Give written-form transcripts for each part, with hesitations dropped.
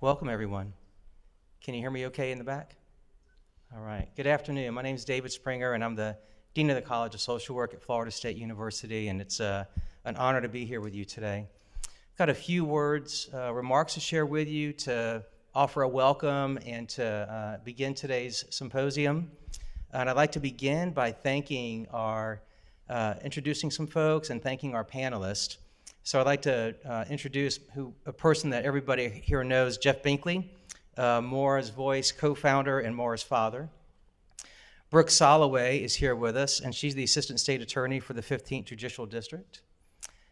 Welcome, everyone. Can you hear me okay in the back? All right. Good afternoon. My name is David Springer, and I'm the Dean of the College of Social Work at Florida State University, and it's an honor to be here with you today. I've got a few remarks to share with you to offer a welcome and to begin today's symposium. And I'd like to begin by introducing some folks and thanking our panelists. So I'd like to introduce a person that everybody here knows, Jeff Binkley, Maura's Voice co-founder and Maura's father. Brooke Soloway is here with us, and she's the Assistant State Attorney for the 15th Judicial District.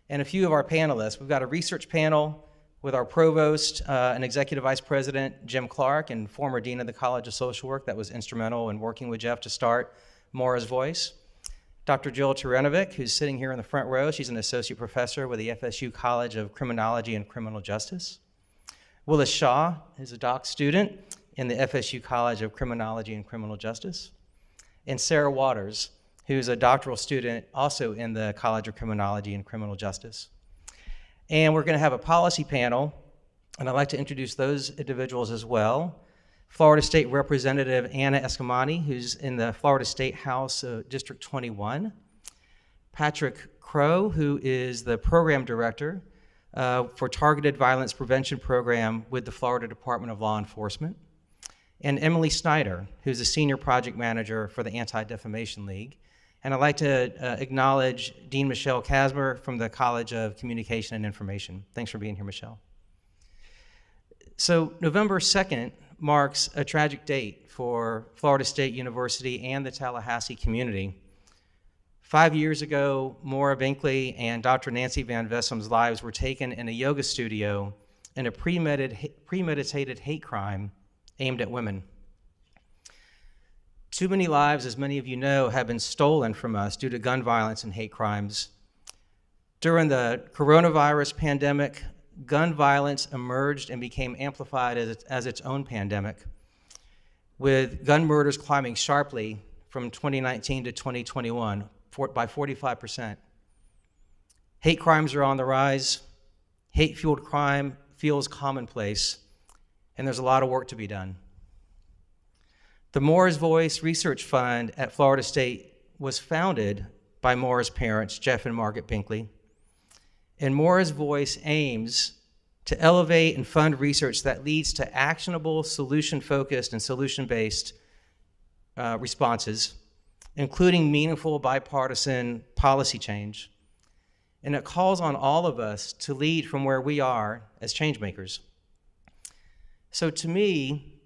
And a few of our panelists. We've got a research panel with our Provost and Executive Vice President, Jim Clark, and former Dean of the College of Social Work that was instrumental in working with Jeff to start Maura's Voice. Dr. Jill Terenovic, who's sitting here in the front row. She's an associate professor with the FSU College of Criminology and Criminal Justice. Willis Shaw is a doc student in the FSU College of Criminology and Criminal Justice. And Sarah Waters, who's a doctoral student also in the College of Criminology and Criminal Justice. And we're going to have a policy panel, and I'd like to introduce those individuals as well. Florida State Representative Anna Escamani, who's in the Florida State House District 21. Patrick Crow, who is the Program Director for Targeted Violence Prevention Program with the Florida Department of Law Enforcement. And Emily Snyder, who's a Senior Project Manager for the Anti-Defamation League. And I'd like to acknowledge Dean Michelle Kasmer from the College of Communication and Information. Thanks for being here, Michelle. So November 2nd marks a tragic date for Florida State University and the Tallahassee community. 5 years ago, Maura Binkley and Dr. Nancy Van Vessem's lives were taken in a yoga studio in a premeditated hate crime aimed at women. Too many lives, as many of you know, have been stolen from us due to gun violence and hate crimes. During the coronavirus pandemic, gun violence emerged and became amplified as its own pandemic, with gun murders climbing sharply from 2019 to 2021 by 45%. Hate crimes are on the rise. Hate-fueled crime feels commonplace, and there's a lot of work to be done. The Maura's Voice Research Fund at Florida State was founded by Maura's parents, Jeff and Margaret Binkley. And Maura's Voice aims to elevate and fund research that leads to actionable, solution-focused, and solution-based responses, including meaningful bipartisan policy change. And it calls on all of us to lead from where we are as change makers. So to me,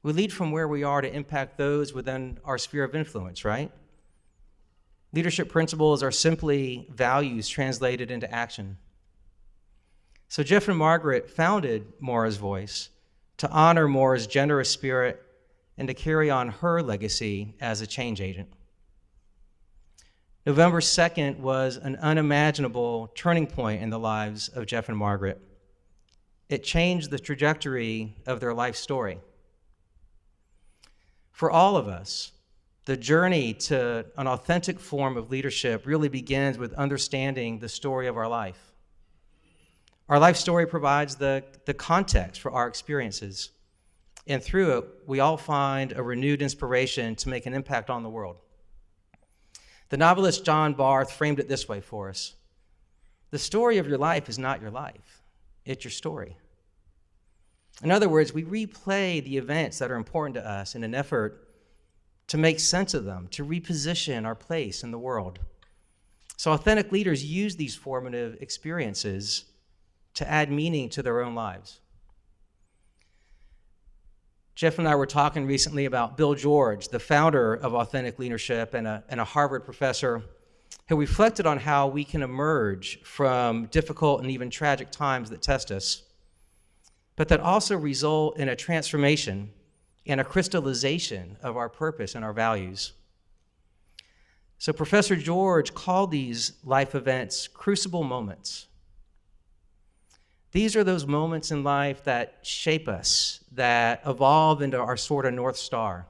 we lead from where we are to impact those within our sphere of influence, right? Leadership principles are simply values translated into action. So Jeff and Margaret founded Maura's Voice to honor Maura's generous spirit and to carry on her legacy as a change agent. November 2nd was an unimaginable turning point in the lives of Jeff and Margaret. It changed the trajectory of their life story. For all of us, the journey to an authentic form of leadership really begins with understanding the story of our life. Our life story provides the context for our experiences, and through it, we all find a renewed inspiration to make an impact on the world. The novelist John Barth framed it this way for us: the story of your life is not your life, it's your story. In other words, we replay the events that are important to us in an effort to make sense of them, to reposition our place in the world. So authentic leaders use these formative experiences to add meaning to their own lives. Jeff and I were talking recently about Bill George, the founder of Authentic Leadership and a Harvard professor, who reflected on how we can emerge from difficult and even tragic times that test us, but that also result in a transformation and a crystallization of our purpose and our values. So Professor George called these life events crucible moments. These are those moments in life that shape us, that evolve into our sort of North Star.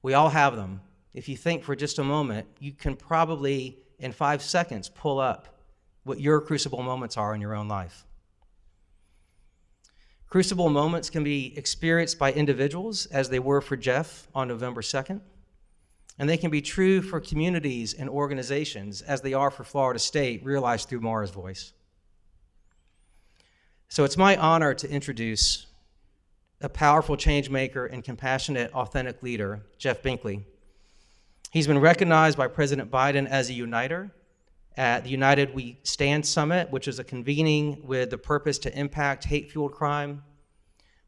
We all have them. If you think for just a moment, you can probably, in 5 seconds, pull up what your crucible moments are in your own life. Crucible moments can be experienced by individuals, as they were for Jeff on November 2nd, and they can be true for communities and organizations, as they are for Florida State, realized through Maura's voice. So it's my honor to introduce a powerful change maker and compassionate, authentic leader, Jeff Binkley. He's been recognized by President Biden as a uniter at the United We Stand Summit, which is a convening with the purpose to impact hate-fueled crime.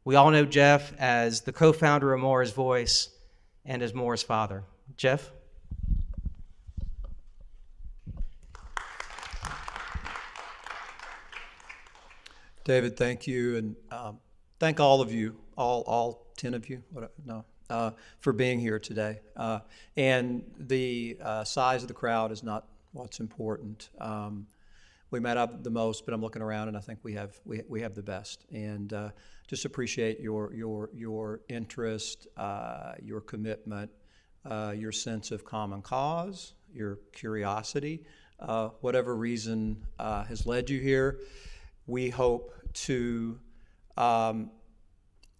We all know Jeff as the co-founder of Maura's Voice and as Maura's father. Jeff? David, thank you, and thank all of you, all 10 of you, for being here today. And the size of the crowd is not what's important. We might have the most, but I'm looking around and I think we have the best. And just appreciate your interest, your commitment, your sense of common cause, your curiosity, whatever reason has led you here. We hope to,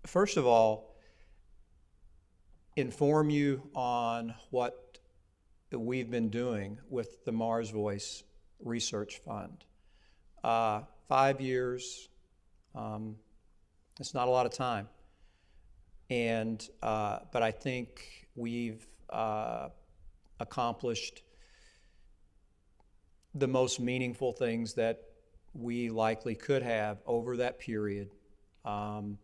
first of all, inform you on what we've been doing with the Maura's Voice Research Fund. 5 years, it's not a lot of time. And, but I think we've accomplished the most meaningful things that we likely could have over that period. Our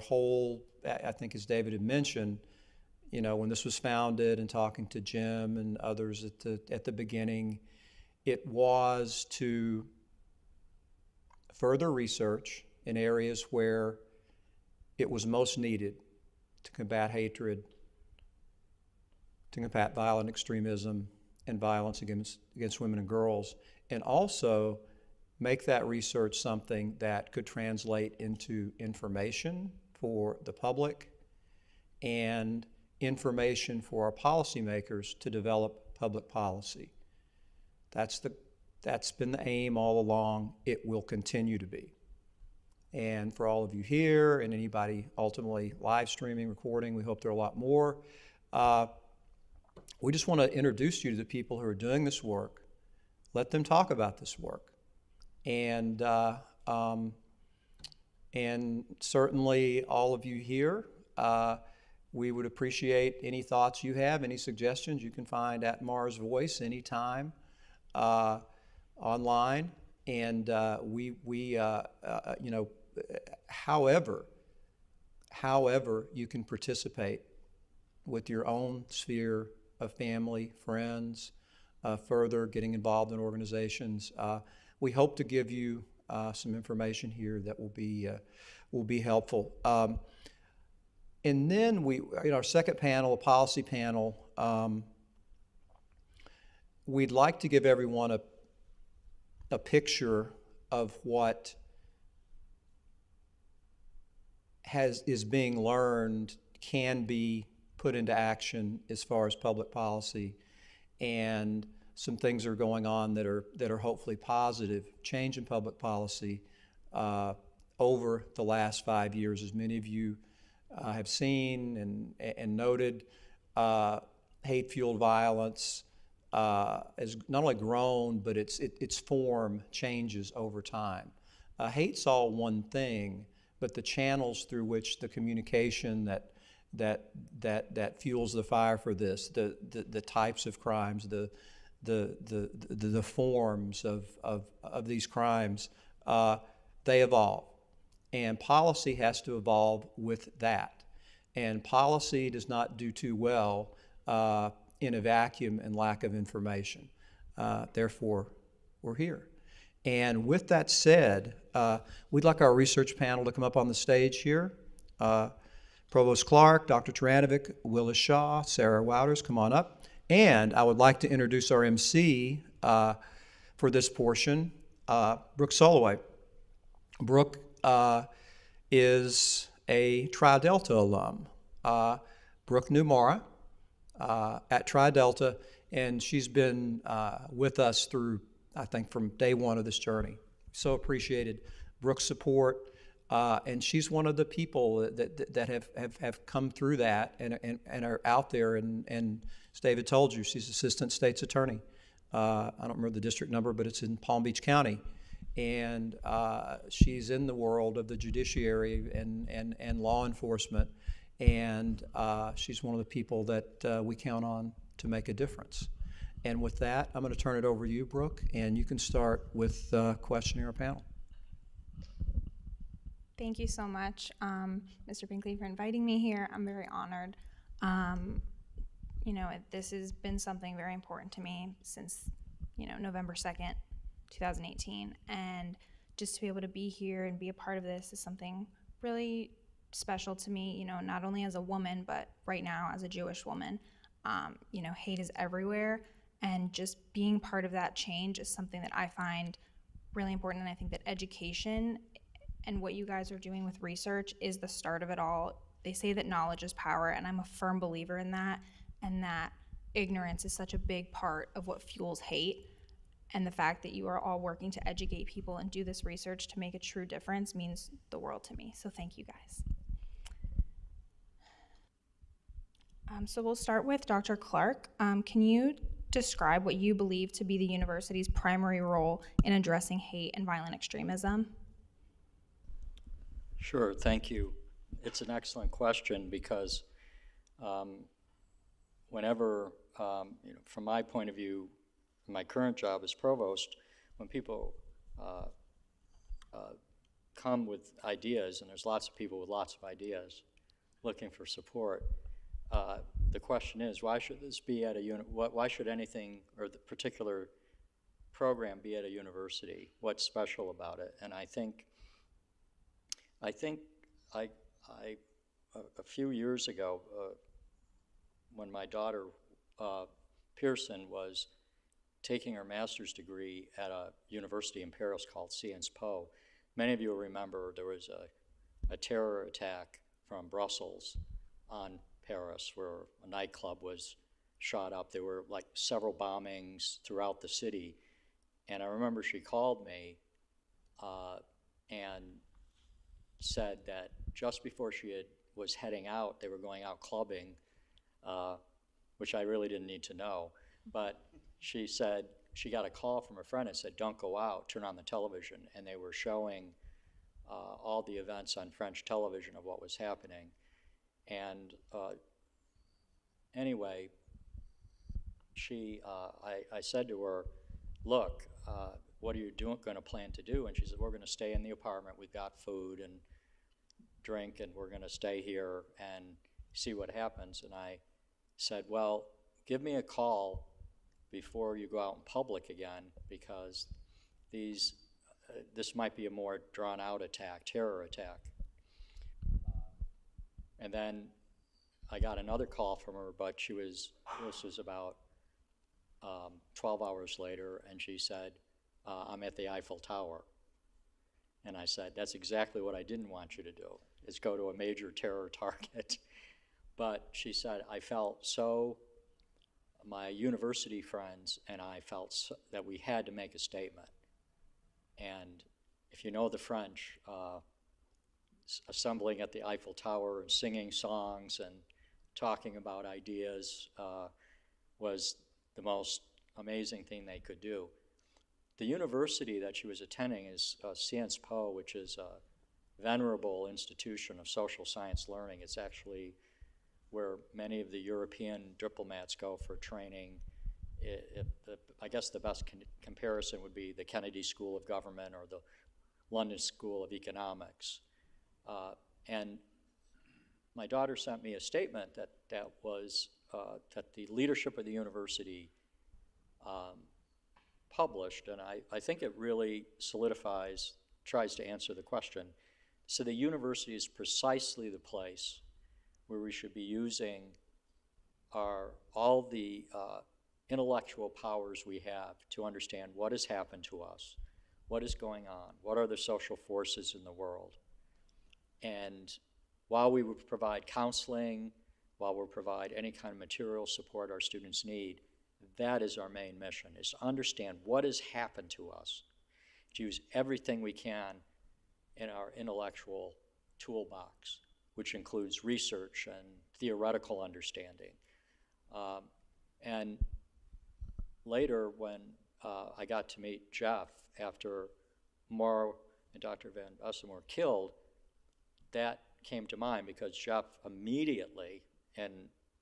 whole, I think as David had mentioned, you know, when this was founded and talking to Jim and others at the beginning, it was to further research in areas where it was most needed to combat hatred, to combat violent extremism and violence against women and girls, and also make that research something that could translate into information for the public and information for our policymakers to develop public policy. That's been the aim all along. It will continue to be. And for all of you here and anybody ultimately live streaming, recording, we hope there are a lot more. We just want to introduce you to the people who are doing this work. Let them talk about this work. And certainly all of you here, we would appreciate any thoughts you have, any suggestions you can find at Maura's Voice anytime online. And you know, however you can participate with your own sphere of family, friends, further getting involved in organizations. We hope to give you some information here that will be helpful. And then in our second panel, a policy panel, we'd like to give everyone a picture of what is being learned, can be put into action as far as public policy, and some things are going on that are hopefully positive change in public policy over the last 5 years. As many of you have seen and noted, hate-fueled violence has not only grown, but its form changes over time. Hate's all one thing, but the channels through which the communication that fuels the fire for this, the types of crimes, the forms of these crimes, they evolve. And policy has to evolve with that. And policy does not do too well in a vacuum and lack of information. Therefore, we're here. And with that said, we'd like our research panel to come up on the stage here. Provost Clark, Dr. Taranovic, Willis Shaw, Sarah Wouters, come on up. And I would like to introduce our MC for this portion, Brooke Soloway. Brooke is a Tri-Delta alum. Brooke knew Maura at Tri-Delta, and she's been with us through, I think, from day one of this journey. so appreciated Brooke's support. And she's one of the people that have come through that and are out there. And as David told you, she's assistant state's attorney. I don't remember the district number, but it's in Palm Beach County. And she's in the world of the judiciary and law enforcement. And she's one of the people that we count on to make a difference. And with that, I'm going to turn it over to you, Brooke, and you can start with questioning our panel. Thank you so much, Mr. Binkley, for inviting me here. I'm very honored. You know, this has been something very important to me since, you know, November 2nd, 2018. And just to be able to be here and be a part of this is something really special to me, you know, not only as a woman, but right now as a Jewish woman. You know, hate is everywhere. And just being part of that change is something that I find really important. And I think that education and what you guys are doing with research is the start of it all. They say that knowledge is power, and I'm a firm believer in that, and that ignorance is such a big part of what fuels hate. And the fact that you are all working to educate people and do this research to make a true difference means the world to me. So thank you guys. So we'll start with Dr. Clark. Can you describe what you believe to be the university's primary role in addressing hate and violent extremism? Sure, thank you. It's an excellent question because whenever, you know, from my point of view, my current job as provost, when people come with ideas, and there's lots of people with lots of ideas looking for support, the question is, why should this be at a why should anything or the particular program be at a university? What's special about it? And I think a few years ago, when my daughter Pearson was taking her master's degree at a university in Paris called Sciences Po, many of you will remember there was a terror attack from Brussels on Paris where a nightclub was shot up. There were like several bombings throughout the city. And I remember she called me and said that just before was heading out, they were going out clubbing, which I really didn't need to know. But she said she got a call from a friend and said, don't go out, turn on the television. And they were showing all the events on French television of what was happening. And anyway, I said to her, look, what are you going to plan to do? And she said, we're going to stay in the apartment. We've got food and drink, and we're going to stay here and see what happens. And I said, well, give me a call before you go out in public again, because this might be a more drawn-out attack, terror attack. And then I got another call from her, but this was about 12 hours later, and she said, I'm at the Eiffel Tower. And I said, that's exactly what I didn't want you to do, is go to a major terror target. But she said, my university friends and I felt that we had to make a statement. And if you know the French, assembling at the Eiffel Tower and singing songs and talking about ideas was the most amazing thing they could do. The university that she was attending is Sciences Po, which is a venerable institution of social science learning. It's actually where many of the European diplomats go for training. I guess the best comparison would be the Kennedy School of Government or the London School of Economics. And my daughter sent me a statement that the leadership of the university published, and I think it really tries to answer the question. So the university is precisely the place where we should be using all the intellectual powers we have to understand what has happened to us, what is going on, what are the social forces in the world. And while we would provide counseling, while we provide any kind of material support our students need, that is our main mission, is to understand what has happened to us. to use everything we can in our intellectual toolbox, which includes research and theoretical understanding. And later, when I got to meet Jeff after Maura and Dr. Van Vessem were killed, that came to mind because Jeff immediately and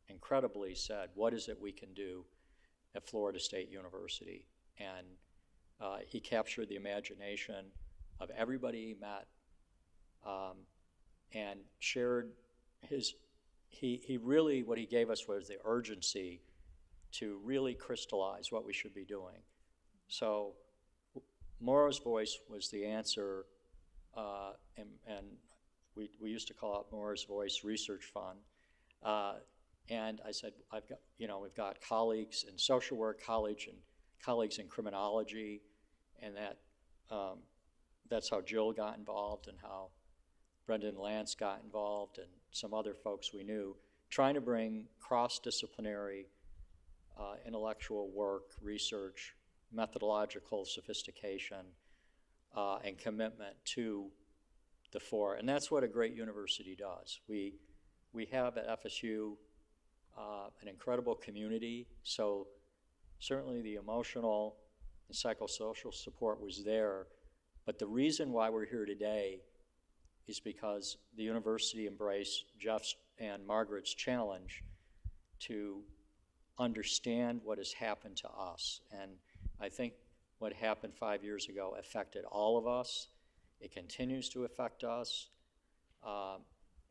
incredibly said, what is it we can do at Florida State University? And he captured the imagination of everybody he met, and shared he really, what he gave us was the urgency to really crystallize what we should be doing. So Maura's voice was the answer, and we used to call it Maura's Voice Research Fund. And I said, we've got colleagues in social work, colleagues in criminology, and that's how Jill got involved and how Brendan Lance got involved and some other folks we knew, trying to bring cross-disciplinary intellectual work, research, methodological sophistication, and commitment to the fore. And that's what a great university does. We have at FSU an incredible community, so certainly the emotional and psychosocial support was there, but the reason why we're here today is because the university embraced Jeff's and Margaret's challenge to understand what has happened to us. And I think what happened 5 years ago affected all of us. It continues to affect us.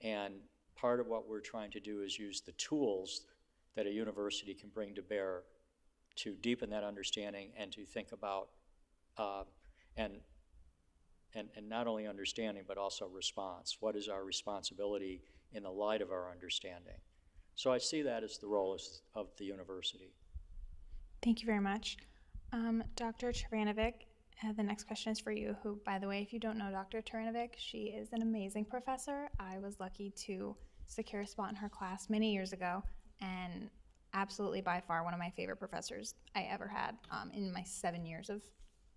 And part of what we're trying to do is use the tools that a university can bring to bear to deepen that understanding and to think about and not only understanding, but also response. What is our responsibility in the light of our understanding? So I see that as the role of the university. Thank you very much. Dr. Cheranovic, the next question is for you, who, by the way, if you don't know Dr. Cheranovic, she is an amazing professor. I was lucky to secure a spot in her class many years ago, and absolutely by far one of my favorite professors I ever had in my 7 years of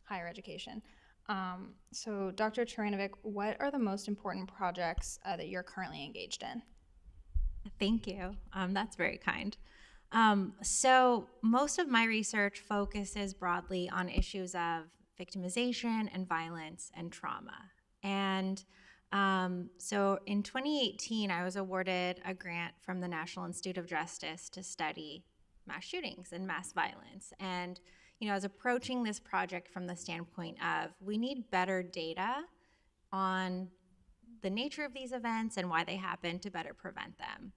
higher education. So Dr. Cheranovic, what are the most important projects that you're currently engaged in? Thank you. That's very kind. So most of my research focuses broadly on issues of victimization and violence and trauma. And so in 2018, I was awarded a grant from the National Institute of Justice to study mass shootings and mass violence. And I was approaching this project from the standpoint of we need better data on the nature of these events and why they happen to better prevent them.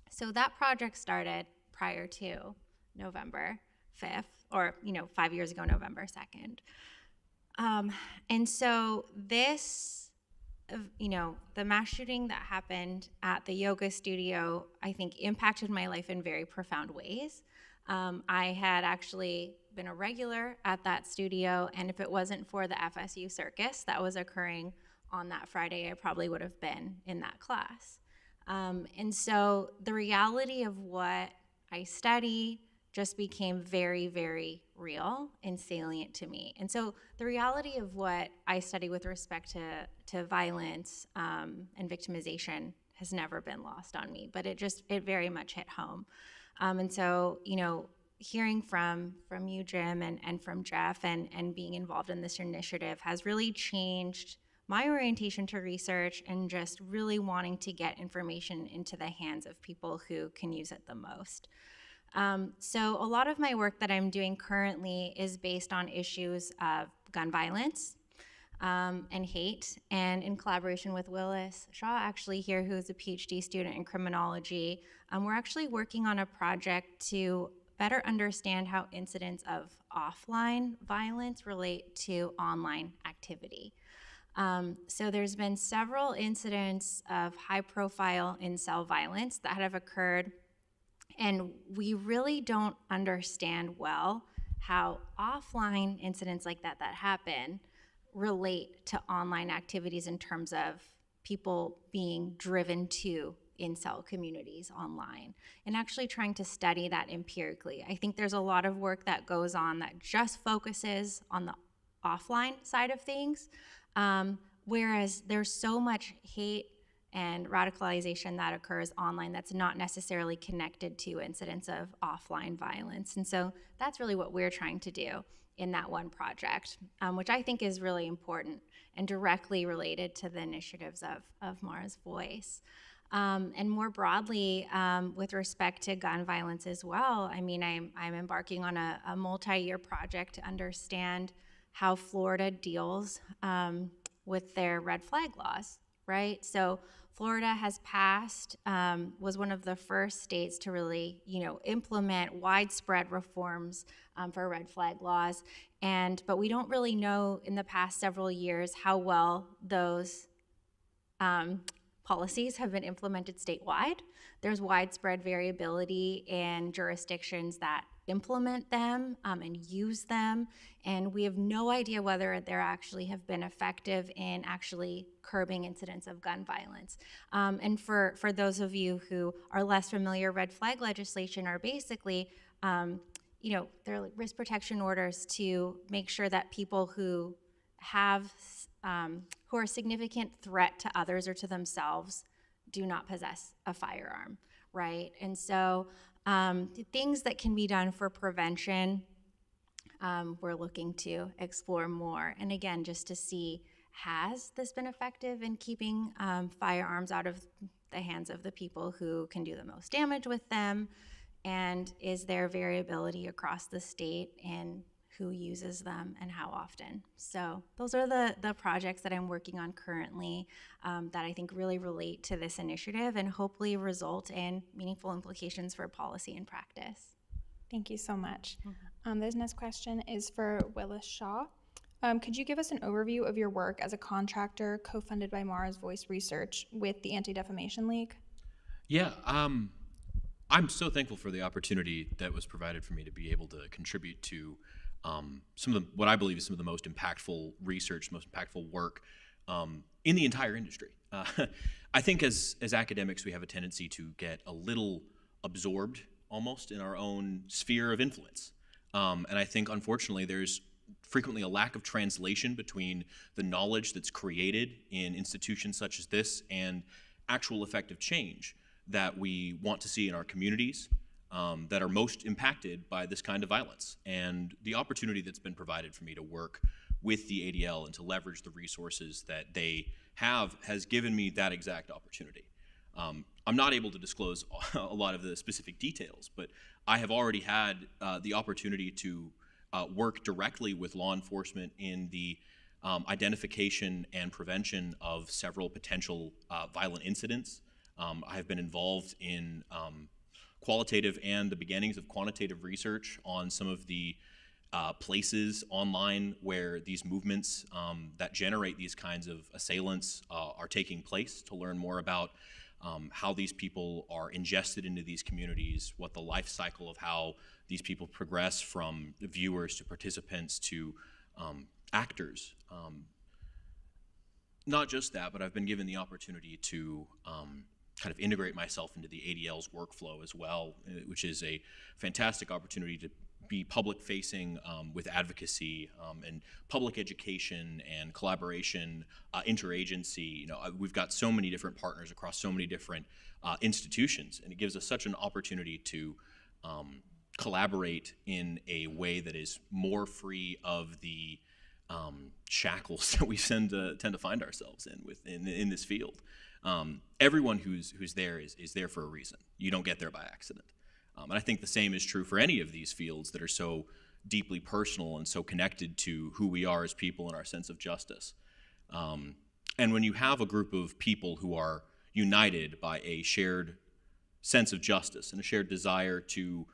So that project started prior to November 5th, or 5 years ago, November 2nd. And so this, the mass shooting that happened at the yoga studio, I think impacted my life in very profound ways. I had actually been a regular at that studio, and if it wasn't for the FSU circus that was occurring on that Friday, I probably would have been in that class. And so the reality of what I study just became very, very real and salient to me. And so the reality of what I study with respect to violence and victimization has never been lost on me, but it very much hit home. And so, hearing from you, Jim, and from Jeff, and being involved in this initiative has really changed my orientation to research and just really wanting to get information into the hands of people who can use it the most. So a lot of my work that I'm doing currently is based on issues of gun violence and hate, and in collaboration with Willis Shaw, actually here, who's a PhD student in criminology, we're actually working on a project to better understand how incidents of offline violence relate to online activity. So there's been several incidents of high-profile incel violence that have occurred, and we really don't understand well how offline incidents like that happen relate to online activities in terms of people being driven to incel communities online, and actually trying to study that empirically. I think there's a lot of work that goes on that just focuses on the offline side of things, whereas there's so much hate and radicalization that occurs online that's not necessarily connected to incidents of offline violence. And so that's really what we're trying to do in that one project, which I think is really important and directly related to the initiatives of Maura's Voice. And more broadly, with respect to gun violence as well, I mean, I'm embarking on a multi-year project to understand how Florida deals with their red flag laws, right? So Florida has passed, was one of the first states to really, implement widespread reforms for red flag laws. But we don't really know in the past several years how well those policies have been implemented statewide. There's widespread variability in jurisdictions that implement them and use them, and we have no idea whether they actually have been effective in actually curbing incidents of gun violence. And for those of you who are less familiar, red flag legislation are basically, they're like risk protection orders to make sure that people who have who are a significant threat to others or to themselves do not possess a firearm, right? And so things that can be done for prevention, we're looking to explore more. And again, just to see, has this been effective in keeping firearms out of the hands of the people who can do the most damage with them? And is there variability across the state in who uses them and how often? So those are the projects that I'm working on currently that I think really relate to this initiative and hopefully result in meaningful implications for policy and practice. Thank you so much. This next question is for Willis Shaw. Could you give us an overview of your work as a contractor co-funded by Maura's Voice Research with the Anti-Defamation League? Yeah, I'm so thankful for the opportunity that was provided for me to be able to contribute to some of what I believe is some of the most impactful research, most impactful work in the entire industry. I think as academics, we have a tendency to get a little absorbed almost in our own sphere of influence. And I think, unfortunately, there's frequently a lack of translation between the knowledge that's created in institutions such as this and actual effective change that we want to see in our communities that are most impacted by this kind of violence. And the opportunity that's been provided for me to work with the ADL and to leverage the resources that they have has given me that exact opportunity. I'm not able to disclose a lot of the specific details, but I have already had the opportunity to work directly with law enforcement in the identification and prevention of several potential violent incidents. I have been involved in qualitative and the beginnings of quantitative research on some of the places online where these movements that generate these kinds of assailants are taking place, to learn more about how these people are ingested into these communities, what the life cycle of how these people progress from viewers to participants to actors. Not just that, but I've been given the opportunity to kind of integrate myself into the ADL's workflow as well, which is a fantastic opportunity to be public-facing with advocacy and public education and collaboration, interagency. We've got so many different partners across so many different institutions, and it gives us such an opportunity to collaborate in a way that is more free of the shackles that we tend to find ourselves in this field. Everyone who's there is there for a reason. You don't get there by accident. And I think the same is true for any of these fields that are so deeply personal and so connected to who we are as people and our sense of justice. And when you have a group of people who are united by a shared sense of justice and a shared desire to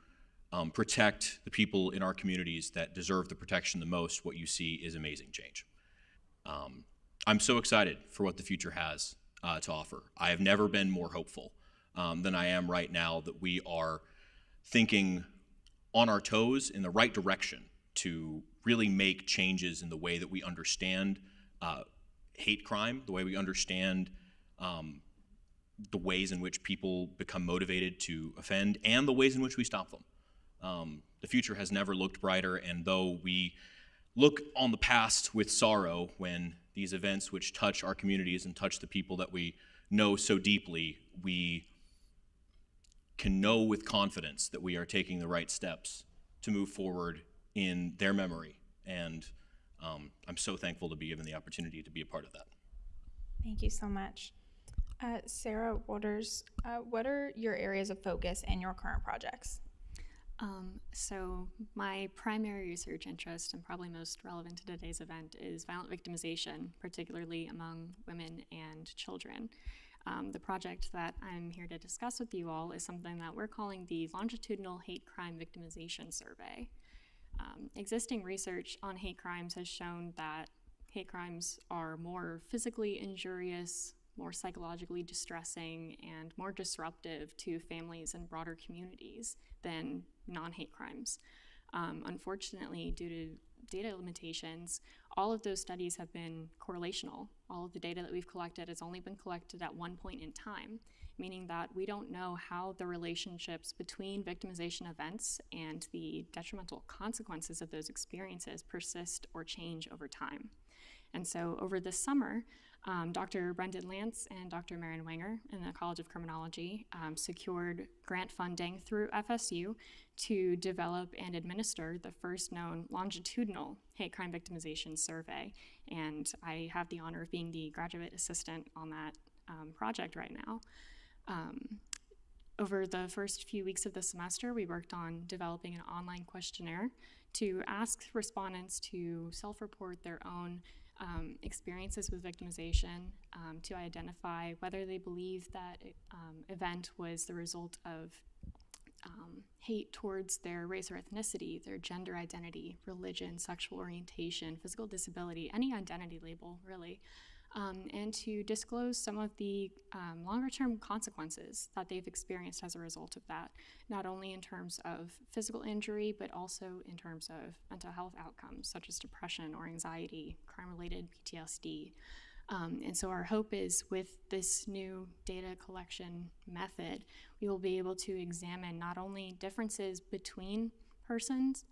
protect the people in our communities that deserve the protection the most, what you see is amazing change. I'm so excited for what the future has to offer. I have never been more hopeful than I am right now that we are thinking on our toes in the right direction to really make changes in the way that we understand hate crime, the way we understand the ways in which people become motivated to offend, and the ways in which we stop them. The future has never looked brighter, and though we look on the past with sorrow when these events which touch our communities and touch the people that we know so deeply, we can know with confidence that we are taking the right steps to move forward in their memory. And I'm so thankful to be given the opportunity to be a part of that. Thank you so much. Sarah Waters, what are your areas of focus in your current projects? So my primary research interest, and probably most relevant to today's event, is violent victimization, particularly among women and children. The project that I'm here to discuss with you all is something that we're calling the Longitudinal Hate Crime Victimization Survey. Existing research on hate crimes has shown that hate crimes are more physically injurious, more psychologically distressing, and more disruptive to families and broader communities than non-hate crimes. Unfortunately, due to data limitations, all of those studies have been correlational. All of the data that we've collected has only been collected at one point in time, meaning that we don't know how the relationships between victimization events and the detrimental consequences of those experiences persist or change over time. And so over this summer, Dr. Brendan Lance and Dr. Marion Wenger in the College of Criminology secured grant funding through FSU to develop and administer the first known longitudinal hate crime victimization survey. And I have the honor of being the graduate assistant on that project right now. Over the first few weeks of the semester, we worked on developing an online questionnaire to ask respondents to self-report their own experiences with victimization, to identify whether they believe that event was the result of hate towards their race or ethnicity, their gender identity, religion, sexual orientation, physical disability, any identity label, really, and to disclose some of the longer-term consequences that they've experienced as a result of that, not only in terms of physical injury, but also in terms of mental health outcomes, such as depression or anxiety, crime-related PTSD. And so our hope is with this new data collection method, we will be able to examine not only differences between persons,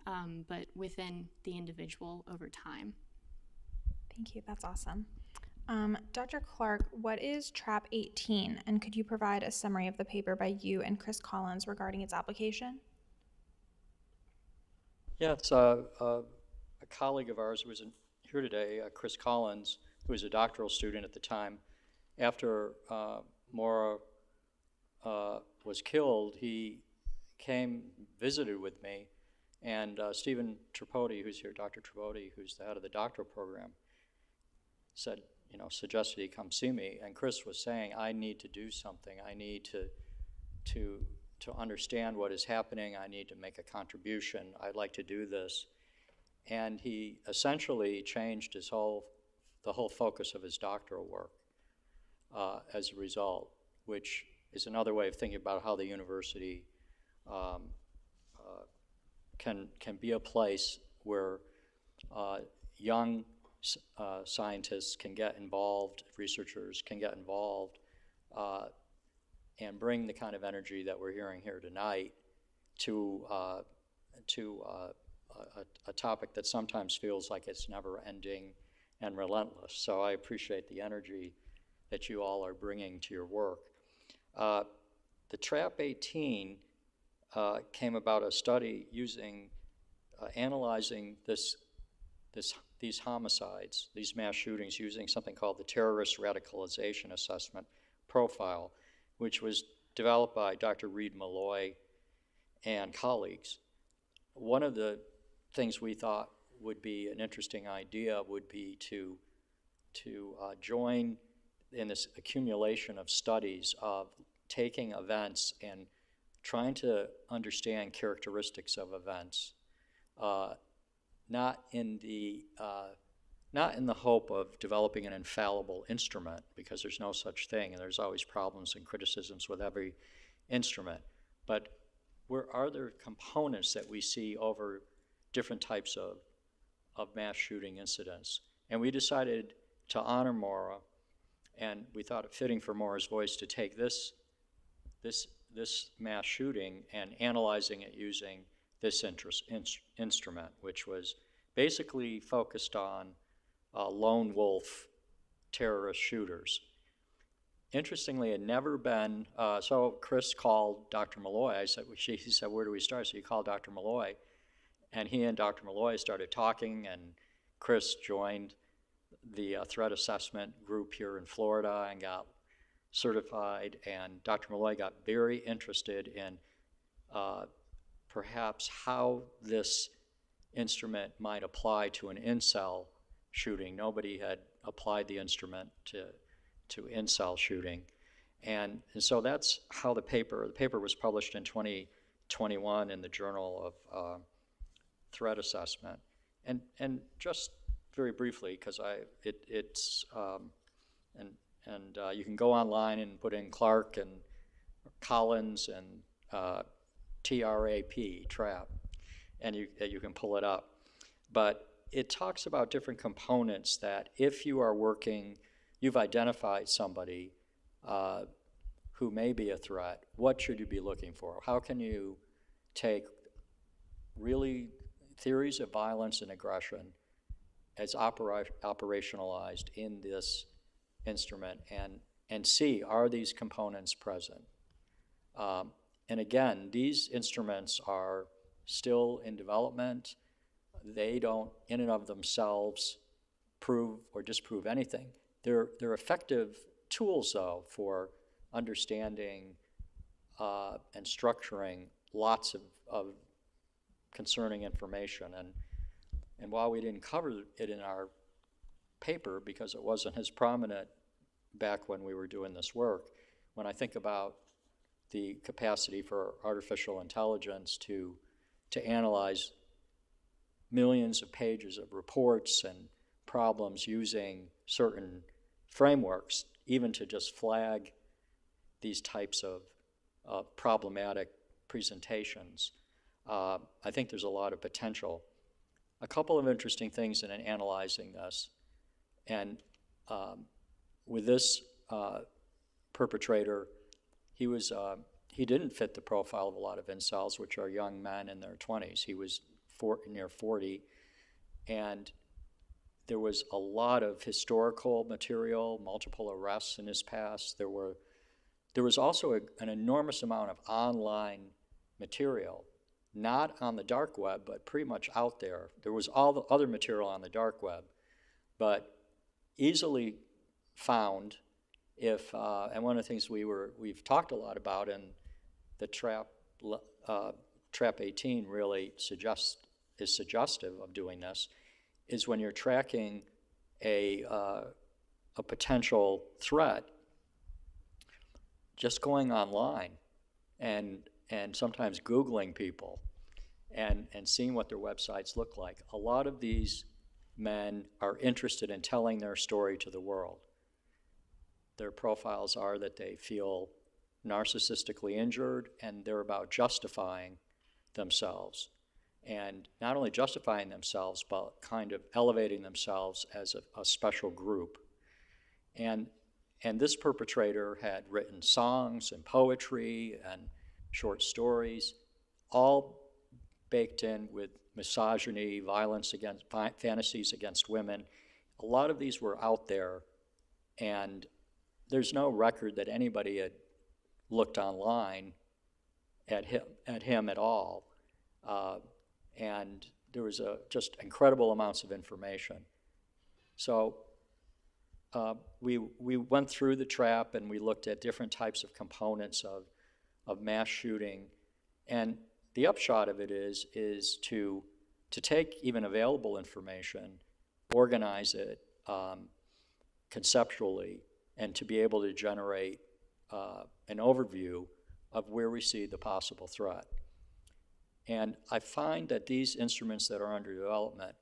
but within the individual over time. Thank you, that's awesome. Dr. Clark, what is TRAP 18, and could you provide a summary of the paper by you and Chris Collins regarding its application? Yeah, it's a colleague of ours who was here today, Chris Collins, who was a doctoral student at the time. After Maura was killed, he visited with me, and Stephen Tripodi, who's here, Dr. Tripodi, who's the head of the doctoral program, suggested he come see me. And Chris was saying, I need to do something. I need to understand what is happening. I need to make a contribution. I'd like to do this. And he essentially changed the whole focus of his doctoral work as a result, which is another way of thinking about how the university can be a place where young scientists can get involved, researchers can get involved, and bring the kind of energy that we're hearing here tonight to a topic that sometimes feels like it's never ending and relentless. So I appreciate the energy that you all are bringing to your work. The TRAP 18 came about a study analyzing these homicides, these mass shootings, using something called the Terrorist Radicalization Assessment Profile, which was developed by Dr. Reed Malloy and colleagues. One of the things we thought would be an interesting idea would be to join in this accumulation of studies of taking events and trying to understand characteristics of events, not in the hope of developing an infallible instrument, because there's no such thing, and there's always problems and criticisms with every instrument, but are there components that we see over different types of mass shooting incidents? And we decided to honor Maura, and we thought it fitting for Maura's voice to take this mass shooting and analyzing it using this instrument, which was basically focused on lone wolf terrorist shooters. Interestingly, it had never been, so Chris called Dr. Malloy. He said, where do we start? So he called Dr. Malloy, and he and Dr. Malloy started talking, and Chris joined the threat assessment group here in Florida and got certified, and Dr. Malloy got very interested in perhaps how this instrument might apply to an incel shooting. Nobody had applied the instrument to incel shooting. And so that's how the paper was published in 2021 in the Journal of Threat Assessment. And just very briefly, because you can go online and put in Clark and Collins and trap, and you can pull it up. But it talks about different components that if you are working, you've identified somebody who may be a threat, what should you be looking for? How can you take really theories of violence and aggression as operationalized in this instrument and see, are these components present? And again, these instruments are still in development. They don't, in and of themselves, prove or disprove anything. They're effective tools, though, for understanding and structuring lots of concerning information. And while we didn't cover it in our paper because it wasn't as prominent back when we were doing this work, when I think about the capacity for artificial intelligence to analyze millions of pages of reports and problems using certain frameworks, even to just flag these types of problematic presentations, I think there's a lot of potential. A couple of interesting things in analyzing this, and with this perpetrator, he didn't fit the profile of a lot of incels, which are young men in their 20s. He was near 40, and there was a lot of historical material, multiple arrests in his past. There was also an enormous amount of online material, not on the dark web, but pretty much out there. There was all the other material on the dark web, but easily found if, and one of the things we've talked a lot about, and the Trap 18 really is suggestive of doing this, is when you're tracking a potential threat, just going online and sometimes Googling people and seeing what their websites look like. A lot of these men are interested in telling their story to the world. Their profiles are that they feel narcissistically injured, and they're about justifying themselves. And not only justifying themselves, but kind of elevating themselves as a special group. And this perpetrator had written songs and poetry and short stories, all baked in with misogyny, violence against, fantasies against women. A lot of these were out there, and there's no record that anybody had looked online at him at all. And there was just incredible amounts of information. So we went through the trap, and we looked at different types of components of mass shooting. And the upshot of it is to take even available information, organize it conceptually, and to be able to generate an overview of where we see the possible threat. And I find that these instruments that are under development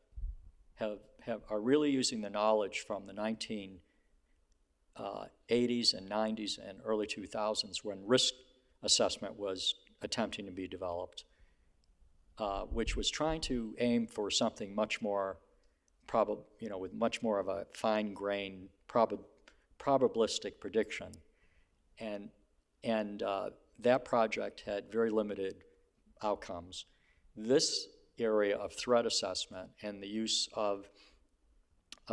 are really using the knowledge from the 1980s and 90s and early 2000s when risk assessment was attempting to be developed, which was trying to aim for something much more with much more of a fine-grained probabilistic prediction. And that project had very limited outcomes. This area of threat assessment and the use of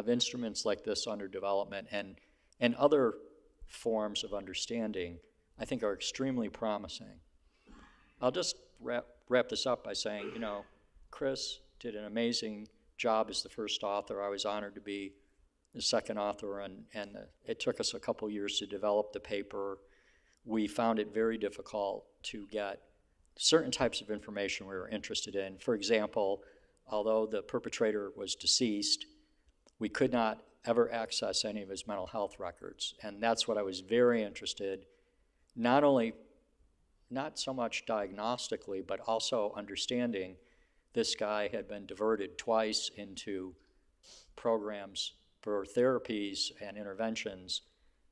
instruments like this under development and other forms of understanding, I think are extremely promising. I'll just wrap this up by saying, you know, Chris did an amazing job as the first author. I was honored to be the second author, and it took us a couple years to develop the paper. We found it very difficult to get certain types of information we were interested in. For example, although the perpetrator was deceased, we could not ever access any of his mental health records. And that's what I was very interested, not so much diagnostically, but also understanding this guy had been diverted twice into programs for therapies and interventions.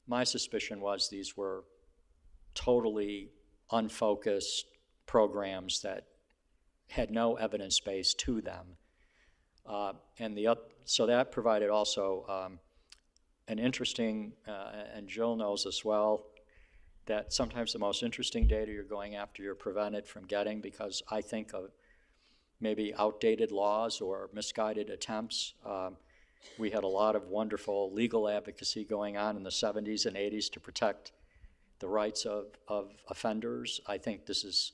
My suspicion was these were totally unfocused programs that had no evidence base to them. So that provided also an interesting, and Jill knows as well, that sometimes the most interesting data you're going after you're prevented from getting because I think of maybe outdated laws or misguided attempts. We had a lot of wonderful legal advocacy going on in the 70s and 80s to protect the rights of offenders. I think this is,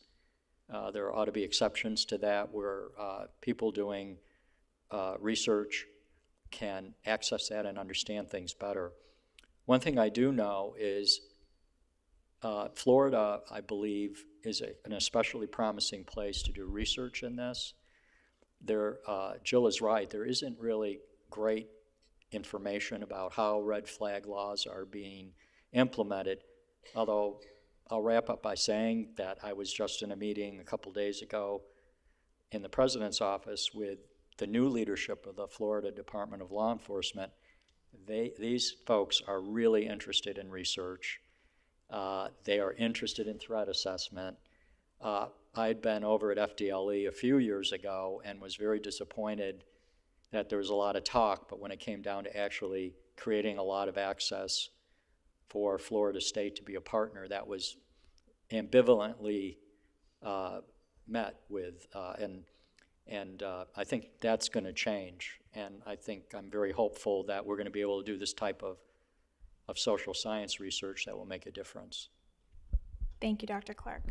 there ought to be exceptions to that where people doing research can access that and understand things better. One thing I do know is Florida, I believe, is an especially promising place to do research in this. Jill is right, there isn't really great information about how red flag laws are being implemented, although I'll wrap up by saying that I was just in a meeting a couple days ago in the President's office with the new leadership of the Florida Department of Law Enforcement. These folks are really interested in research. They are interested in threat assessment. I'd been over at FDLE a few years ago and was very disappointed that there was a lot of talk, but when it came down to actually creating a lot of access for Florida State to be a partner, that was ambivalently met with, and I think that's going to change. And I think I'm very hopeful that we're going to be able to do this type of social science research that will make a difference. Thank you, Dr. Clark.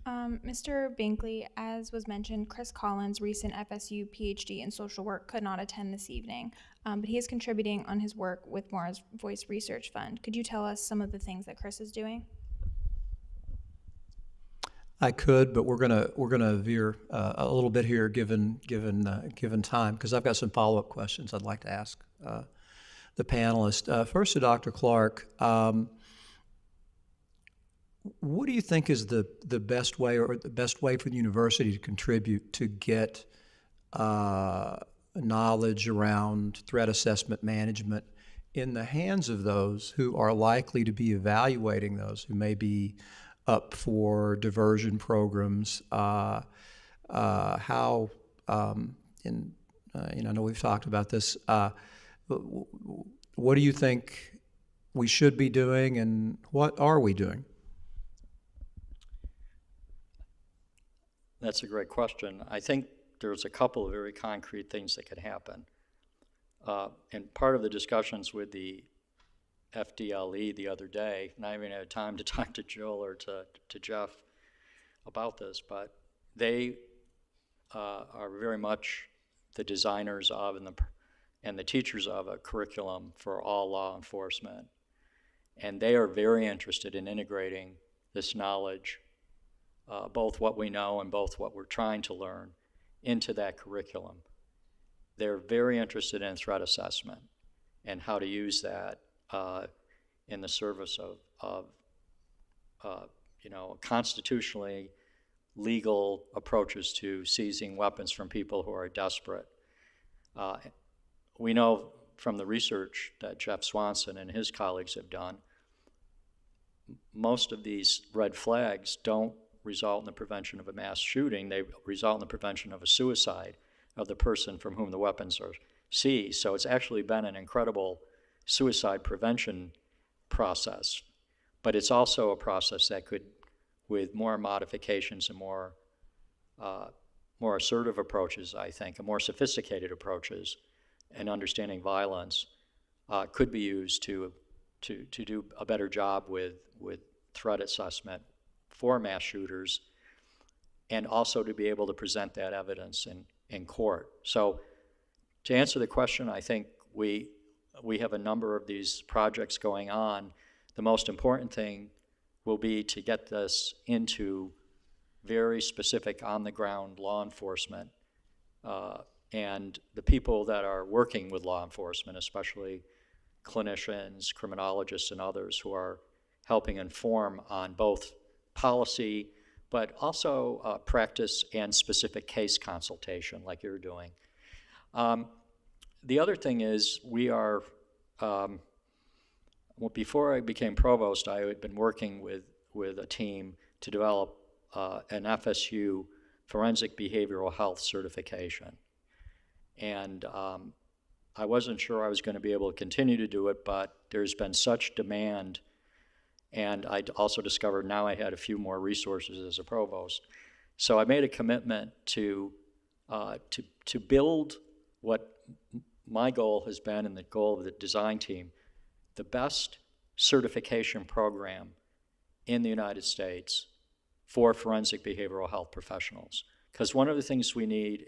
Mr. Binkley, as was mentioned, Chris Collins, recent FSU PhD in social work, could not attend this evening, but he is contributing on his work with Maura's Voice Research Fund. Could you tell us some of the things that Chris is doing? I could, but we're gonna veer a little bit here, given time, because I've got some follow-up questions I'd like to ask the panelists. First to Dr. Clark. What do you think is the best way, or the best way for the university to contribute to get knowledge around threat assessment management in the hands of those who are likely to be evaluating those, who may be up for diversion programs? I know we've talked about this. What do you think we should be doing, and what are we doing? That's a great question. I think there's a couple of very concrete things that could happen. And part of the discussions with the FDLE the other day, and I haven't had time to talk to Jill or to Jeff about this, but they are very much the designers of and the teachers of a curriculum for all law enforcement. And they are very interested in integrating this knowledge, both what we know and both what we're trying to learn, into that curriculum. They're very interested in threat assessment and how to use that in the service of constitutionally legal approaches to seizing weapons from people who are desperate. We know from the research that Jeff Swanson and his colleagues have done, most of these red flags don't result in the prevention of a mass shooting. They result in the prevention of a suicide of the person from whom the weapons are seized. So it's actually been an incredible suicide prevention process. But it's also a process that could, with more modifications and more more assertive approaches, I think, and more sophisticated approaches in understanding violence could be used to do a better job with threat assessment for mass shooters, and also to be able to present that evidence in court. So to answer the question, I think we have a number of these projects going on. The most important thing will be to get this into very specific on-the-ground law enforcement, and the people that are working with law enforcement, especially clinicians, criminologists, and others who are helping inform on both policy, but also practice and specific case consultation like you're doing. The other thing is we are, well, before I became provost, I had been working with a team to develop an FSU forensic behavioral health certification. And I wasn't sure I was going to be able to continue to do it, but there's been such demand, and I also discovered now I had a few more resources as a provost. So I made a commitment to build what my goal has been, and the goal of the design team, the best certification program in the United States for forensic behavioral health professionals. Because one of the things we need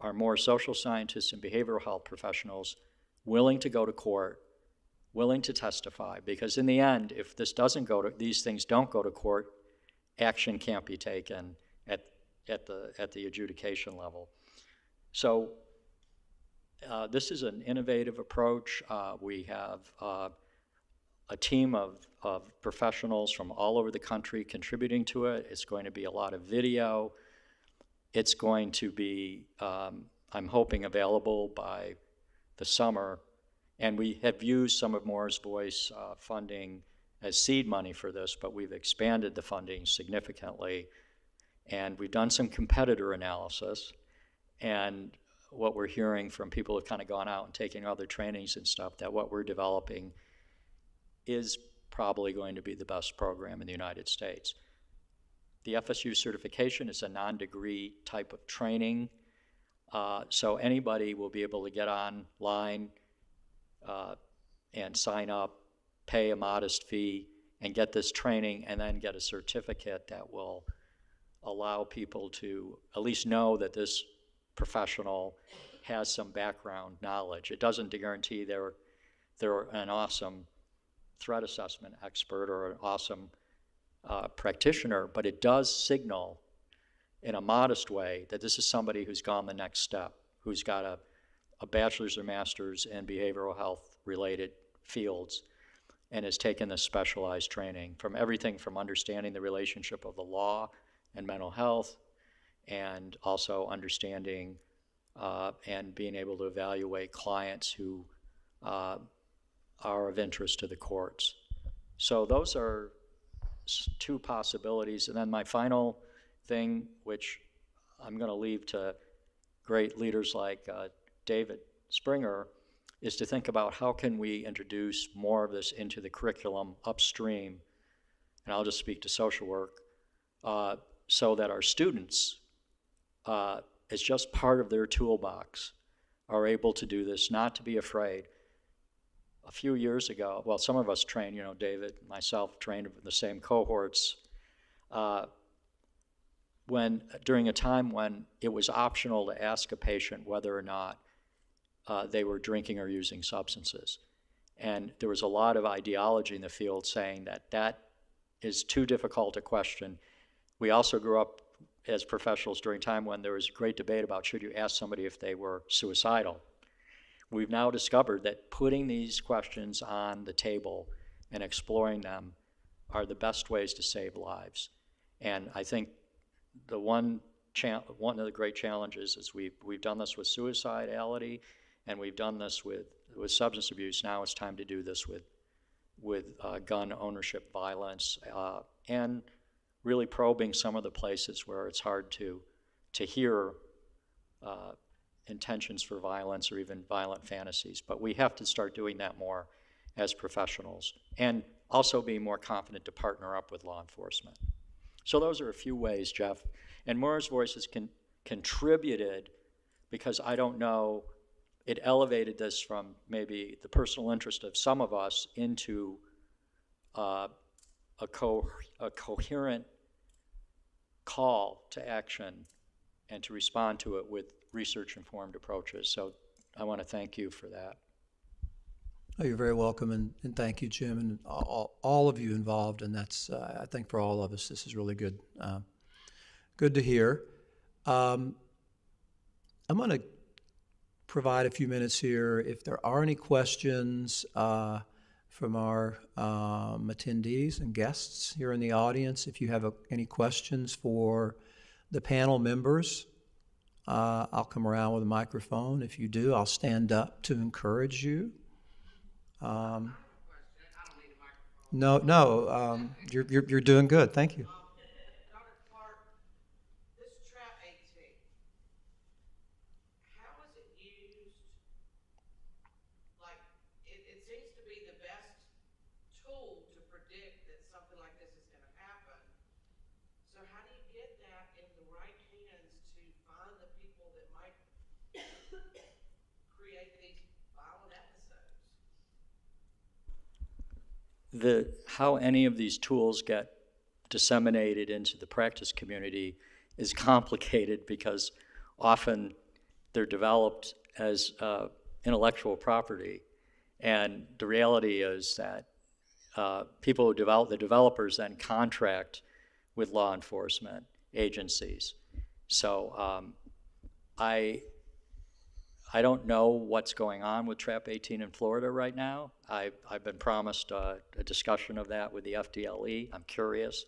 are more social scientists and behavioral health professionals willing to go to court, willing to testify, because in the end, if these things don't go to court, action can't be taken at the adjudication level. So this is an innovative approach. We have a team of professionals from all over the country contributing to it. It's going to be a lot of video. It's going to be, I'm hoping, available by the summer. And we have used some of Maura's Voice funding as seed money for this, but we've expanded the funding significantly. And we've done some competitor analysis. And what we're hearing from people who have kind of gone out and taken other trainings and stuff, that what we're developing is probably going to be the best program in the United States. The FSU certification is a non-degree type of training, so anybody will be able to get online and sign up, pay a modest fee, and get this training, and then get a certificate that will allow people to at least know that this professional has some background knowledge. It doesn't guarantee they're an awesome threat assessment expert or an awesome practitioner, but it does signal in a modest way that this is somebody who's gone the next step, who's got a bachelor's or master's in behavioral health related fields and has taken this specialized training from everything from understanding the relationship of the law and mental health, and also understanding and being able to evaluate clients who are of interest to the courts. So those are two possibilities. And then my final thing, which I'm going to leave to great leaders like David Springer, is to think about how can we introduce more of this into the curriculum upstream, and I'll just speak to social work, so that our students, as just part of their toolbox, are able to do this, not to be afraid. A few years ago, well, some of us trained, David, myself, trained in the same cohorts, during a time when it was optional to ask a patient whether or not they were drinking or using substances. And there was a lot of ideology in the field saying that is too difficult a question. We also grew up as professionals during a time when there was great debate about should you ask somebody if they were suicidal. We've now discovered that putting these questions on the table and exploring them are the best ways to save lives. And I think one of the great challenges is we've done this with suicidality, and we've done this with substance abuse. Now it's time to do this with gun ownership violence, and really probing some of the places where it's hard to hear intentions for violence or even violent fantasies. But we have to start doing that more as professionals, and also be more confident to partner up with law enforcement. So those are a few ways, Jeff. And Maura's Voice contributed, because I don't know, it elevated this from maybe the personal interest of some of us into a coherent call to action and to respond to it with research-informed approaches. So I want to thank you for that. Oh, you're very welcome, and thank you, Jim, and all of you involved. And that's, I think, for all of us, this is really good. Good to hear. I'm going to provide a few minutes here. If there are any questions from our attendees and guests here in the audience, if you have any questions for the panel members, I'll come around with a microphone. If you do, I'll stand up to encourage you. No, you're doing good. Thank you. Dr. Clark, this trap 18, how is it used? Like, it seems to be the best tool to predict that something like this is going to happen. So how do you get that in the right hands to find the people that might create these violent episodes? How any of these tools get disseminated into the practice community is complicated, because often they're developed as intellectual property, and the reality is that people who develop, the developers then contract with law enforcement agencies. So I don't know what's going on with Trap 18 in Florida right now. I've been promised a discussion of that with the FDLE. I'm curious.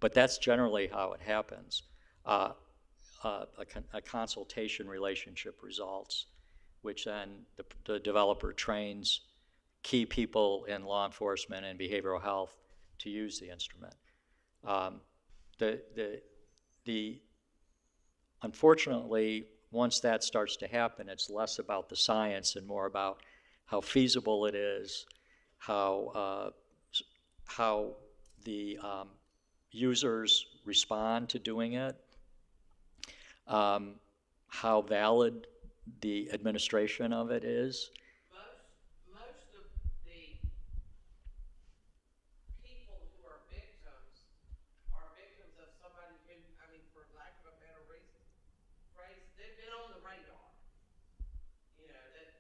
But that's generally how it happens. A consultation relationship results, which then the developer trains key people in law enforcement and behavioral health to use the instrument. Unfortunately, once that starts to happen, it's less about the science and more about how feasible it is, how the users respond to doing it, how valid the administration of it is. Most of the people who are victims of somebody who, I mean, for lack of a better phrase, they've been on the radar. You know, and I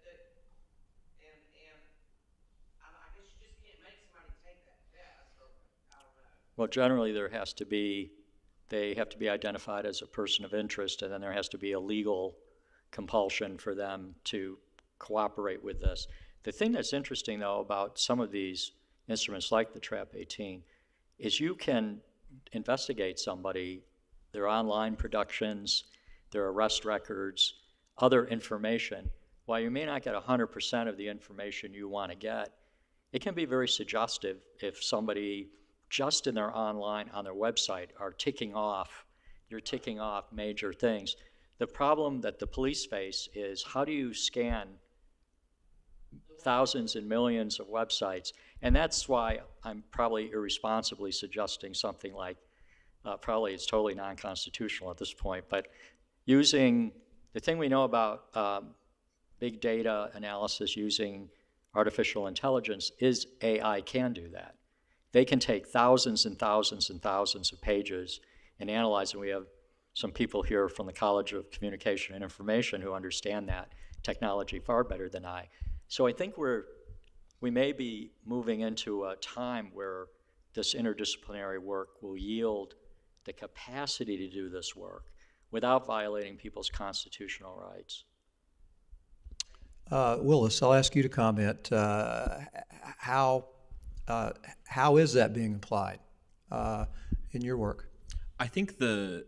guess you just can't make somebody take that test, or I don't know. Well, generally they have to be identified as a person of interest, and then there has to be a legal compulsion for them to cooperate with this. The thing that's interesting, though, about some of these instruments like the Trap 18 is you can investigate somebody, their online productions, their arrest records, other information. While you may not get 100% of the information you want to get, it can be very suggestive if somebody just in their online, on their website, you're ticking off major things. The problem that the police face is, how do you scan thousands and millions of websites? And that's why I'm probably irresponsibly suggesting something like, probably it's totally non-constitutional at this point, but using the thing we know about big data analysis using artificial intelligence is AI can do that. They can take thousands and thousands and thousands of pages and analyze, and we have some people here from the College of Communication and Information who understand that technology far better than I. So I think we may be moving into a time where this interdisciplinary work will yield the capacity to do this work without violating people's constitutional rights. Willis, I'll ask you to comment. How is that being applied in your work? I think the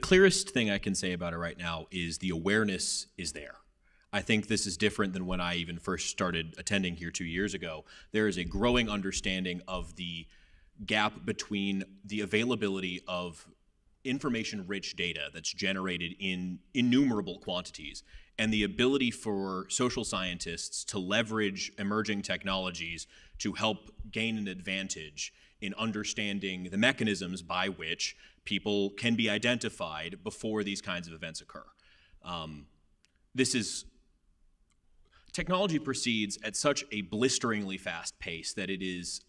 clearest thing I can say about it right now is the awareness is there. I think this is different than when I even first started attending here 2 years ago. There is a growing understanding of the gap between the availability of information-rich data that's generated in innumerable quantities and the ability for social scientists to leverage emerging technologies to help gain an advantage in understanding the mechanisms by which people can be identified before these kinds of events occur. Technology proceeds at such a blisteringly fast pace that it is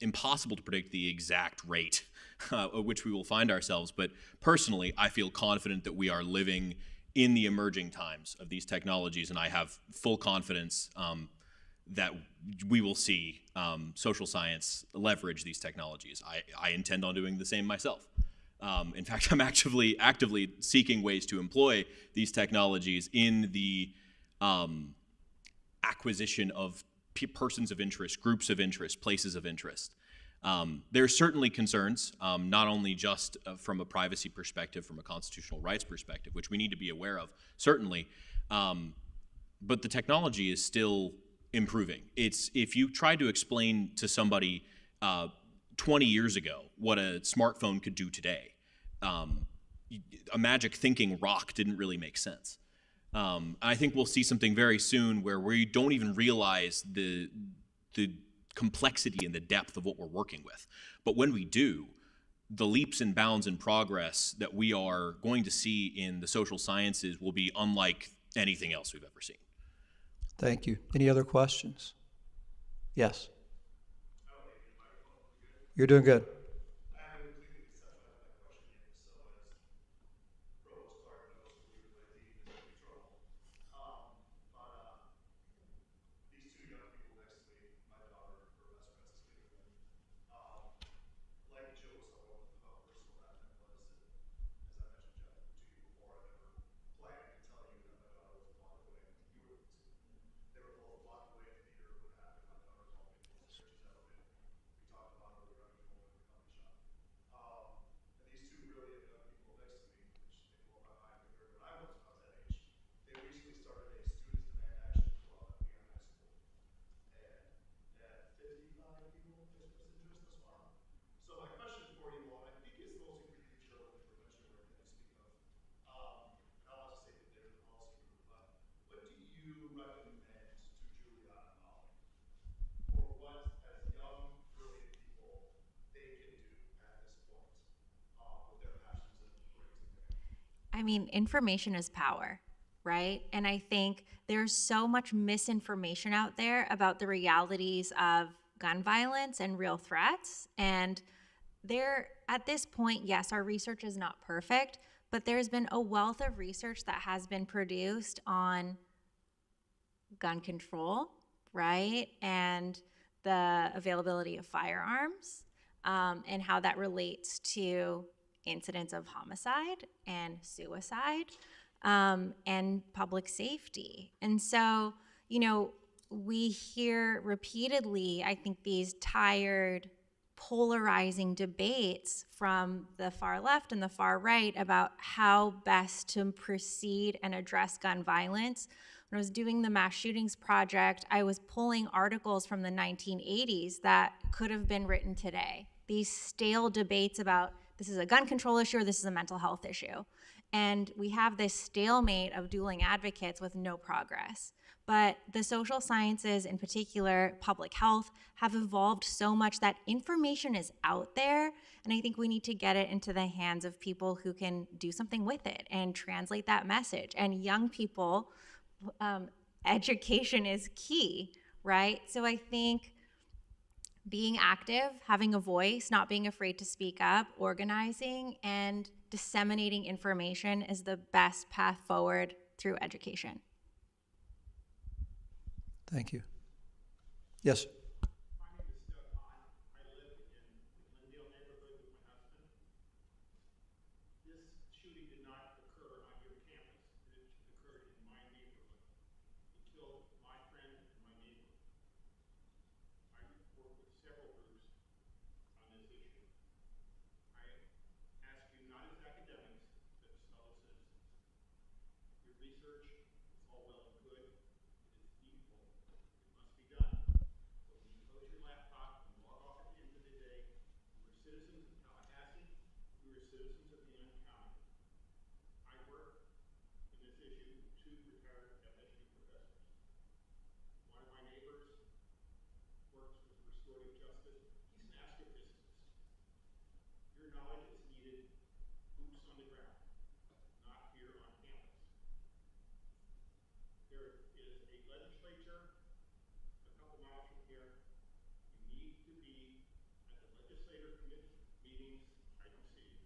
impossible to predict the exact rate at which we will find ourselves. But personally, I feel confident that we are living in the emerging times of these technologies, and I have full confidence that we will see social science leverage these technologies. I intend on doing the same myself. In fact, I'm actively seeking ways to employ these technologies in the acquisition of persons of interest, groups of interest, places of interest. There are certainly concerns, not only just from a privacy perspective, from a constitutional rights perspective, which we need to be aware of, certainly, but the technology is still improving. If you tried to explain to somebody 20 years ago what a smartphone could do today, a magic thinking rock didn't really make sense. I think we'll see something very soon where we don't even realize the complexity and the depth of what we're working with. But when we do, the leaps and bounds in progress that we are going to see in the social sciences will be unlike anything else we've ever seen. Thank you. Any other questions? Yes. You're doing good. I mean, information is power, right? And I think there's so much misinformation out there about the realities of gun violence and real threats. And at this point, yes, our research is not perfect, but there's been a wealth of research that has been produced on gun control, right? And the availability of firearms, and how that relates to incidents of homicide and suicide, and public safety. And so, we hear repeatedly, I think, these tired, polarizing debates from the far left and the far right about how best to proceed and address gun violence. When I was doing the mass shootings project, I was pulling articles from the 1980s that could have been written today. These stale debates about this is a gun control issue or this is a mental health issue. And we have this stalemate of dueling advocates with no progress. But the social sciences, in particular public health, have evolved so much that information is out there. And I think we need to get it into the hands of people who can do something with it and translate that message. And young people, education is key, right? So I think being active, having a voice, not being afraid to speak up, organizing, and disseminating information is the best path forward through education. Thank you. Yes. My name is Doug Hahn. I live in the Glendale neighborhood with my husband. This shooting did not occur on your campus. It occurred in my neighborhood. It killed my friend and my neighbor. I work with several groups on this issue. I ask you not as academics, but as fellow citizens. Your research is all well and good. It is needful. It must be done. But when you close your laptop and log off at the end of the day, we are citizens of Tallahassee. We are citizens of Union County. I work in this issue with 2 retired LSU professors. One of my neighbors works with knowledge, it's needed boots on the ground, not here on campus. There is a legislature a couple miles from here. You need to be at the legislative meetings. I don't see you.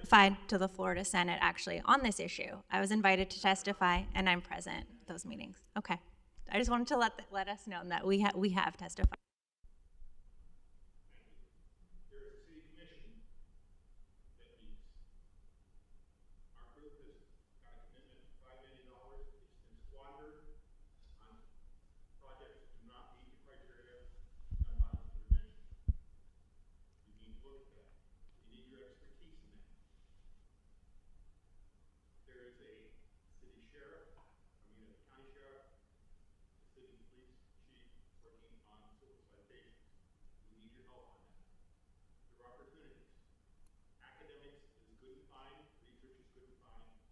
Testified to the Florida Senate actually on this issue. I was invited to testify, and I'm present at those meetings. Okay, I just wanted to let us know that we have testified. There is a city commission that meets. Our group has got a commitment of $5 million. It's been squandered on projects that do not meet the criteria done by the intervention. You need to look at that. You need your expertise in that. There is a city sheriff, a county sheriff, a city police chief working on civil citations. We need your help on that. There are opportunities. Academics is good and fine, research is good and fine, but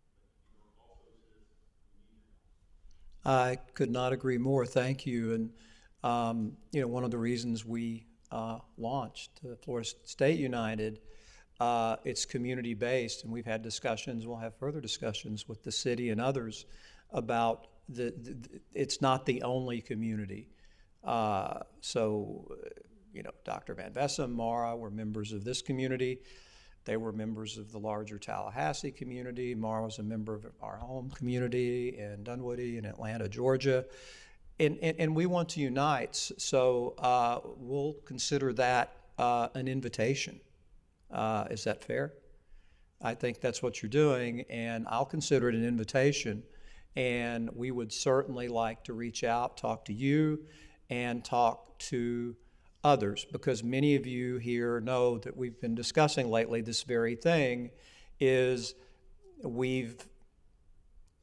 you are also citizens. We need your help. I could not agree more. Thank you. And one of the reasons we launched Florida State United, it's community-based, and we've had discussions. We'll have further discussions with the city and others about it's not the only community. Dr. Van Vessem, Maura were members of this community. They were members of the larger Tallahassee community. Maura was a member of our home community in Dunwoody in Atlanta, Georgia. And we want to unite, so we'll consider that an invitation. Is that fair? I think that's what you're doing, and I'll consider it an invitation. And we would certainly like to reach out, talk to you, and talk to others, because many of you here know that we've been discussing lately this very thing is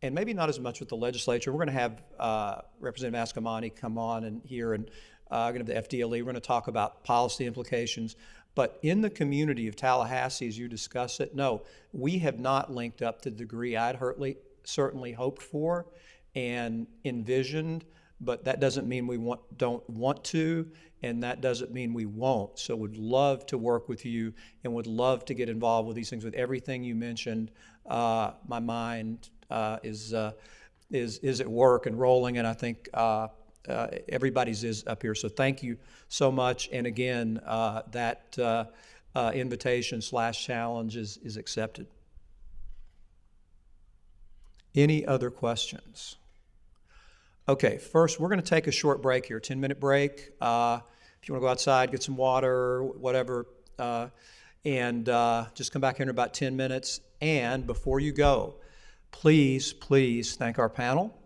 and maybe not as much with the legislature. We're going to have Representative Askamani come on and here, and we're going to have the FDLE. We're going to talk about policy implications. But in the community of Tallahassee, as you discuss it, no, we have not linked up to the degree I'd certainly hoped for and envisioned, but that doesn't mean we don't want to, and that doesn't mean we won't. So would love to work with you and would love to get involved with these things. With everything you mentioned, my mind is at work and rolling, and I think everybody's is up here. So thank you so much. And again, that invitation/challenge is accepted. Any other questions? Okay, first we're going to take a short break here, 10-minute break. If you want to go outside, get some water, whatever, and just come back here in about 10 minutes. And before you go, please thank our panel.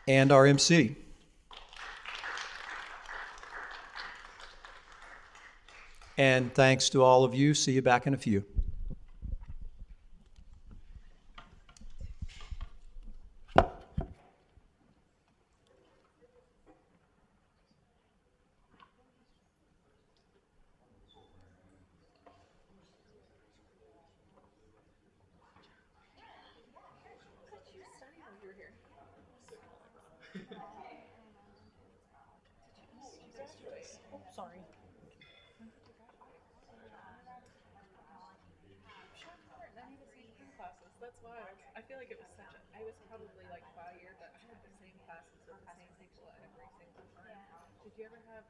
And our MC. And thanks to all of you. See you back in a few. Sorry. Classes. That's why I feel like it was I was probably like 5 years, but I had the same classes with the same people every single time. Did you ever have?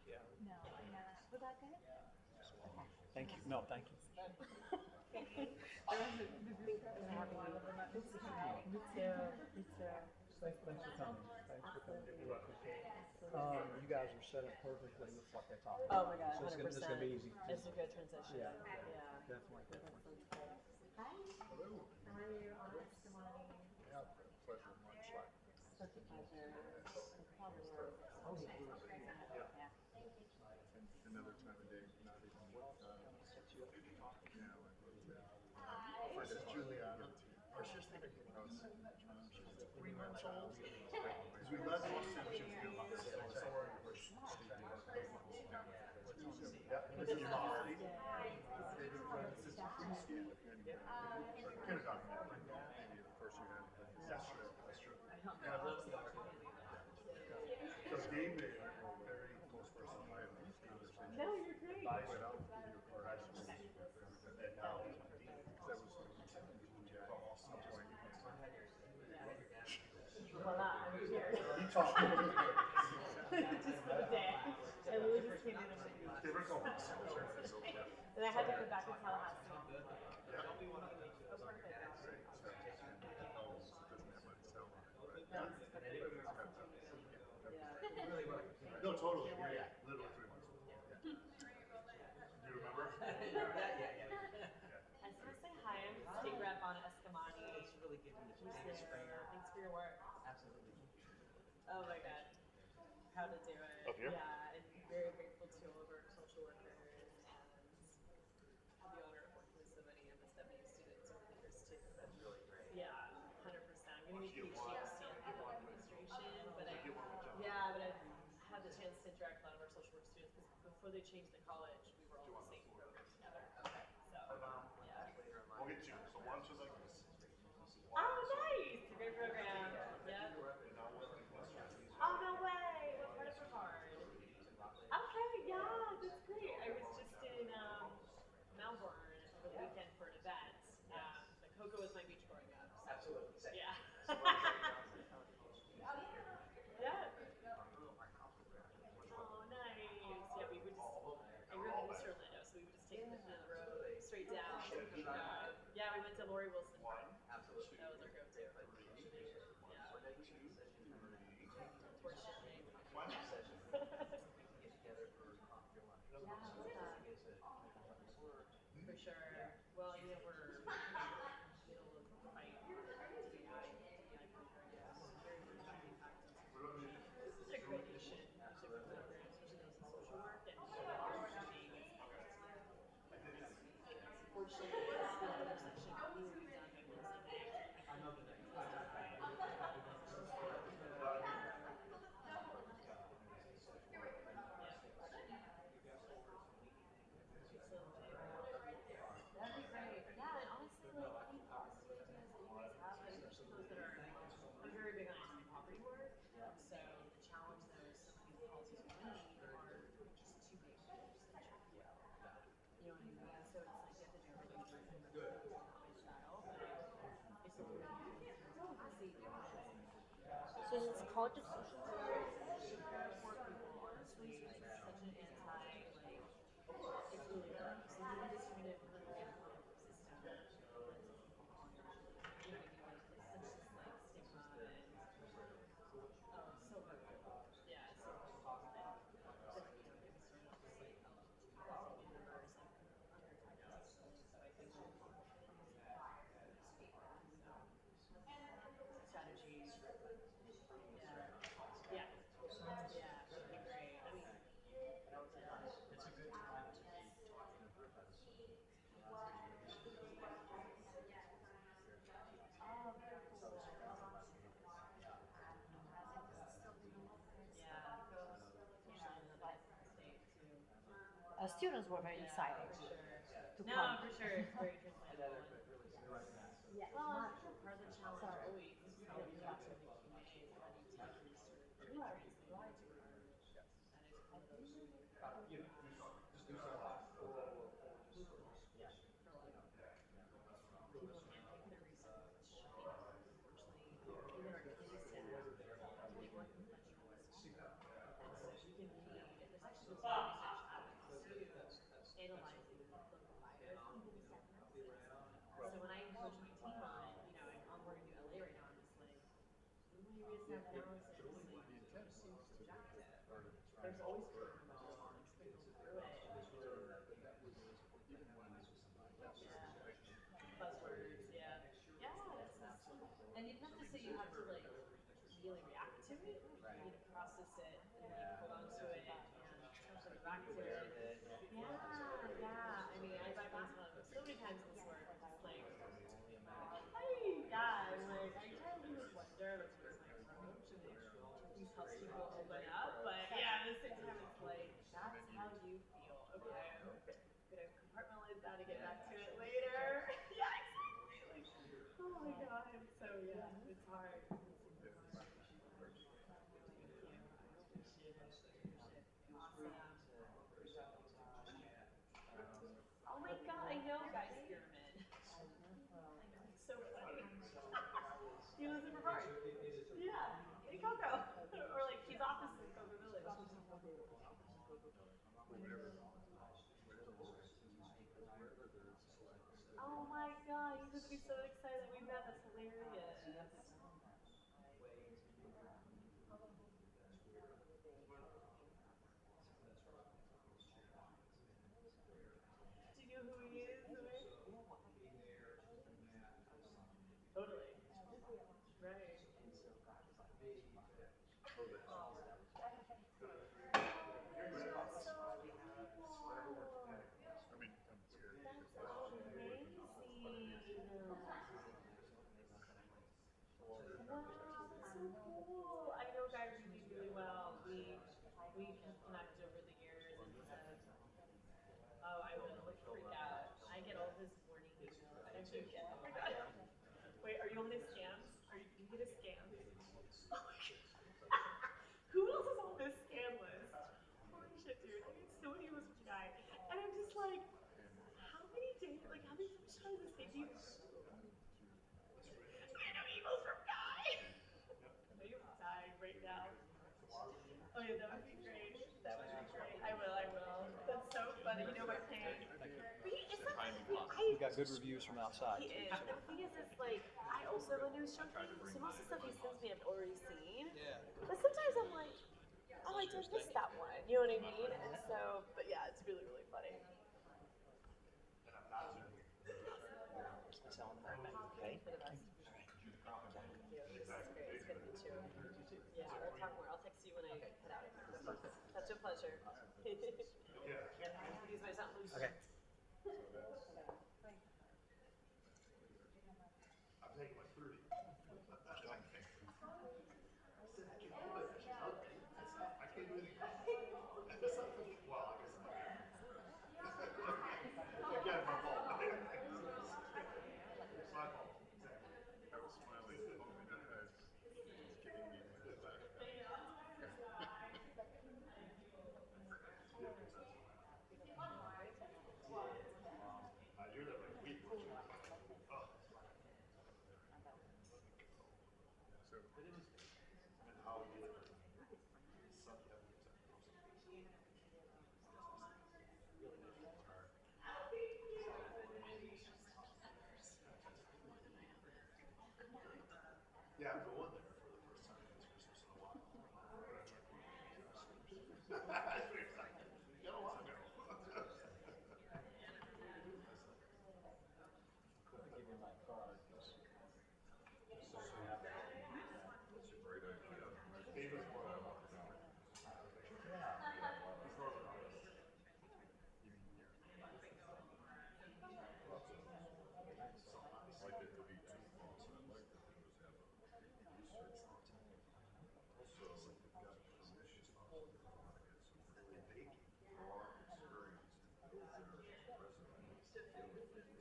Yeah. No, I'm not. Was that good? Thank you. No, thank you. Thanks for coming. You guys are set up perfectly with what they're talking about. Oh my God, 100%. It's gonna be easy. It's a good transition. Yeah. Yeah. Definitely. Hi. How are you? Pleasure, Mark Schleich. Such a pleasure. It's probably Another time of day, not even my name is Juliana. Or she's the big house. She's 3 months old. Because we love her since she was new. Yeah, this is Molly. Kindergarten. Maybe the first you had. That's true. That's true. Just for the day. I literally just came in on the beach. And I had to go back to Tallahassee. Oh, perfect. No, totally. Yeah. Literally 3 months. Yeah. Do you remember? I was gonna say hi. I'm state rep on Escamani. It's really good to meet you. Thank you, Springer. Thanks for your work. Absolutely. Oh my God. Proud to do it. Up here? Yeah, and very grateful to all of our social workers and have the honor of working with so many MSW students over the years too. That's really great. Yeah, 100%. I'm getting a PhD in administration, but I've had the chance to interact with a lot of our social work students because before they changed the college, we were all in the same program together. Okay. So, yeah. I'll get you. So lunch is like this. Oh, nice! It's a great program. Yeah. Oh, no way! What part of Brevard? Okay, yeah, that's great. I was just in Melbourne over the weekend for an event. The Cocoa was my beach growing up. So. Absolutely. Yeah. Yeah. Oh, nice. Yeah, we would just, I grew up in East Orlando, so we would just take the road straight down. Yeah, we went to Lori Wilson Park. Absolutely. That was our go-to. Yeah. Unfortunately. For sure. Well, you know, we're in the middle of the fight for DEI programs. Very much impact on this is accreditation of different programs, especially those in social work, and unfortunately, it's the intersection of who we've done by losing That'd be great. Yeah, and honestly, like any policy ideas that you guys have, like, especially those that are, I'm very big on anti-poverty work. So the challenge though is some of these policies we need are just too big for the legislature. You know what I mean? So it's like you have to do everything in my style, but it's something we can do in Tallahassee. So it's called just social work? Prepare for people, honestly, it's such an anti, like, it's really hard. So the redistributive political system lets people you know what I mean? Like, it's such this, like, stigma and, oh, it's so hard. Yeah, it's so hard. And then, you know, get me started on just, like, LGBTQ members, like, under-targeted. So I think strategies. Yeah. Yeah, that'd be great. I mean, It's a good time to be talking about this. oh, very cool. Yeah. Usually in the state too. Students were very excited. For sure. To No, come. for sure. It's very translatable. Well, part of the challenge always is how do you talk to the Q&As, how do you take research and translate it into words? And it's one of those for a lot of people, people can't pick their research. Unfortunately, even our case staff, they work in professional schools. And so you can read, there's actually this research happening too, analyzing local bias in even sentences. So when I coach my team on it, you know, I'm onboarding to LA right now, I'm just like, when you read a staff analysis, like, it's subjective. There's always protocol, like, thinking through it. Buzzwords, yeah. Yeah, and you don't have to say you have to, like, really react to it. You need to process it and, like, hold on to it and potentially go back to it. Yeah. I mean, I bypass one so many times in this work. It's just like, hey, yeah, I'm like, I try to leave with wonder, which is my approach, and it helps people open up. But yeah, at the same time, it's like, that's how you feel. Okay, I'm gonna compartmentalize that and get back to it later. Yeah, exactly. Like, oh my god. So yeah, it's hard. It's super hard. Thank you. I appreciate it. Awesome. Oh my god, I know, guys, pyramid. So funny. You live in Brevard. Yeah. Hey, Coco. Oh my god, you must be so excited that we met. That's hilarious. Do you know who he is? Totally. Right. Wow, that's so cool. I know Guy really, really well. We have connected over the years, and he's a oh, I will like freak out. I get all his morning emails. I do get. Oh my god. Wait, are you on his scams? Do you get his scams? Oh my god. Who else is on this scam list? Holy shit, dude! I get so many emails from Guy, and I'm just like, how many days? Like, how many times does this take you? I know emails from Guy. Are you dying right now? Oh yeah, that would be great. That would be great. I will. That's so funny. You know my pain. But it's not We got good reviews from outside. he is. And the thing is, like, I also have a news junkie, so most of the stuff he sends me I've already seen. Yeah. But sometimes I'm like, oh, I did miss that one. You know what I mean? And so, but yeah, it's really, really funny. Okay. For the best. Thank you. This is great. It's good to meet you. Yeah, we'll talk more. I'll text you when I head out. Such a pleasure. These might sound loose. Okay. I'm taking my 30. I can't do anything. Well, I guess not. Again, my fault. It's my fault. I was smiling, hoping that was giving me the back. You're there like a week. Oh. So, and how you yeah, I'm going there for the first time this Christmas in a while. You don't want to go. Give you my card. That's a great idea. David's one I want to know. He's Northern Ireland. You mean here? I'd like it to be too far. What I'd like to do is have a research team. Also, if you've got permission, I want to get some really broad experience and build their resumes together for these days.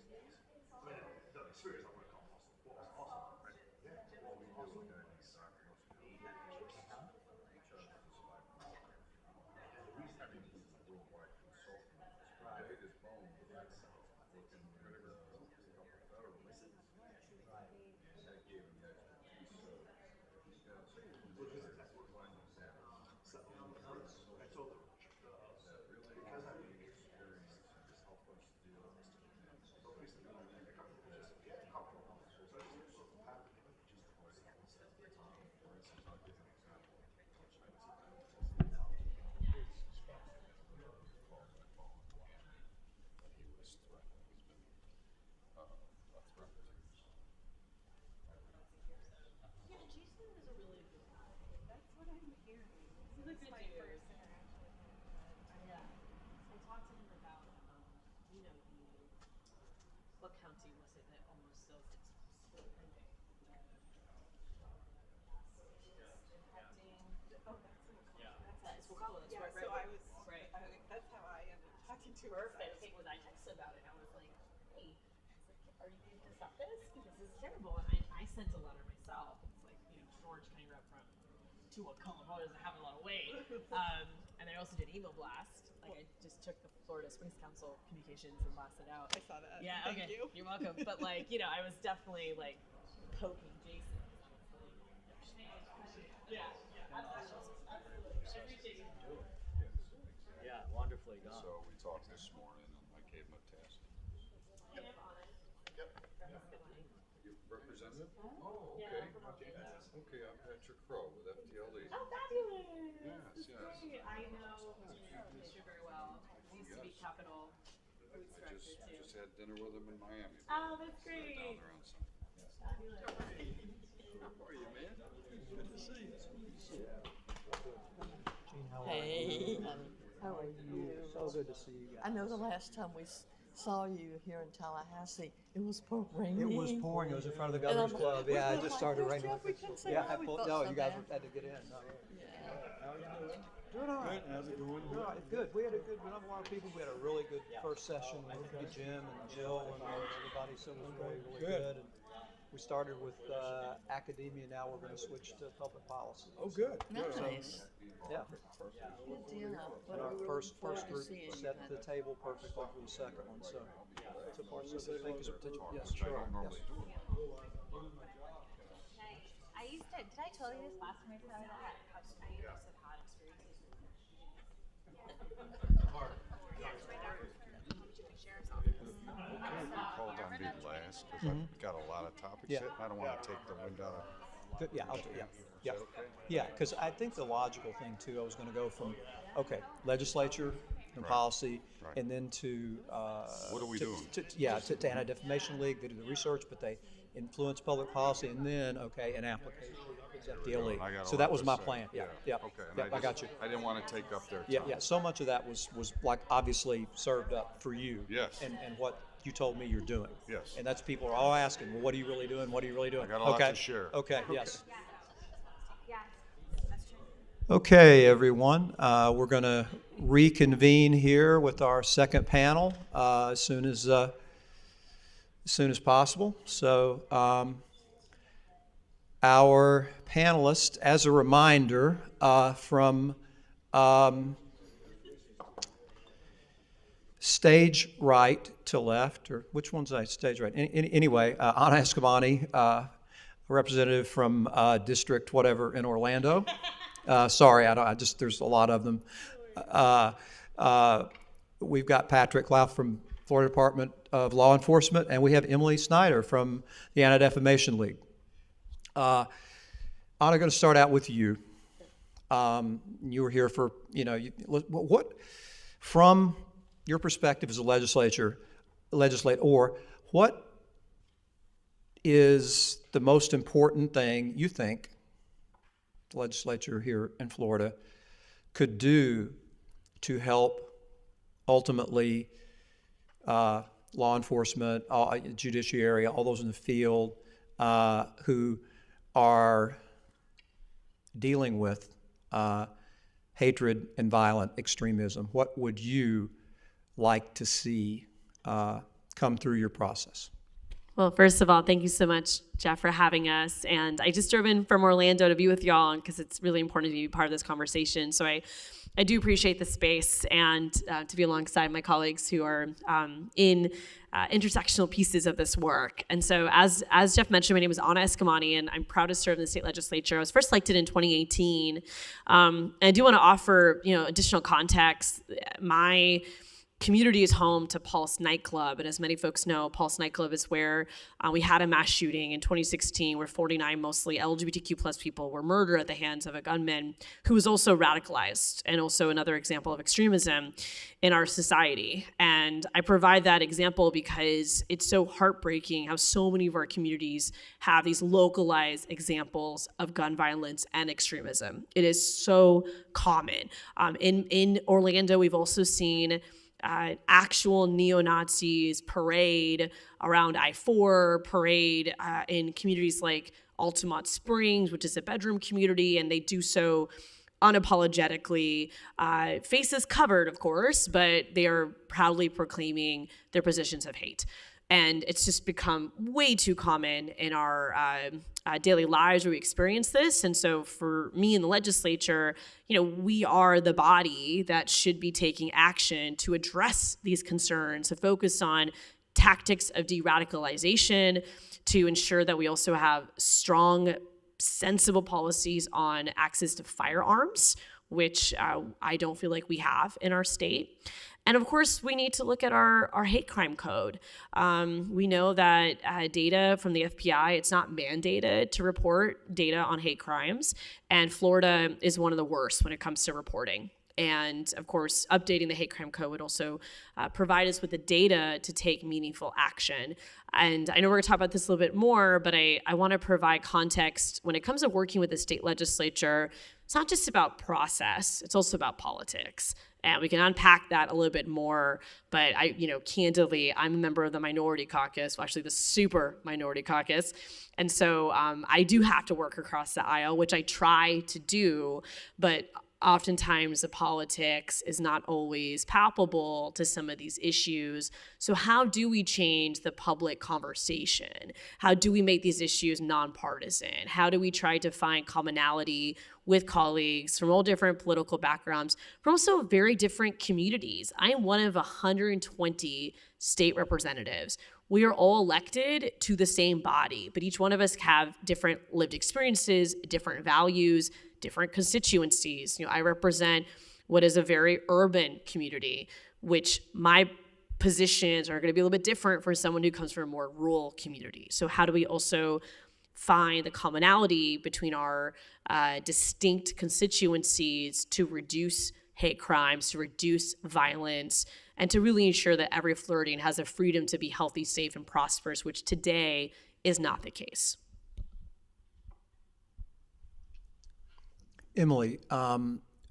I mean, the experience I want to call awesome, right? Yeah. Well, we do a guy named Dr. each of us is 5 months. And the reason, I mean, he's a worldwide consultant. Right. Big as bone, but that's looking at a couple of federal agencies. Right. And that gave him the expertise. So he's got some initiatives that we're finding that I told them that really because I need experience and just help us deal with it. For instance, I'll give you an example. He was threatened. He's been a threat to Yeah, Jason is a really good guy. That's what I'm hearing. He's a good dude. Yeah. I talked to him about, you know, what county was it that almost does its school ending? Oh, that's Wakala. That's right. So I was, right. that's how I ended up talking to her. Perfect. When I texted about it, I was like, hey, are you going to stop this? Because this is terrible. And I sent a letter myself. It's like, you know, George County Rep from to Wakala doesn't have a lot of weight. And I also did email blast. Like I just took the Florida Springs Council communications and blasted out. I saw that. Yeah, Thank okay. you. You're welcome. But like, you know, I was definitely like poking Jason. Yeah, yeah. I appreciate you. Yeah. So we talked this morning, and I gave him a task. You representative? Oh, okay. Okay, I'm Patrick Crow with FDLE. Oh, fabulous! Yes, This is yes. great. I know Fisher very well. He used to be Capital Foods I Director too. just had dinner with him in Miami. Oh, that's So they're down great. there on Sunday. Fabulous. How are you, man? Good to see you. Hey, how are you? So good to see you guys. I know the last time we saw you here in Tallahassee, it was pouring. It was pouring. It was in front of the And Governor's I'm Club. like, Yeah, we're it just like, started "Where's raining. Jeff? We couldn't say Yeah, hi." We felt no, so you guys bad. had to get in. No, Yeah. how you doing? Doing all right. How's it going? Doing all right. Good. We had a good number of people. We had a really good first session with Jim and Jill and everybody. So it was really, really good. And we started with academia. Now we're going to switch to public policy. Oh, good. Nice. Yeah. Good deal. And our We were first looking forward to group seeing set you. the table perfectly for the second one. So far so good. Thank you. Yes, Which I sure. don't normally Yes. do. I used to, did I tell you this last time I saw that? I used to have had experiences with Called on me last because I've got a lot of topics Yeah. hit. I don't want to take the wind out of. Good. Yeah, I'll do. Yeah. Yeah. Is that okay? Yeah, because I think the logical thing too, I was going to go from, okay, legislature and Right. policy, Right. and then to What are we doing? to Anti-Defamation League. They do the research, but they influence public policy, and then an application. Is FDLE. I got a So lot that was to my say. plan. Yeah. Okay. And Yeah, I got you. I didn't want to take up their time. Yeah. So much of that was like obviously served up for you. Yes. And what you told me you're doing. Yes. And that's people are all asking, well, what are you really doing? What are you really doing? I got a lot to share. Okay. Yes. Yeah, that's true. Okay, everyone. We're going to reconvene here with our second panel as soon as possible. So, our panelists, as a reminder, from stage right to left, or which one's stage right? Anyway, Anna Escamani, representative from District whatever in Orlando. Sorry, there's a lot of them. We've got Patrick Klauf from Florida Department of Law Enforcement, and we have Emily Snyder from the Anti-Defamation League. Anna, I'm going to start out with you. You were here for, what, from your perspective as a legislator, what is the most important thing you think the legislature here in Florida could do to help ultimately law enforcement, judiciary, all those in the field who are dealing with hatred and violent extremism? What would you like to see come through your process? Well, first of all, thank you so much, Jeff, for having us. And I just drove in from Orlando to be with y'all because it's really important to be part of this conversation. So I do appreciate the space and to be alongside my colleagues who are in intersectional pieces of this work. And so as Jeff mentioned, my name is Anna Escamani, and I'm proud to serve in the state legislature. I was first elected in 2018. And I do want to offer, additional context. My community is home to Pulse nightclub, and as many folks know, Pulse nightclub is where we had a mass shooting in 2016 where 49 mostly LGBTQ plus people were murdered at the hands of a gunman who was also radicalized, and also another example of extremism in our society. And I provide that example because it's so heartbreaking how so many of our communities have these localized examples of gun violence and extremism. It is so common. In Orlando, we've also seen actual neo-Nazis parade around I-4, parade in communities like Altamont Springs, which is a bedroom community, and they do so unapologetically, faces covered, of course, but they are proudly proclaiming their positions of hate. And it's just become way too common in our daily lives where we experience this. And so for me in the legislature, we are the body that should be taking action to address these concerns, to focus on tactics of de-radicalization, to ensure that we also have strong, sensible policies on access to firearms, which I don't feel like we have in our state. And of course, we need to look at our hate crime code. We know that data from the FBI, it's not mandated to report data on hate crimes. And Florida is one of the worst when it comes to reporting. And of course, updating the hate crime code would also provide us with the data to take meaningful action. And I know we're going to talk about this a little bit more, but I want to provide context when it comes to working with the state legislature. It's not just about process, it's also about politics. And we can unpack that a little bit more. But candidly, I'm a member of the minority caucus, well, actually the super minority caucus. And so I do have to work across the aisle, which I try to do, but oftentimes the politics is not always palpable to some of these issues. So how do we change the public conversation? How do we make these issues nonpartisan? How do we try to find commonality with colleagues from all different political backgrounds, from also very different communities? I am one of 120 state representatives. We are all elected to the same body, but each one of us have different lived experiences, different values, different constituencies. I represent what is a very urban community, which my positions are going to be a little bit different for someone who comes from a more rural community. So how do we also find the commonality between our distinct constituencies to reduce hate crimes, to reduce violence, and to really ensure that every Floridian has a freedom to be healthy, safe, and prosperous, which today is not the case. Emily,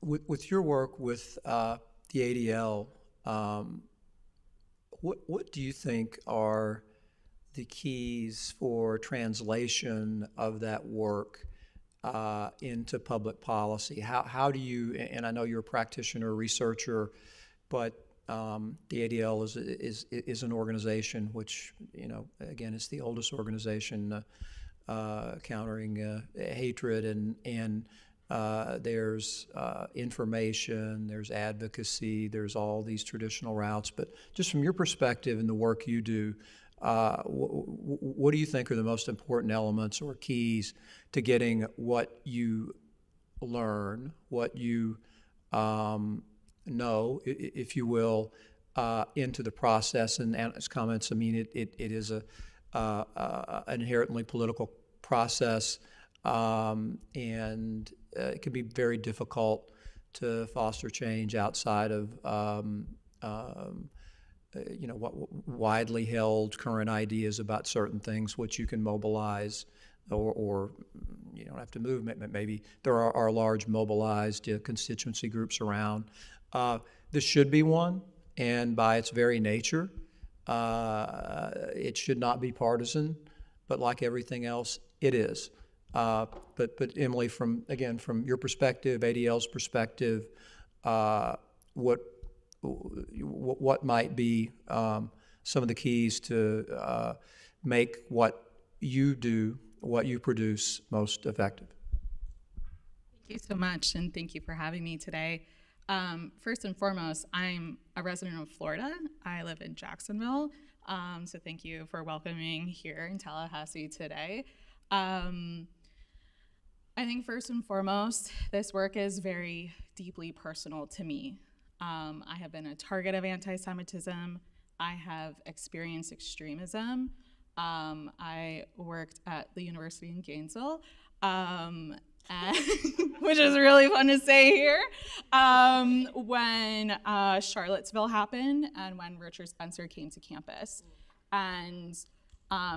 with your work with the ADL, what do you think are the keys for translation of that work into public policy? How do you, and I know you're a practitioner, researcher, but the ADL is an organization which, again, is the oldest organization countering hatred, and there's information, there's advocacy, there's all these traditional routes. But just from your perspective and the work you do, what do you think are the most important elements or keys to getting what you learn, what you know, if you will, into the process? And Anna's comments, I mean, it is an inherently political process, and it can be very difficult to foster change outside of what widely held current ideas about certain things, which you can mobilize, or you don't have to move. Maybe there are large mobilized constituency groups around. This should be one, and by its very nature, it should not be partisan, but like everything else, it is. But Emily, from your perspective, ADL's perspective, what might be some of the keys to make what you do, what you produce, most effective? Thank you so much, and thank you for having me today. First and foremost, I'm a resident of Florida. I live in Jacksonville, so thank you for welcoming here in Tallahassee today. I think first and foremost, this work is very deeply personal to me. I have been a target of anti-Semitism. I have experienced extremism. I worked at the university in Gainesville, which is really fun to say here, when Charlottesville happened and when Richard Spencer came to campus. And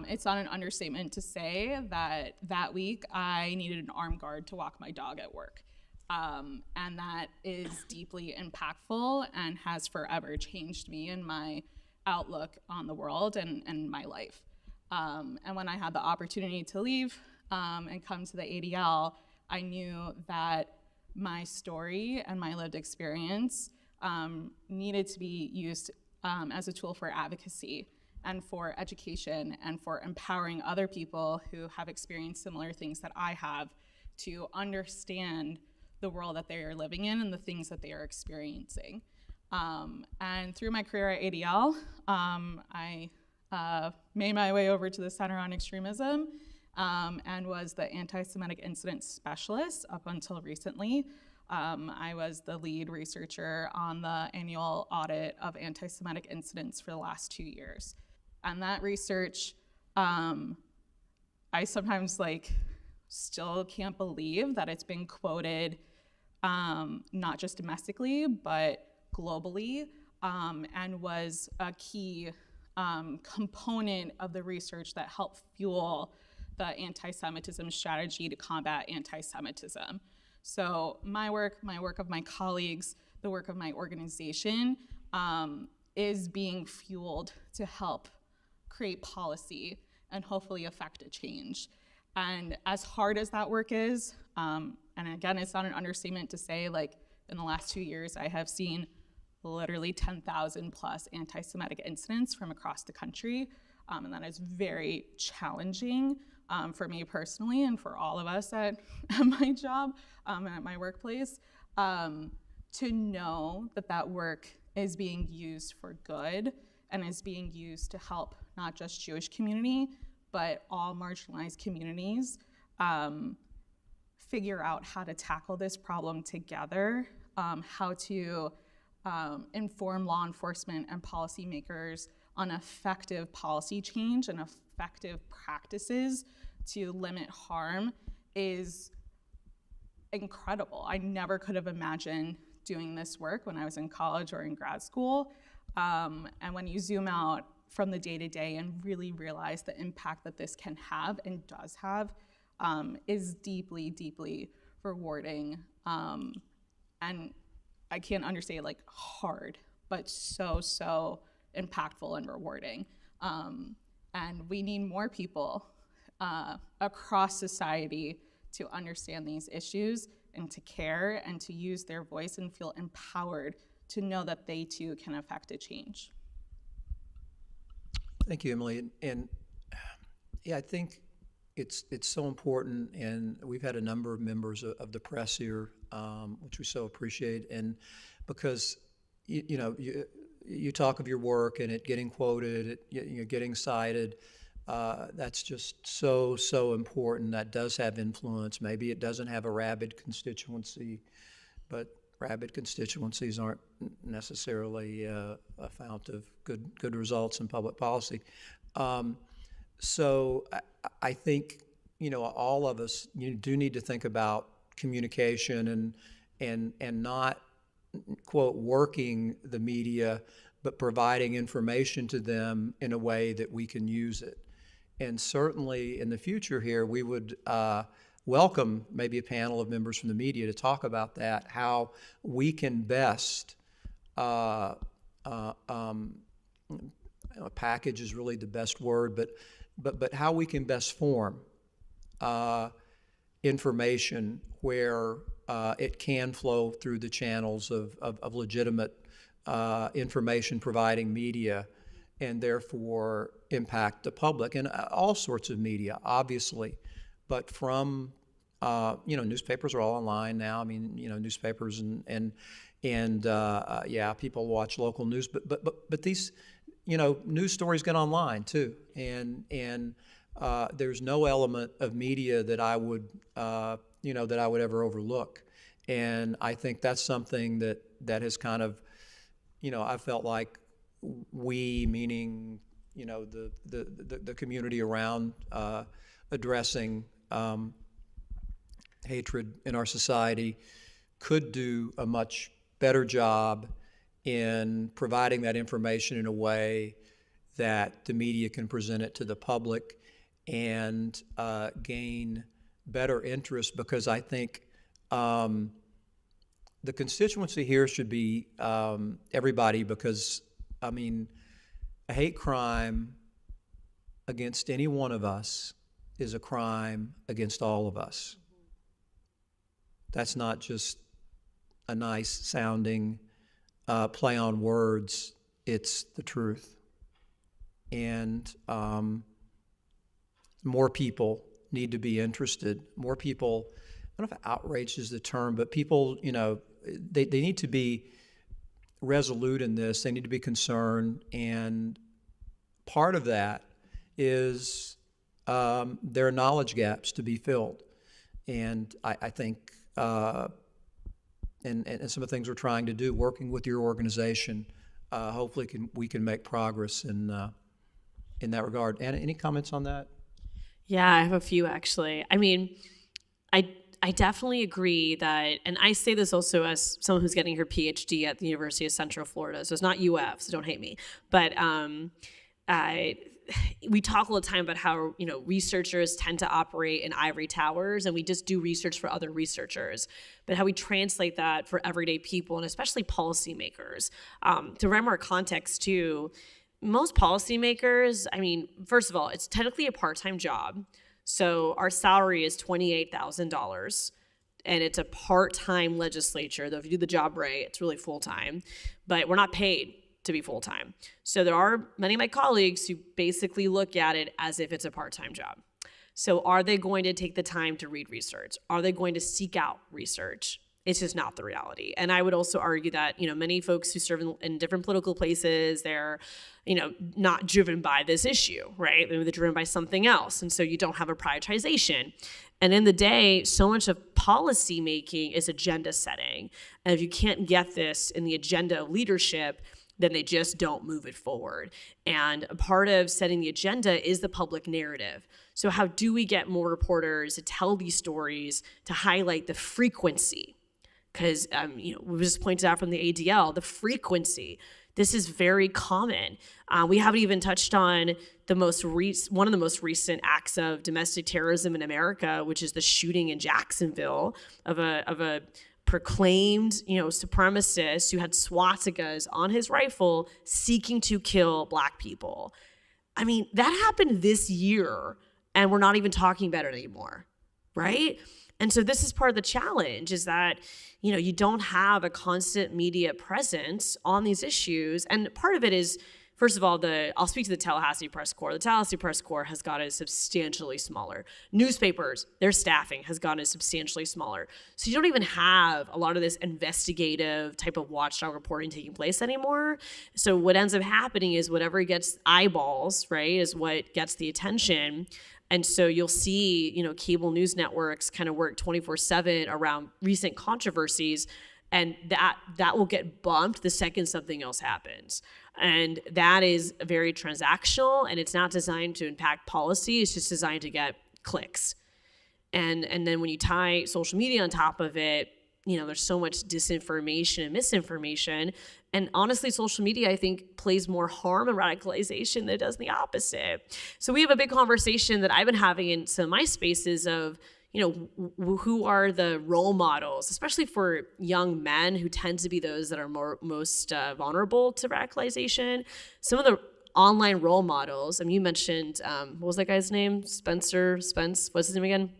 it's not an understatement to say that that week I needed an armed guard to walk my dog at work. And that is deeply impactful and has forever changed me and my outlook on the world and my life. And when I had the opportunity to leave and come to the ADL, I knew that my story and my lived experience needed to be used as a tool for advocacy and for education and for empowering other people who have experienced similar things that I have to understand the world that they are living in and the things that they are experiencing. And through my career at ADL, I made my way over to the Center on Extremism and was the anti-Semitic incident specialist up until recently. I was the lead researcher on the annual audit of anti-Semitic incidents for the last 2 years. And that research, I sometimes still can't believe that it's been quoted not just domestically, but globally, and was a key component of the research that helped fuel the anti-Semitism strategy to combat anti-Semitism. So my work of my colleagues, the work of my organization is being fueled to help create policy and hopefully affect a change. And as hard as that work is, and again, it's not an understatement to say, in the last 2 years, I have seen literally 10,000 plus anti-Semitic incidents from across the country. And that is very challenging for me personally and for all of us at my job and at my workplace, to know that that work is being used for good and is being used to help not just Jewish community, but all marginalized communities figure out how to tackle this problem together, how to inform law enforcement and policymakers on effective policy change and effective practices to limit harm is incredible. I never could have imagined doing this work when I was in college or in grad school. And when you zoom out from the day-to-day and really realize the impact that this can have and does have, is deeply, deeply rewarding. And I can't understate hard, but so impactful and rewarding. And we need more people across society to understand these issues and to care and to use their voice and feel empowered to know that they too can affect a change. Thank you, Emily. And yeah, I think it's so important, and we've had a number of members of the press here, which we so appreciate. And because you talk of your work and it getting quoted, getting cited, that's just so important. That does have influence. Maybe it doesn't have a rabid constituency, but rabid constituencies aren't necessarily a fount of good results in public policy. So I think all of us do need to think about communication and not, quote, working the media, but providing information to them in a way that we can use it. And certainly in the future here, we would welcome maybe a panel of members from the media to talk about that, how we can best, package is really the best word, but how we can best form information where it can flow through the channels of legitimate information providing media, and therefore impact the public and all sorts of media, obviously. But from, newspapers are all online now. I mean, newspapers and yeah, people watch local news, but these, news stories get online too. And there's no element of media that I would, that I would ever overlook. And I think that's something that has kind of, I felt like we, meaning, the community around addressing hatred in our society, could do a much better job in providing that information in a way that the media can present it to the public and gain better interest, because I think the constituency here should be everybody, because, I mean, a hate crime against any one of us is a crime against all of us. That's not just a nice sounding play on words, it's the truth. And more people need to be interested. More people, I don't know if outraged is the term, but people, they need to be resolute in this. They need to be concerned. And part of that is there are knowledge gaps to be filled. And I think and some of the things we're trying to do, working with your organization, hopefully we can make progress in that regard. Anna, any comments on that? Yeah, I have a few actually. I mean, I definitely agree that, and I say this also as someone who's getting her PhD at the University of Central Florida, so it's not UF, so don't hate me. But we talk all the time about how, you know, researchers tend to operate in ivory towers, and we just do research for other researchers. But how we translate that for everyday people, and especially policymakers. To provide more context too, most policymakers, I mean, first of all, it's technically a part-time job. So our salary is $28,000, and it's a part-time legislature, though if you do the job right, it's really full-time, but we're not paid to be full-time. So there are many of my colleagues who basically look at it as if it's a part-time job. So are they going to take the time to read research? Are they going to seek out research? It's just not the reality. And I would also argue that, you know, many folks who serve in different political places, they're, you know, not driven by this issue, right? Maybe they're driven by something else. And so you don't have a prioritization. And in the day, so much of policy making is agenda setting. And if you can't get this in the agenda of leadership, then they just don't move it forward. And a part of setting the agenda is the public narrative. So how do we get more reporters to tell these stories, to highlight the frequency? Because, you know, we just pointed out from the ADL, the frequency. This is very common. We haven't even touched on the one of the most recent acts of domestic terrorism in America, which is the shooting in Jacksonville of a proclaimed, you know, supremacist who had swastikas on his rifle seeking to kill Black people. I mean, that happened this year, and we're not even talking about it anymore, right? And so this is part of the challenge, is that, you know, you don't have a constant media presence on these issues. And part of it is, first of all, I'll speak to the Tallahassee Press Corps. The Tallahassee Press Corps has gotten substantially smaller. Newspapers, their staffing has gotten substantially smaller. So you don't even have a lot of this investigative type of watchdog reporting taking place anymore. So what ends up happening is whatever gets eyeballs, right, is what gets the attention. And so you'll see, you know, cable news networks kind of work 24/7 around recent controversies, and that will get bumped the second something else happens. And that is very transactional, and it's not designed to impact policy. It's just designed to get clicks. And then when you tie social media on top of it, you know, there's so much disinformation and misinformation. And honestly, social media, I think, plays more harm and radicalization than it does the opposite. So we have a big conversation that I've been having in some of my spaces of, you know, who are the role models, especially for young men who tend to be those that are most vulnerable to radicalization. Some of the online role models, I mean, you mentioned, what was that guy's name? Spence, what's his name again?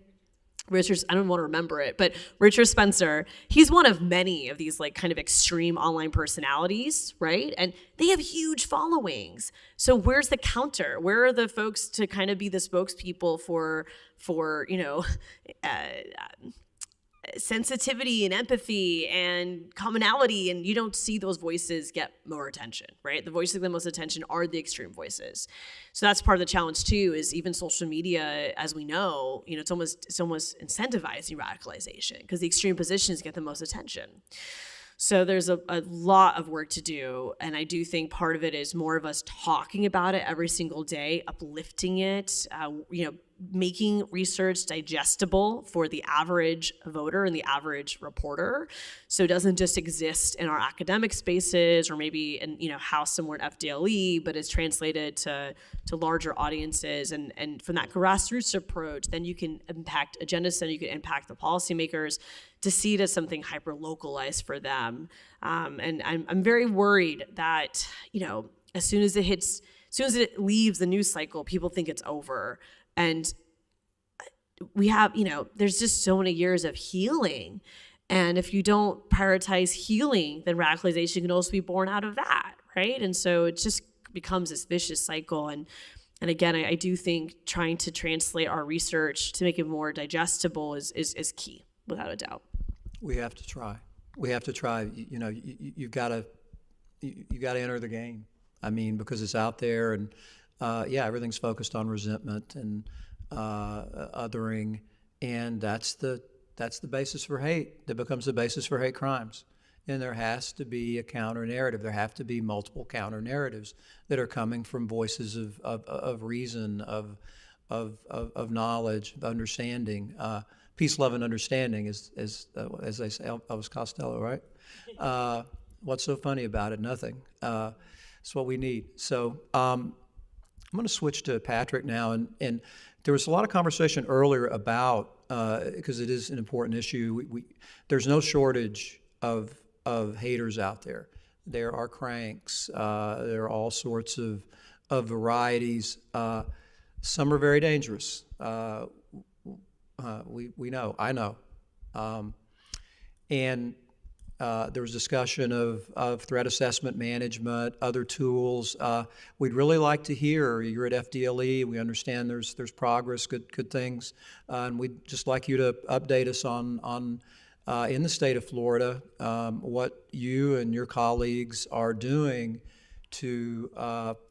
Richard, I don't want to remember it, but Richard Spencer, he's one of many of these like kind of extreme online personalities, right? And they have huge followings. So where's the counter? Where are the folks to kind of be the spokespeople for you know, sensitivity and empathy and commonality? And you don't see those voices get more attention, right? The voices that get the most attention are the extreme voices. So that's part of the challenge too, is even social media, as we know, you know, it's almost incentivizing radicalization because the extreme positions get the most attention. So there's a lot of work to do, and I do think part of it is more of us talking about it every single day, uplifting it, you know, making research digestible for the average voter and the average reporter, so it doesn't just exist in our academic spaces or maybe in, you know, house somewhere at FDLE, but is translated to larger audiences. And from that grassroots approach, then you can impact agenda setting, you can impact the policymakers to see it as something hyper localized for them. And I'm very worried that, you know, as soon as it leaves the news cycle, people think it's over. And we have, you know, there's just so many years of healing. And if you don't prioritize healing, then radicalization can also be born out of that, right? And so it just becomes this vicious cycle. And again, I do think trying to translate our research to make it more digestible is key, without a doubt. We have to try. You know, you've got to enter the game. I mean, because it's out there, and yeah, everything's focused on resentment and othering, and that's the that's the basis for hate. That becomes the basis for hate crimes. And there has to be a counter narrative. There have to be multiple counter narratives that are coming from voices of reason, of knowledge, of understanding. Peace, love, and understanding, as they say, Elvis Costello, right? What's so funny about it? Nothing. It's what we need. So I'm going to switch to Patrick now. And there was a lot of conversation earlier about, because it is an important issue, there's no shortage of haters out there. There are cranks. There are all sorts of varieties. Some are very dangerous. We know. I know. And there was discussion of threat assessment management, other tools. We'd really like to hear. You're at FDLE. We understand there's progress, good things, and we'd just like you to update us on in the state of Florida what you and your colleagues are doing to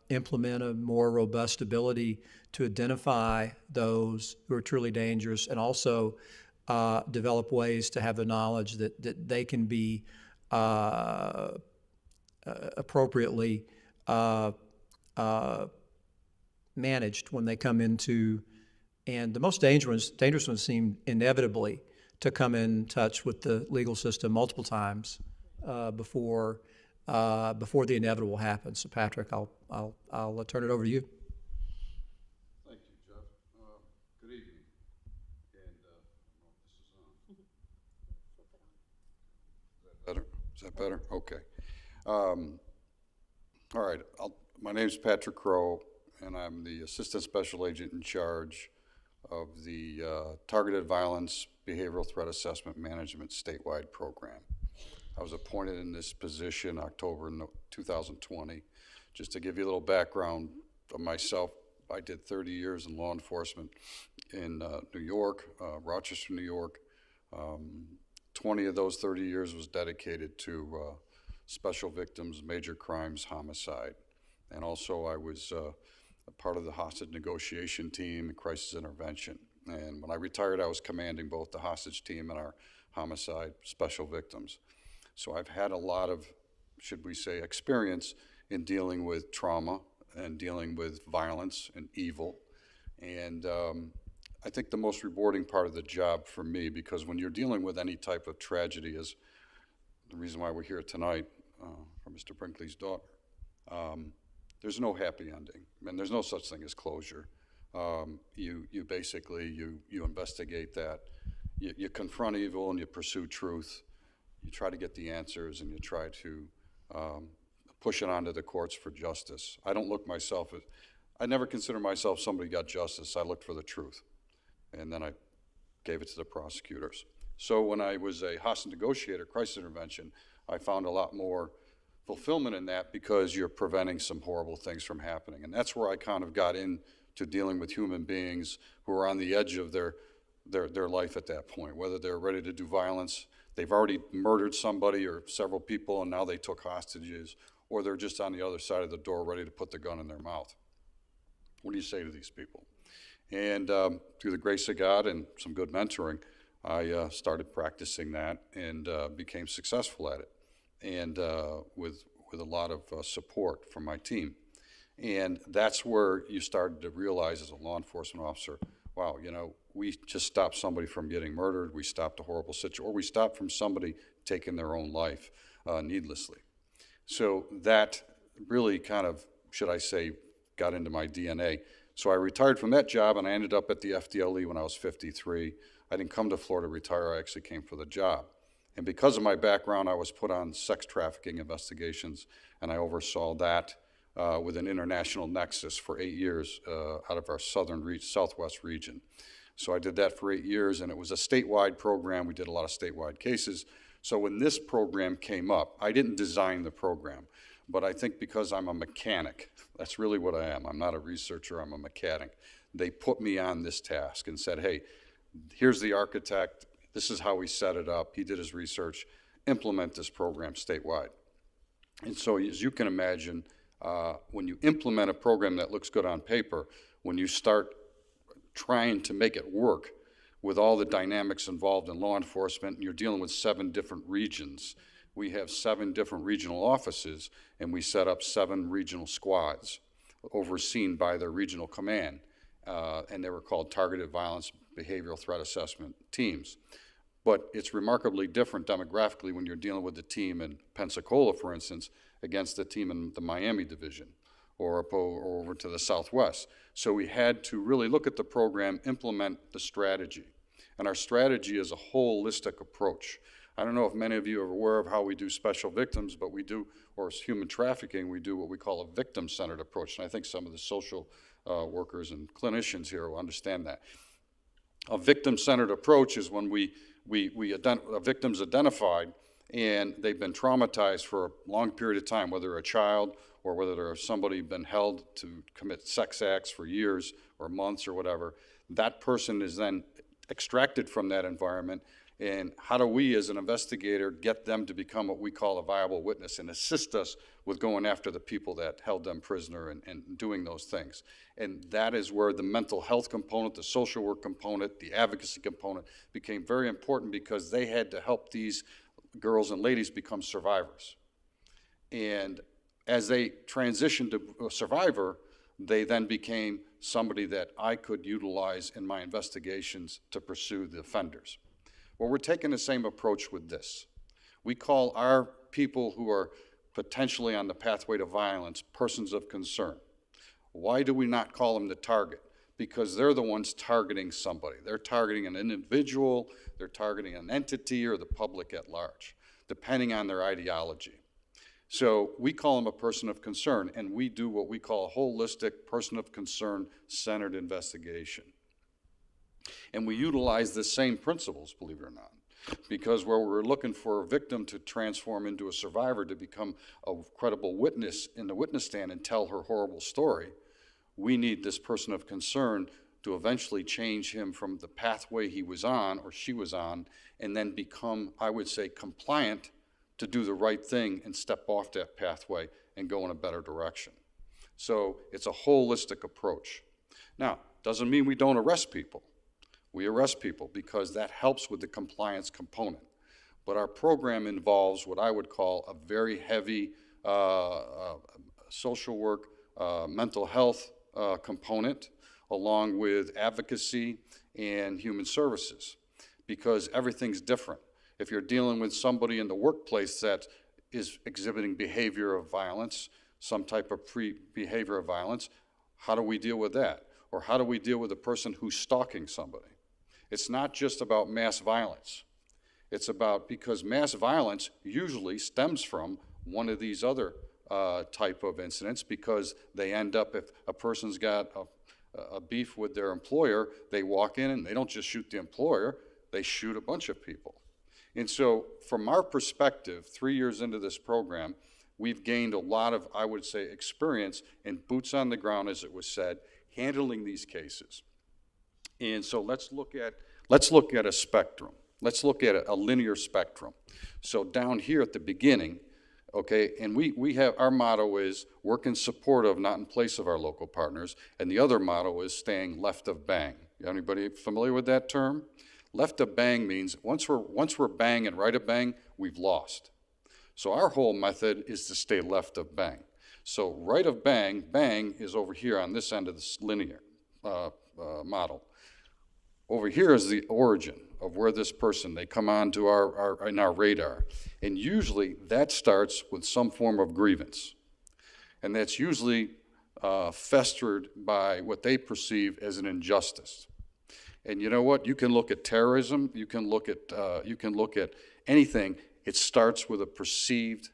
implement a more robust ability to identify those who are truly dangerous, and also develop ways to have the knowledge that they can be appropriately managed when they come into, and the most dangerous ones seem inevitably to come in touch with the legal system multiple times before the inevitable happens. So Patrick, I'll turn it over to you. Thank you, Jeff. Good evening. And I don't know if this is on. Is that better? Is that better? Okay. All right. My name is Patrick Crow, and I'm the Assistant Special Agent in charge of the Targeted Violence Behavioral Threat Assessment Management statewide program. I was appointed in this position October 2020. Just to give you a little background of myself, I did 30 years in law enforcement in New York, Rochester, New York. 20 of those 30 years was dedicated to special victims, major crimes, homicide. And also I was a part of the hostage negotiation team and crisis intervention. And when I retired, I was commanding both the hostage team and our homicide special victims. So I've had a lot of, should we say, experience in dealing with trauma and dealing with violence and evil. And I think the most rewarding part of the job for me, because when you're dealing with any type of tragedy, is the reason why we're here tonight for Mr. Binkley's daughter, there's no happy ending, and there's no such thing as closure. You basically investigate that, you confront evil and you pursue truth. You try to get the answers and you try to push it onto the courts for justice. I don't look myself as, I never consider myself somebody who got justice. I looked for the truth, and then I gave it to the prosecutors. So when I was a hostage negotiator, crisis intervention, I found a lot more fulfillment in that, because you're preventing some horrible things from happening. And that's where I kind of got into dealing with human beings who are on the edge of their life at that point, whether they're ready to do violence, they've already murdered somebody or several people and now they took hostages, or they're just on the other side of the door ready to put the gun in their mouth. What do you say to these people? And through the grace of God and some good mentoring, I started practicing that and became successful at it, and with a lot of support from my team. And that's where you started to realize as a law enforcement officer, wow, you know, we just stopped somebody from getting murdered, we stopped a horrible situation, or we stopped from somebody taking their own life needlessly. So that really kind of, should I say, got into my DNA. So I retired from that job and I ended up at the FDLE when I was 53. I didn't come to Florida to retire, I actually came for the job. And because of my background, I was put on sex trafficking investigations, and I oversaw that with an international nexus for 8 years out of our southwest region. So I did that for 8 years, and it was a statewide program. We did a lot of statewide cases. So when this program came up, I didn't design the program, but I think because I'm a mechanic, that's really what I am. I'm not a researcher, I'm a mechanic. They put me on this task and said, hey, here's the architect, this is how we set it up. He did his research, implement this program statewide. And so as you can imagine, when you implement a program that looks good on paper, when you start trying to make it work, with all the dynamics involved in law enforcement, and you're dealing with 7 different regions. We have 7 different regional offices, and we set up 7 regional squads overseen by their regional command, and they were called Targeted Violence Behavioral Threat Assessment Teams. But it's remarkably different demographically when you're dealing with the team in Pensacola, for instance, against the team in the Miami division or over to the Southwest. So we had to really look at the program, implement the strategy. And our strategy is a holistic approach. I don't know if many of you are aware of how we do special victims, but we do, or human trafficking, we do what we call a victim-centered approach. And I think some of the social workers and clinicians here will understand that. A victim-centered approach is when a victim's identified and they've been traumatized for a long period of time, whether a child or whether there's somebody been held to commit sex acts for years or months or whatever. That person is then extracted from that environment, and how do we as an investigator get them to become what we call a viable witness and assist us with going after the people that held them prisoner and doing those things. And that is where the mental health component, the social work component, the advocacy component became very important, because they had to help these girls and ladies become survivors. And as they transitioned to a survivor, they then became somebody that I could utilize in my investigations to pursue the offenders. Well, we're taking the same approach with this. We call our people who are potentially on the pathway to violence persons of concern. Why do we not call them the target? Because they're the ones targeting somebody. They're targeting an individual, they're targeting an entity, or the public at large, depending on their ideology. So we call them a person of concern, and we do what we call a holistic person of concern centered investigation. And we utilize the same principles, believe it or not, because where we're looking for a victim to transform into a survivor, to become a credible witness in the witness stand and tell her horrible story, we need this person of concern to eventually change him from the pathway he was on or she was on, and then become, I would say, compliant to do the right thing and step off that pathway and go in a better direction. So it's a holistic approach. Now, doesn't mean we don't arrest people. We arrest people because that helps with the compliance component. But our program involves what I would call a very heavy social work, mental health component, along with advocacy and human services, because everything's different. If you're dealing with somebody in the workplace that is exhibiting behavior of violence, some type of behavior of violence, how do we deal with that? Or how do we deal with a person who's stalking somebody? It's not just about mass violence. It's about, because mass violence usually stems from one of these other type of incidents, because they end up, if a person's got a beef with their employer, they walk in and they don't just shoot the employer, they shoot a bunch of people. And so from our perspective, 3 years into this program, we've gained a lot of, I would say, experience and boots on the ground, as it was said, handling these cases. And so let's look at a spectrum. Let's look at a linear spectrum. So down here at the beginning, okay, and we have, our motto is work in support of, not in place of our local partners, and the other motto is staying left of bang. Anybody familiar with that term? Left of bang means once we're bang and right of bang, we've lost. So our whole method is to stay left of bang. So right of bang, bang is over here on this end of this linear model. Over here is the origin of where this person, they come onto our radar. And usually that starts with some form of grievance. And that's usually festered by what they perceive as an injustice. And you know what? You can look at terrorism, you can look at anything. It starts with a perceived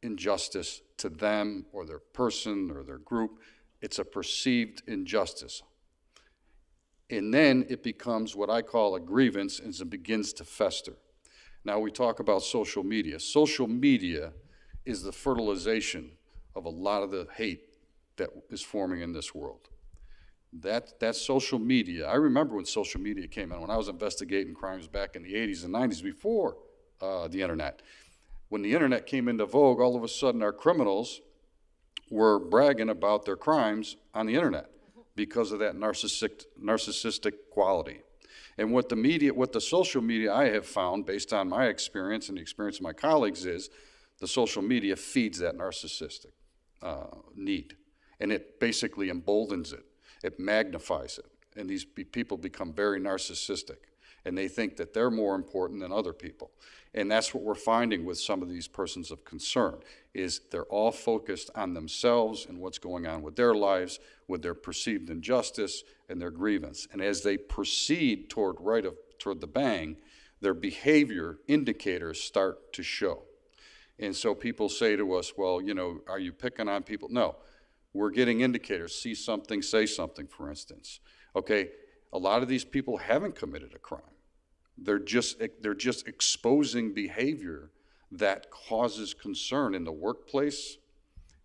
injustice to them or their person or their group. It's a perceived injustice. And then it becomes what I call a grievance, and it begins to fester. Now we talk about social media. Social media is the fertilization of a lot of the hate that is forming in this world. That social media, I remember when social media came in, when I was investigating crimes back in the 80s and 90s before the internet. When the internet came into vogue, all of a sudden our criminals were bragging about their crimes on the internet because of that narcissistic quality. And what the social media I have found, based on my experience and the experience of my colleagues, is the social media feeds that narcissistic need. And it basically emboldens it. It magnifies it. And these people become very narcissistic. And they think that they're more important than other people. And that's what we're finding with some of these persons of concern, is they're all focused on themselves and what's going on with their lives, with their perceived injustice and their grievance. And as they proceed toward the bang, their behavior indicators start to show. And so people say to us, well, you know, are you picking on people? No, we're getting indicators. See something, say something, for instance. Okay, a lot of these people haven't committed a crime. They're just exposing behavior that causes concern in the workplace,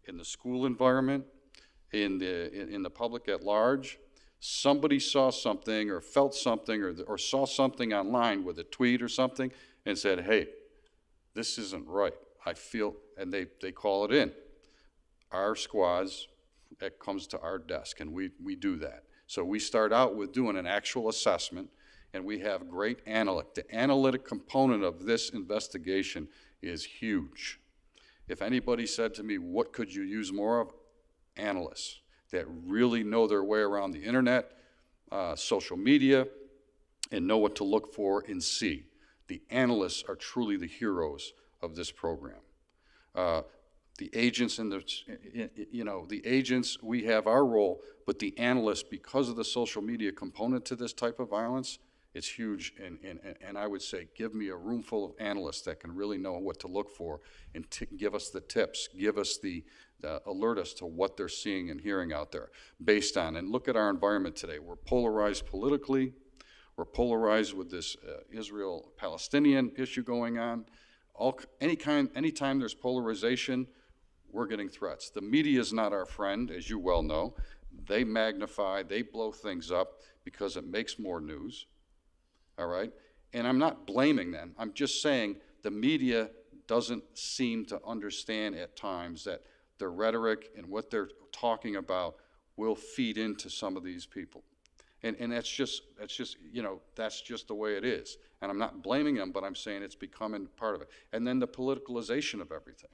in the school environment, in the public at large. Somebody saw something or felt something or saw something online with a tweet or something and said, hey, this isn't right. I feel, and they call it in. Our squads, it comes to our desk, and we do that. So we start out with doing an actual assessment, and we have great analytic. The analytic component of this investigation is huge. If anybody said to me, what could you use more of? Analysts that really know their way around the internet, social media, and know what to look for and see. The analysts are truly the heroes of this program. The agents and the agents, we have our role, but the analysts, because of the social media component to this type of violence, it's huge. And I would say, give me a room full of analysts that can really know what to look for and give us the tips, give us alert us to what they're seeing and hearing out there based on. And look at our environment today. We're polarized politically. We're polarized with this Israel-Palestinian issue going on. Anytime there's polarization, we're getting threats. The media is not our friend, as you well know. They magnify, they blow things up because it makes more news, all right? And I'm not blaming them. I'm just saying the media doesn't seem to understand at times that their rhetoric and what they're talking about will feed into some of these people. And that's just the way it is. And I'm not blaming them, but I'm saying it's becoming part of it. And then the politicalization of everything.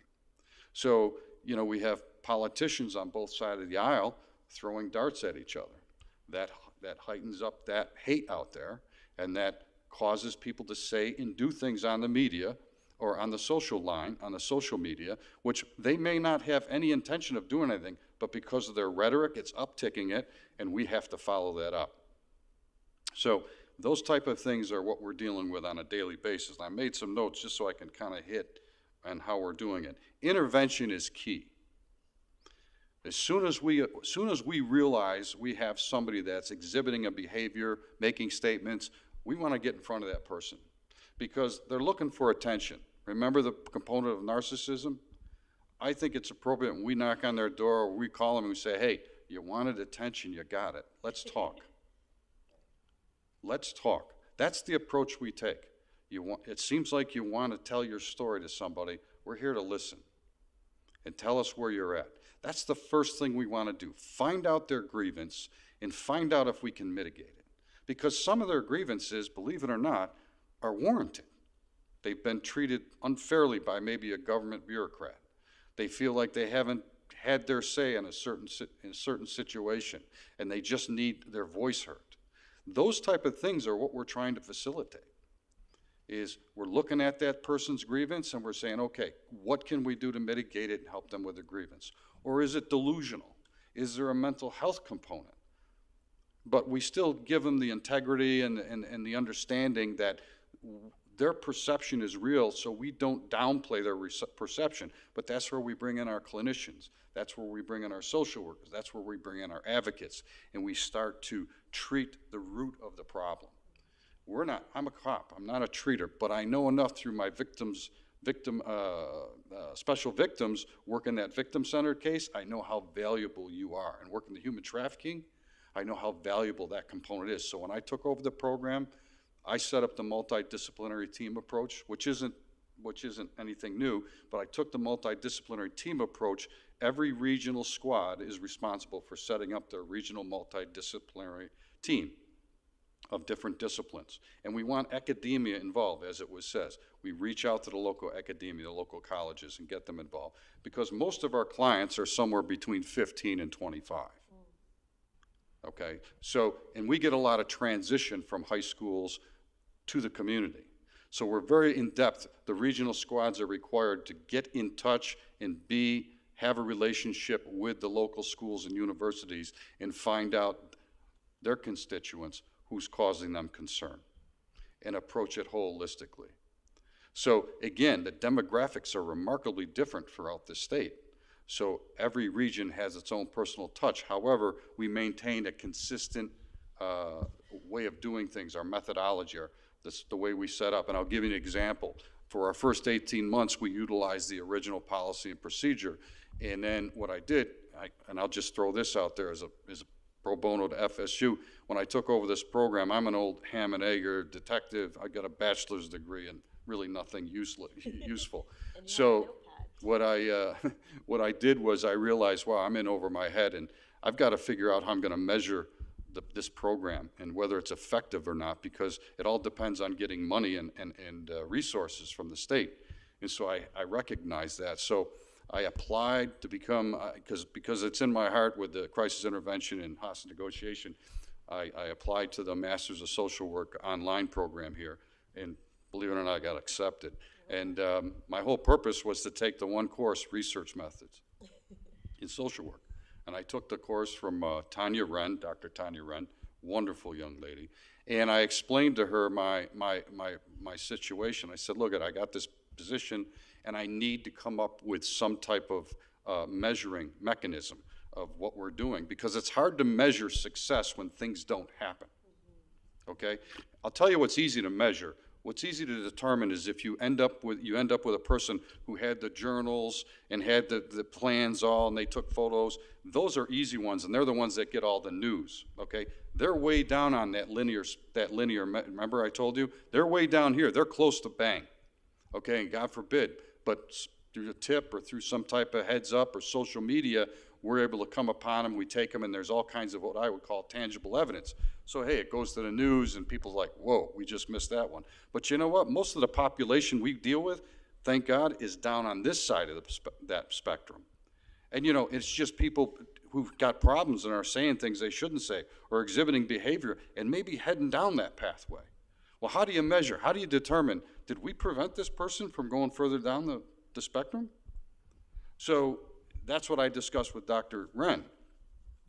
So, we have politicians on both sides of the aisle throwing darts at each other. That heightens up that hate out there, and that causes people to say and do things on the media or on the social line, on the social media, which they may not have any intention of doing anything, but because of their rhetoric, it's upticking it, and we have to follow that up. So those type of things are what we're dealing with on a daily basis. And I made some notes just so I can kind of hit on how we're doing it. Intervention is key. As soon as we realize we have somebody that's exhibiting a behavior, making statements, we want to get in front of that person because they're looking for attention. Remember the component of narcissism? I think it's appropriate when we knock on their door or we call them and we say, hey, you wanted attention, you got it. Let's talk. Let's talk. That's the approach we take. It seems like you want to tell your story to somebody. We're here to listen and tell us where you're at. That's the first thing we want to do. Find out their grievance and find out if we can mitigate it. Because some of their grievances, believe it or not, are warranted. They've been treated unfairly by maybe a government bureaucrat. They feel like they haven't had their say in a certain situation, and they just need their voice heard. Those type of things are what we're trying to facilitate. Is we're looking at that person's grievance and we're saying, okay, what can we do to mitigate it and help them with the grievance? Or is it delusional? Is there a mental health component? But we still give them the integrity and the understanding that their perception is real, so we don't downplay their perception. But that's where we bring in our clinicians. That's where we bring in our social workers. That's where we bring in our advocates. And we start to treat the root of the problem. I'm a cop, I'm not a treater, but I know enough through my special victims, working that victim-centered case, I know how valuable you are. And working the human trafficking, I know how valuable that component is. So when I took over the program, I set up the multidisciplinary team approach, which isn't anything new, but I took the multidisciplinary team approach. Every regional squad is responsible for setting up their regional multidisciplinary team. of different disciplines. And we want academia involved, as it was says. We reach out to the local academia, the local colleges, and get them involved. Because most of our clients are somewhere between 15 and 25. Okay, so, and we get a lot of transition from high schools to the community. So we're very in-depth. The regional squads are required to get in touch and have a relationship with the local schools and universities and find out their constituents, who's causing them concern, and approach it holistically. So again, the demographics are remarkably different throughout the state. So every region has its own personal touch. However, we maintain a consistent way of doing things, our methodology, the way we set up. And I'll give you an example. For our first 18 months, we utilized the original policy and procedure. And then what I did, and I'll just throw this out there as a pro bono to FSU, when I took over this program, I'm an old ham and egger detective. I got a bachelor's degree and really nothing useful. So what I did was I realized, wow, I'm in over my head, and I've got to figure out how I'm going to measure this program and whether it's effective or not, because it all depends on getting money and resources from the state. And so I recognize that. So I applied to become, because it's in my heart with the crisis intervention and hostage negotiation, I applied to the Masters of Social Work online program here, and believe it or not, I got accepted. And my whole purpose was to take the one course, Research Methods in Social Work. And I took the course from Tanya Wren, Dr. Tanya Wren, wonderful young lady. And I explained to her my situation. I said, look, I got this position, and I need to come up with some type of measuring mechanism of what we're doing, because it's hard to measure success when things don't happen. Okay? I'll tell you what's easy to measure. What's easy to determine is if you end up with a person who had the journals and had the plans all, and they took photos. Those are easy ones, and they're the ones that get all the news. Okay, they're way down on that linear. Remember I told you they're way down here. They're close to bang. Okay, and God forbid, but through a tip or through some type of heads up or social media, we're able to come upon them. We take them, and there's all kinds of what I would call tangible evidence. So, hey, it goes to the news, and people's like, whoa, we just missed that one. But you know what? Most of the population we deal with, thank God, is down on this side of that spectrum. And, you know, it's just people who've got problems and are saying things they shouldn't say or exhibiting behavior and maybe heading down that pathway. Well, how do you measure? How do you determine, did we prevent this person from going further down the spectrum? So that's what I discussed with Dr. Wren.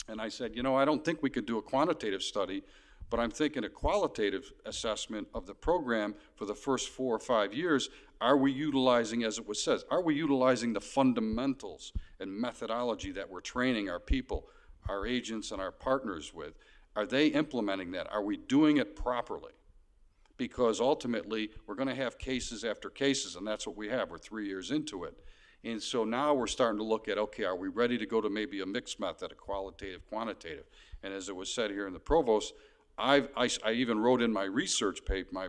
And I said, you know, I don't think we could do a quantitative study, but I'm thinking a qualitative assessment of the program for the first 4 or 5 years. Are we utilizing, as it says, are we utilizing the fundamentals and methodology that we're training our people, our agents, and our partners with? Are they implementing that? Are we doing it properly? Because ultimately, we're going to have cases after cases, and that's what we have. We're 3 years into it. And so now we're starting to look at, okay, are we ready to go to maybe a mixed method, a qualitative, quantitative? And as it was said here in the provost, I even wrote in my research paper, my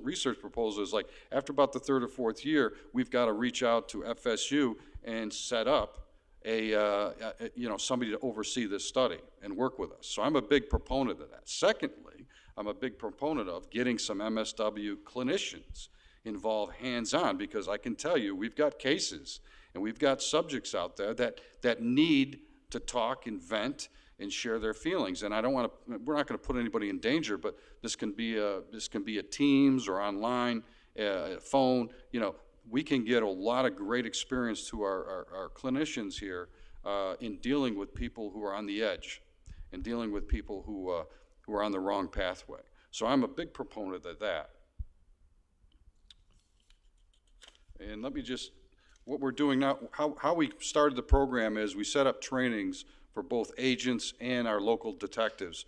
research proposal is like, after about the 3rd or 4th year, we've got to reach out to FSU and set up somebody to oversee this study and work with us. So I'm a big proponent of that. Secondly, I'm a big proponent of getting some MSW clinicians involved hands-on, because I can tell you we've got cases and we've got subjects out there that need to talk and vent and share their feelings. And we're not going to put anybody in danger, but this can be a Teams or online, phone. You know, we can get a lot of great experience to our clinicians here in dealing with people who are on the edge and dealing with people who are on the wrong pathway. So I'm a big proponent of that. And let me just, what we're doing now, how we started the program is we set up trainings for both agents and our local detectives.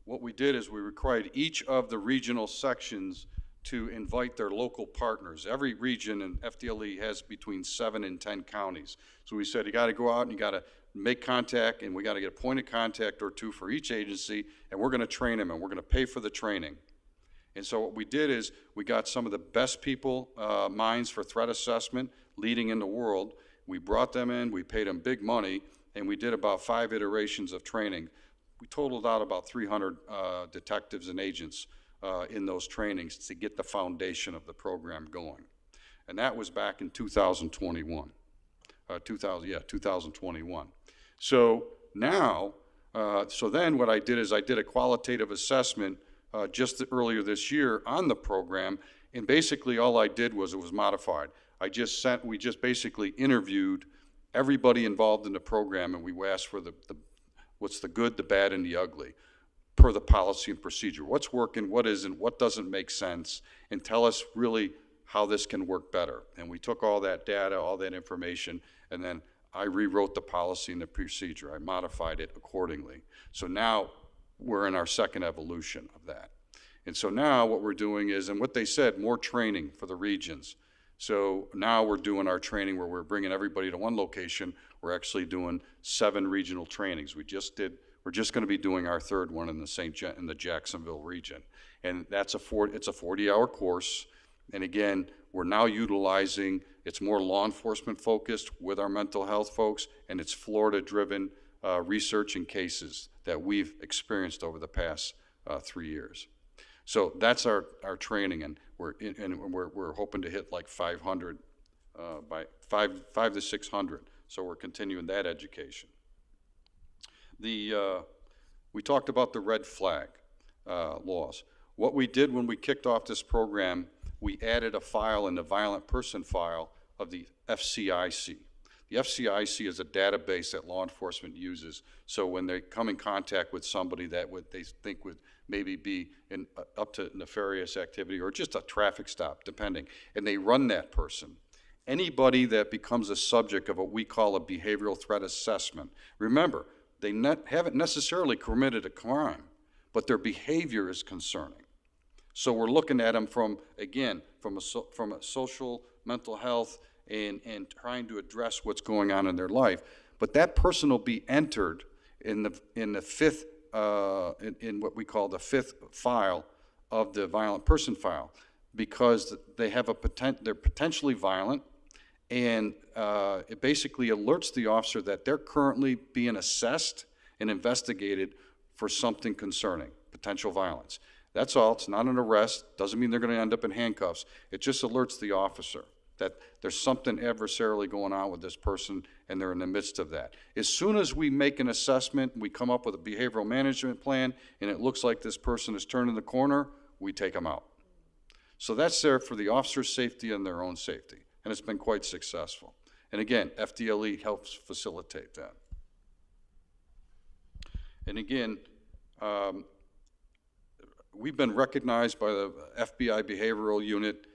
What we did is we required each of the regional sections to invite their local partners. Every region in FDLE has between 7 and 10 counties. So we said you got to go out and you got to make contact, and we got to get a point of contact or two for each agency, and we're going to train them, and we're going to pay for the training. And so what we did is we got some of the best people, minds for threat assessment leading in the world. We brought them in, we paid them big money, and we did about 5 iterations of training. we totaled out about 300 detectives and agents in those trainings to get the foundation of the program going. And that was back in 2021. 2021. So now, so then what I did is I did a qualitative assessment just earlier this year on the program, and basically all I did was it was modified. We just basically interviewed everybody involved in the program, and we asked for what's the good, the bad, and the ugly per the policy and procedure. What's working, what isn't, what doesn't make sense, and tell us really how this can work better. And we took all that data, all that information, and then I rewrote the policy and the procedure. I modified it accordingly. So now we're in our second evolution of that. And so now what we're doing is, and what they said, more training for the regions. So now we're doing our training where we're bringing everybody to one location. We're actually doing 7 regional trainings. We're just going to be doing our 3rd one in the Jacksonville region. And it's a 40-hour course. And again, we're now utilizing, it's more law enforcement focused with our mental health folks, and it's Florida-driven research and cases that we've experienced over the past 3 years. So that's our training, and we're hoping to hit like 500 by 5 to 600. So we're continuing that education. We talked about the red flag laws. What we did when we kicked off this program, we added a file in the violent person file of the FCIC. The FCIC is a database that law enforcement uses, so when they come in contact with somebody that they think would maybe be up to nefarious activity or just a traffic stop, depending, and they run that person. Anybody that becomes a subject of what we call a behavioral threat assessment, remember, they haven't necessarily committed a crime, but their behavior is concerning. So we're looking at them from a social, mental health, and trying to address what's going on in their life. But that person will be entered in the fifth, in what we call the 5th file of the violent person file, because they have they're potentially violent, and it basically alerts the officer that they're currently being assessed and investigated for something concerning potential violence. That's all. It's not an arrest. Doesn't mean they're going to end up in handcuffs. It just alerts the officer that there's something adversarially going on with this person, and they're in the midst of that. As soon as we make an assessment, we come up with a behavioral management plan, and it looks like this person is turning the corner, we take them out. So that's there for the officer's safety and their own safety, and it's been quite successful. And again, FDLE helps facilitate that. And again, we've been recognized by the FBI Behavioral Unit.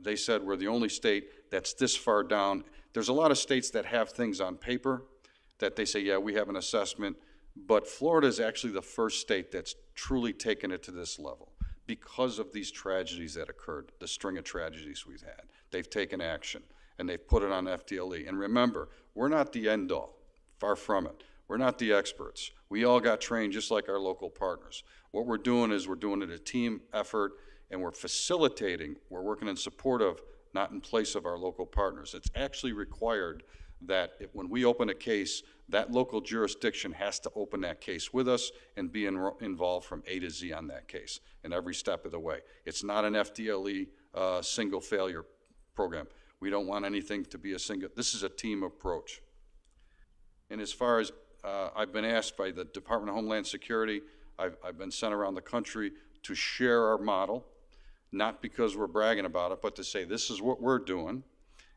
They said we're the only state that's this far down. There's a lot of states that have things on paper that they say, yeah, we have an assessment, but Florida is actually the first state that's truly taken it to this level because of these tragedies that occurred, the string of tragedies we've had. They've taken action, and they've put it on FDLE. And remember, we're not the end all, far from it. We're not the experts. We all got trained just like our local partners. What we're doing is we're doing it a team effort, and we're facilitating, we're working in support of, not in place of our local partners. It's actually required that when we open a case, that local jurisdiction has to open that case with us and be involved from A to Z on that case in every step of the way. It's not an FDLE single failure program. We don't want anything to be a single, this is a team approach. And as far as I've been asked by the Department of Homeland Security, I've been sent around the country to share our model, not because we're bragging about it, but to say this is what we're doing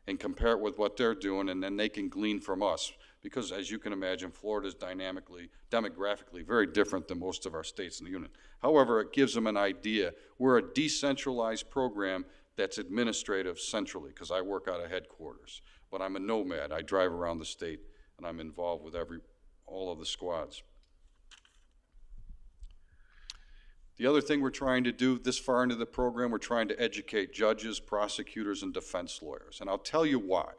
and compare it with what they're doing, and then they can glean from us. Because as you can imagine, Florida is demographically very different than most of our states in the union. However, it gives them an idea. We're a decentralized program that's administrative centrally, because I work out of headquarters. But I'm a nomad. I drive around the state, and I'm involved with all of the squads. The other thing we're trying to do this far into the program, we're trying to educate judges, prosecutors, and defense lawyers. And I'll tell you why.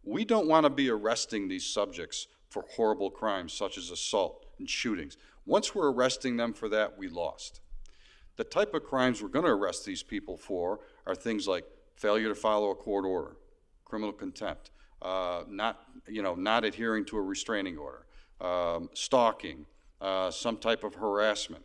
We don't want to be arresting these subjects for horrible crimes such as assault and shootings. Once we're arresting them for that, we lost. The type of crimes we're going to arrest these people for are things like failure to follow a court order, criminal contempt, not adhering to a restraining order, stalking, some type of harassment.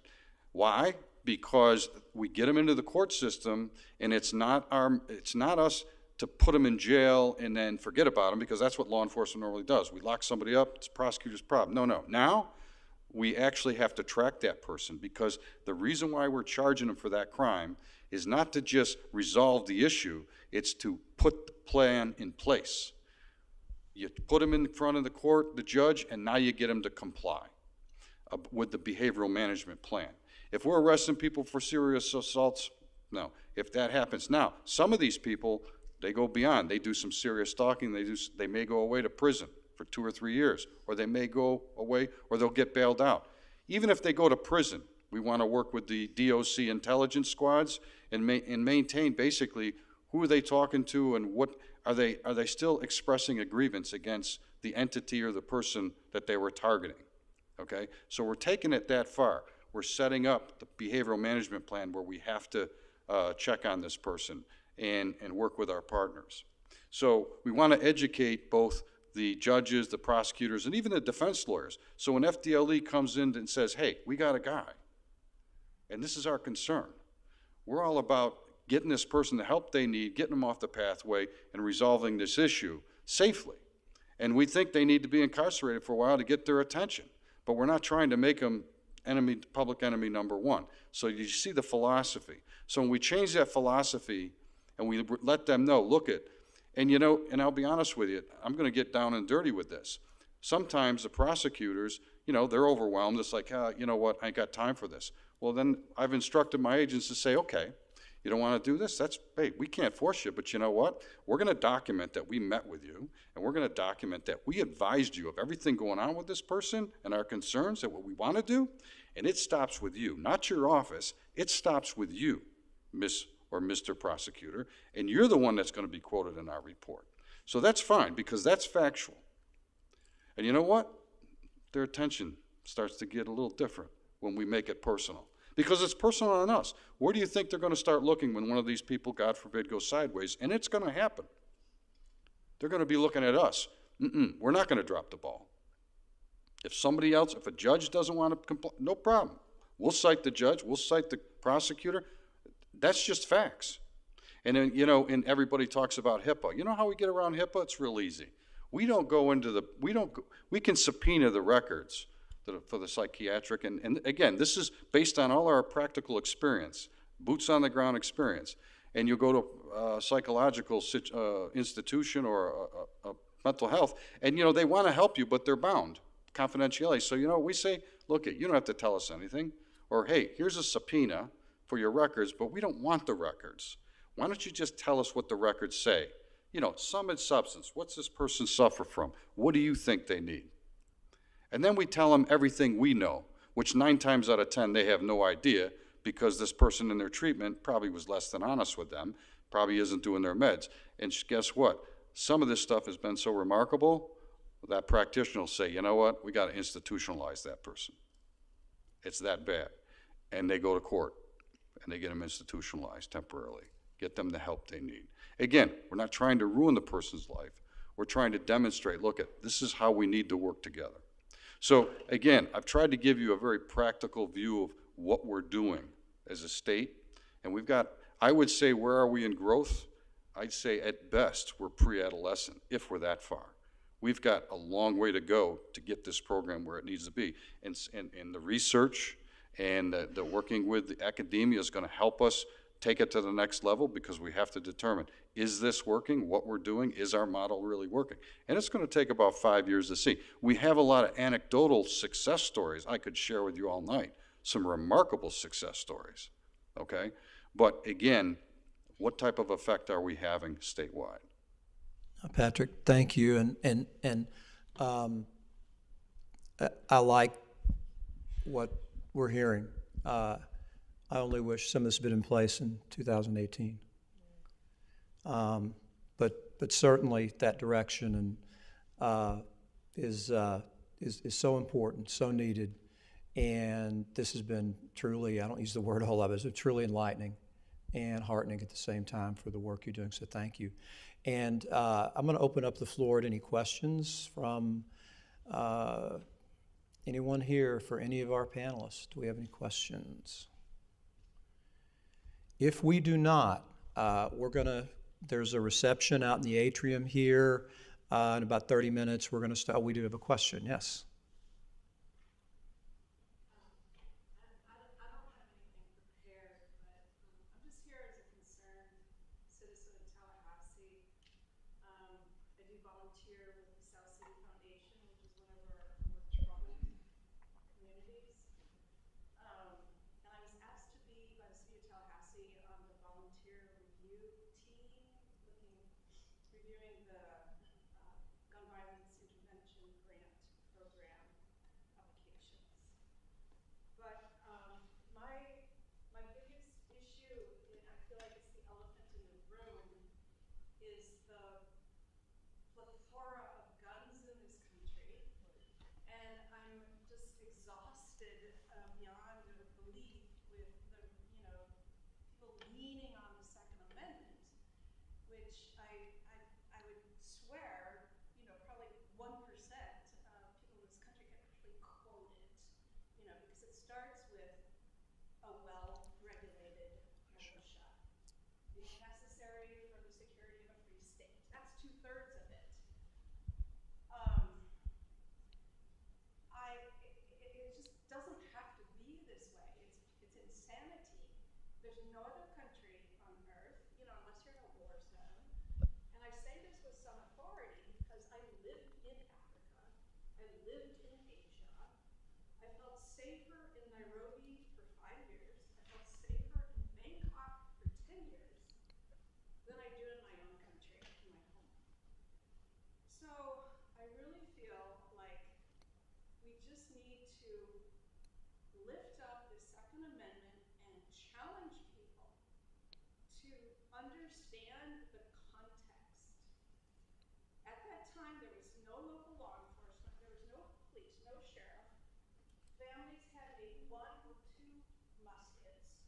Why? Because we get them into the court system, and it's not us to put them in jail and then forget about them, because that's what law enforcement normally does. We lock somebody up, it's the prosecutor's problem. No. Now, we actually have to track that person, because the reason why we're charging them for that crime is not to just resolve the issue, it's to put the plan in place. You put them in front of the court, the judge, and now you get them to comply with the behavioral management plan. If we're arresting people for serious assaults, no. If that happens, now, some of these people, they go beyond. They do some serious stalking. They may go away to prison for 2 or 3 years, or they may go away, or they'll get bailed out. Even if they go to prison, we want to work with the DOC intelligence squads and maintain basically who are they talking to, and what are they still expressing a grievance against the entity or the person that they were targeting. Okay, so we're taking it that far. We're setting up the behavioral management plan where we have to check on this person and work with our partners. So we want to educate both the judges, the prosecutors, and even the defense lawyers. So when FDLE comes in and says, hey, we got a guy, and this is our concern, we're all about getting this person the help they need, getting them off the pathway, and resolving this issue safely. And we think they need to be incarcerated for a while to get their attention. But we're not trying to make them public enemy number one. So you see the philosophy. So when we change that philosophy and we let them know, look at, and and I'll be honest with you, I'm going to get down and dirty with this. Sometimes the prosecutors, they're overwhelmed. It's like, you know what, I ain't got time for this. Well, then I've instructed my agents to say, okay, you don't want to do this? Hey, we can't force you, but you know what? We're going to document that we met with you, and we're going to document that we advised you of everything going on with this person and our concerns and what we want to do, and it stops with you, not your office. It stops with you, Miss or Mr. Prosecutor, and you're the one that's going to be quoted in our report. So that's fine, because that's factual. And you know what? Their attention starts to get a little different when we make it personal. Because it's personal on us. Where do you think they're going to start looking when one of these people, God forbid, goes sideways? And it's going to happen. They're going to be looking at us. We're not going to drop the ball. If somebody else, if a judge doesn't want to comply, no problem. We'll cite the judge. We'll cite the prosecutor. That's just facts. And then, and everybody talks about HIPAA. You know how we get around HIPAA? It's real easy. We can subpoena the records for the psychiatric, and again, this is based on all our practical experience, boots on the ground experience. And you go to a psychological institution or a mental health, and they want to help you, but they're bound, confidentiality. So we say, look, you don't have to tell us anything, or hey, here's a subpoena for your records, but we don't want the records. Why don't you just tell us what the records say? Sum and substance. What's this person suffer from? What do you think they need? And then we tell them everything we know, which 9 times out of 10 they have no idea, because this person in their treatment probably was less than honest with them, probably isn't doing their meds. And guess what? Some of this stuff has been so remarkable, that practitioner will say, you know what, we got to institutionalize that person. It's that bad. And they go to court, and they get them institutionalized temporarily, get them the help they need. Again, we're not trying to ruin the person's life. We're trying to demonstrate, look, this is how we need to work together. So again, I've tried to give you a very practical view of what we're doing as a state. And we've got, I would say, where are we in growth? I'd say at best we're pre-adolescent, if we're that far. We've got a long way to go to get this program where it needs to be. And the research and the working with the academia is going to help us take it to the next level, because we have to determine, is this working? What we're doing, is our model really working? And it's going to take about 5 years to see. We have a lot of anecdotal success stories I could share with you all night, some remarkable success stories, okay? But again, what type of effect are we having statewide? Patrick, thank you. And I like what we're hearing. I only wish some of this had been in place in 2018. But certainly that direction is so important, so needed, and this has been truly, I don't use the word a whole lot, but it's been truly enlightening and heartening at the same time for the work you're doing, so thank you. And I'm going to open up the floor to any questions from Anyone here for any of our panelists? Do we have any questions? If we do not, there's a reception out in the atrium here. In about 30 minutes, we're going to start. We do have a question. Yes. I don't have anything prepared, but I'm just here as a concerned citizen of Tallahassee. I do volunteer with the South City Foundation, which is one of our more troubled communities. And I was asked to be by the city of Tallahassee on the volunteer review team, reviewing the gun violence intervention grant program applications. But my biggest issue, and I feel like it's the elephant in the room, is the plethora of guns in this country. And I'm just exhausted beyond belief with the, people leaning on the Second Amendment, which I would swear, probably 1% of people in this country can actually quote it, because it starts with a well-regulated militia being necessary for the security of a free state. That's 2/3 of it. It just doesn't have to be this way. It's insanity. There's no other country on earth, unless you're in a war zone. And I say this with some authority because I lived in Africa. I lived in Asia. I felt safer in Nairobi for 5 years. I felt safer in Bangkok for 10 years than I do in my own country, in my home. So I really feel like we just need to lift up the Second Amendment and challenge people to understand the context. At that time, there was no local law enforcement, there was no police, no sheriff. Families had maybe 1 or 2 muskets.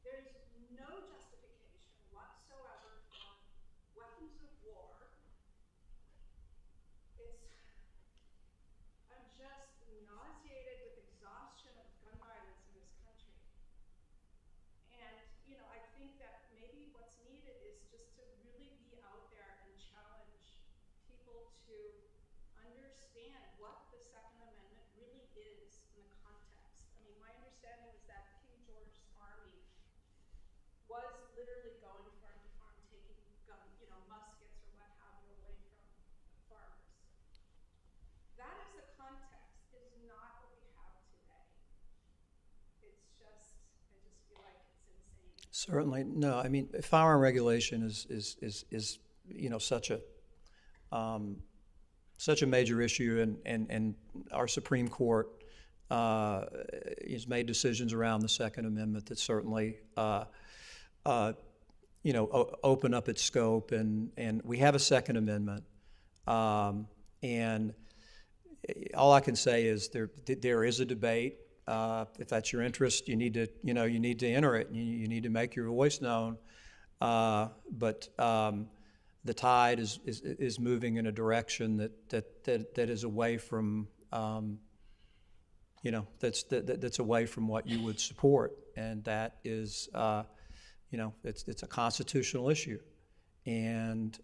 There's no justification whatsoever for weapons of war. I'm just nauseated with exhaustion of gun violence in this country. And, I think that maybe what's needed is just to really be out there and challenge people to understand what the Second Amendment really is in the context. I mean, my understanding was that King George's army was literally going farm to farm, taking muskets or what have you away from farmers. That is the context. It is not what we have today. It's just, I just feel like it's insane. Certainly, no. I mean, firearm regulation is such a major issue, and our Supreme Court has made decisions around the Second Amendment that certainly open up its scope, and we have a Second Amendment, and all I can say is there is a debate. If that's your interest, you need to enter it. You need to make your voice known. But the tide is moving in a direction that is away from that's away from what you would support, and that is it's a constitutional issue, and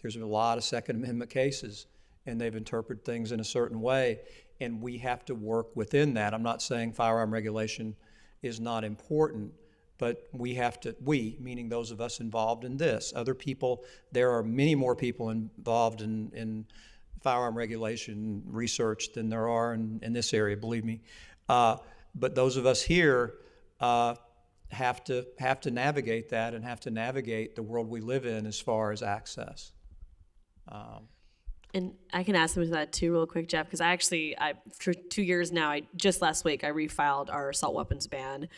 there's a lot of Second Amendment cases, and they've interpreted things in a certain way, and we have to work within that. I'm not saying firearm regulation is not important, but we have to, meaning those of us involved in this, other people, there are many more people involved in firearm regulation research than there are in this area, believe me. But those of us here have to navigate that and have to navigate the world we live in as far as access. And I can ask them to that too real quick, Jeff, because I for 2 years now, just last week, I refiled our assault weapons ban,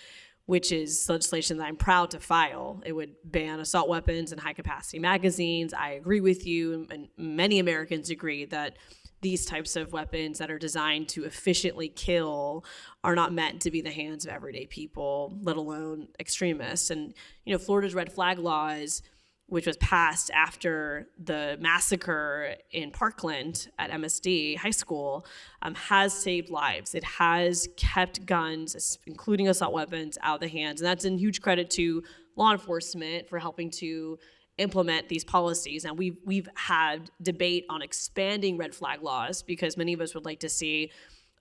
which is legislation that I'm proud to file. It would ban assault weapons and high-capacity magazines. I agree with you, and many Americans agree that these types of weapons that are designed to efficiently kill are not meant to be in the hands of everyday people, let alone extremists. And, Florida's red flag laws which was passed after the massacre in Parkland at MSD High School, has saved lives. It has kept guns, including assault weapons, out of the hands. And that's in huge credit to law enforcement for helping to implement these policies. And we've had debate on expanding red flag laws because many of us would like to see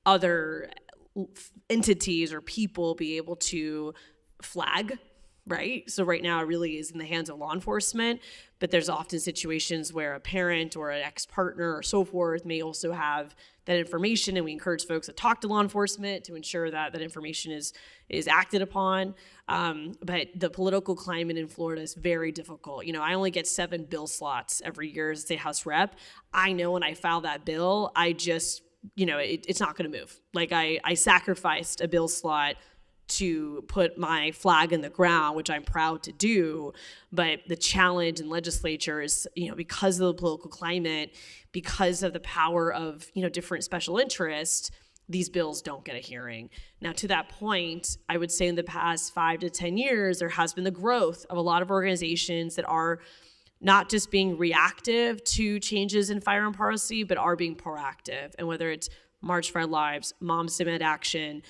other entities or people be able to flag, right? So right now it really is in the hands of law enforcement, but there's often situations where a parent or an ex-partner or so forth may also have that information, and we encourage folks to talk to law enforcement to ensure that that information is acted upon. But the political climate in Florida is very difficult. You know, I only get 7 bill slots every year as a state House rep. I know when I file that bill, I just, you know, it's not going to move. Like I sacrificed a bill slot to put my flag in the ground, which I'm proud to do. But the challenge in legislature is, you know, because of the political climate, because of the power of, you know, different special interests, these bills don't get a hearing. Now, to that point, I would say in the past 5 to 10 years, there has been the growth of a lot of organizations that are not just being reactive to changes in firearm policy, but are being proactive. And whether it's March for Our Lives, Moms Demand Action,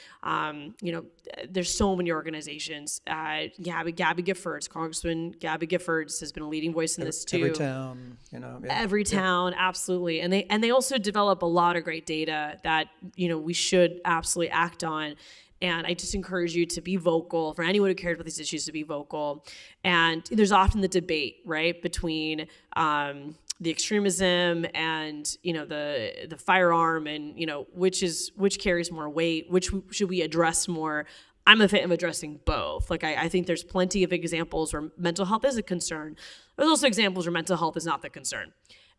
you know, there's so many organizations. Gabby Giffords, Congressman Gabby Giffords has been a leading voice in this too. Every town, you know. Yeah. Every town, absolutely. And they also develop a lot of great data that, you know, we should absolutely act on. And I just encourage you to be vocal, for anyone who cares about these issues to be vocal. And there's often the debate, right, between the extremism and, you know, the firearm, and, you know, which carries more weight, which should we address more. I'm a fan of addressing both. Like I think there's plenty of examples where mental health is a concern. There's also examples where mental health is not the concern.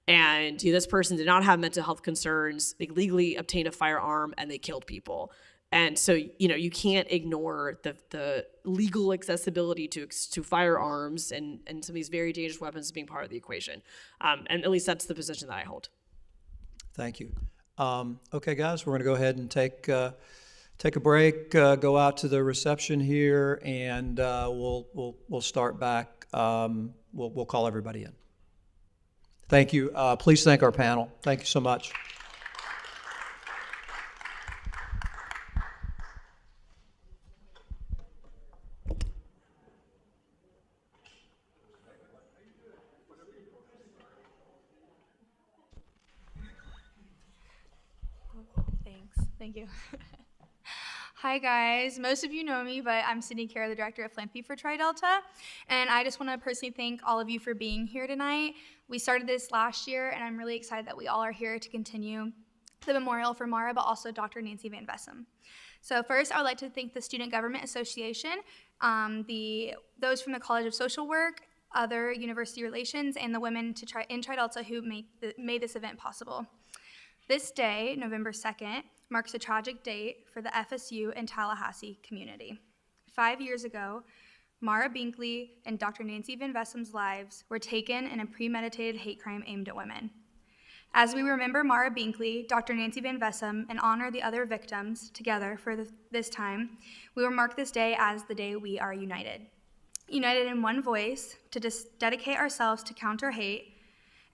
And, you know, this person did not have mental health concerns. They legally obtained a firearm and they killed people. And so, you know, you can't ignore the legal accessibility to firearms and some of these very dangerous weapons as being part of the equation. And at least that's the position that I hold. Thank you. Okay, guys, we're going to go ahead and take a break, go out to the reception here, and we'll start back. We'll call everybody in. Thank you. Please thank our panel. Thank you so much. Thank you. Hi guys, most of you know me, but I'm Sydney Kara, the Director of Philanthropy for Tri-Delta, and I just want to personally thank all of you for being here tonight. We started this last year, and I'm really excited that we all are here to continue the memorial for Maura, but also Dr. Nancy Van Vessem. So first, I would like to thank the Student Government Association, those from the College of Social Work, other university relations, and the women in Tri-Delta who made this event possible. This day, November 2nd, marks a tragic date for the FSU and Tallahassee community. 5 years ago, Maura Binkley and Dr. Nancy Van Vessem's lives were taken in a premeditated hate crime aimed at women. As we remember Maura Binkley, Dr. Nancy Van Vessem, and honor the other victims together for this time, we will mark this day as the day we are united. United in one voice to dedicate ourselves to counter hate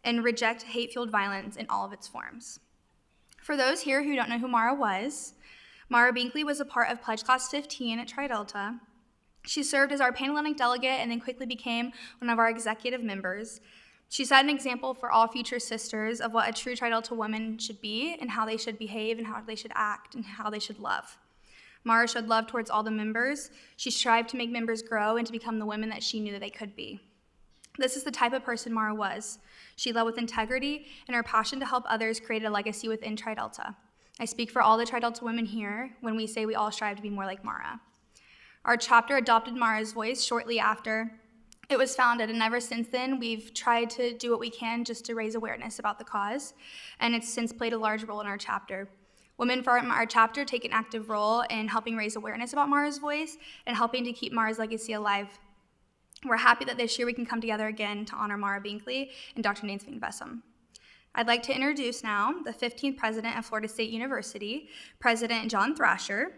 and reject hate-fueled violence in all of its forms. For those here who don't know who Maura was, Maura Binkley was a part of Pledge Class 15 at Tri-Delta. She served as our Pan-Atlantic delegate and then quickly became one of our executive members. She set an example for all future sisters of what a true Tri-Delta woman should be and how they should behave and how they should act and how they should love. Maura showed love towards all the members. She strived to make members grow and to become the women that she knew that they could be. This is the type of person Maura was. She led with integrity, and her passion to help others created a legacy within Tri-Delta. I speak for all the Tri-Delta women here when we say we all strive to be more like Maura. Our chapter adopted Maura's voice shortly after it was founded, and ever since then, we've tried to do what we can just to raise awareness about the cause, and it's since played a large role in our chapter. Women from our chapter take an active role in helping raise awareness about Maura's voice and helping to keep Maura's legacy alive. We're happy that this year we can come together again to honor Maura Binkley and Dr. Nancy Van Vessem. I'd like to introduce now the 15th president of Florida State University, President John Thrasher.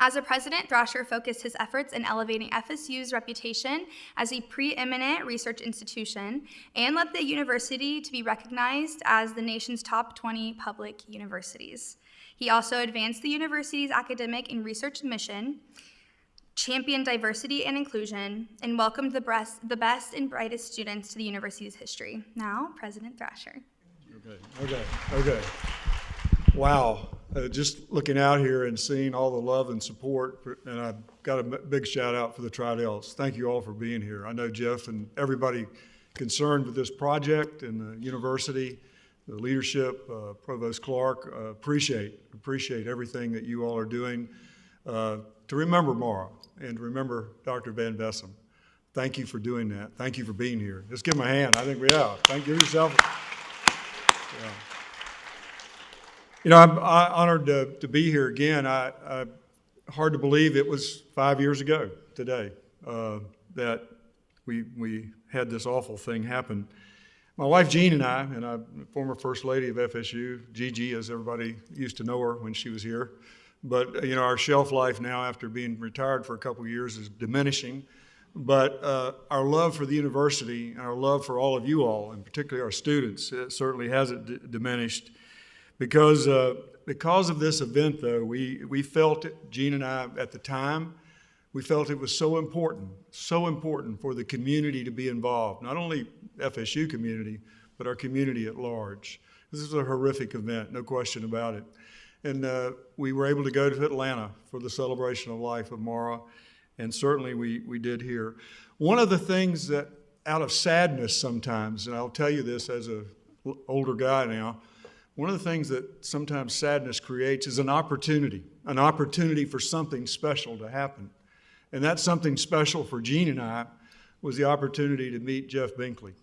As a president, Thrasher focused his efforts in elevating FSU's reputation as a preeminent research institution and led the university to be recognized as the nation's top 20 public universities. He also advanced the university's academic and research mission, championed diversity and inclusion, and welcomed the best and brightest students to the university's history. Now, President Thrasher. Okay. Wow, just looking out here and seeing all the love and support, and I've got a big shout out for the Tridelts. Thank you all for being here. I know Jeff and everybody concerned with this project and the university, the leadership, Provost Clark, appreciate everything that you all are doing to remember Maura and to remember Dr. Van Vessem. Thank you for doing that. Thank you for being here. Let's give him a hand. I think we have. Thank you yourself. Yeah. You know, I'm honored to be here again. Hard to believe it was 5 years ago today that we had this awful thing happen. My wife Jean and I, former First Lady of FSU, Gigi, as everybody used to know her when she was here. But, you know, our shelf life now after being retired for a couple of years is diminishing. But our love for the university and our love for all of you all, and particularly our students, it certainly hasn't diminished. Because of this event, though, we felt it, Jean and I at the time, we felt it was so important for the community to be involved, not only FSU community, but our community at large. This is a horrific event, no question about it. And we were able to go to Atlanta for the celebration of life of Maura, and certainly we did here. One of the things that, out of sadness sometimes, and I'll tell you this as an older guy now, one of the things that sometimes sadness creates is an opportunity for something special to happen. And that something special for Jean and I was the opportunity to meet Jeff Binkley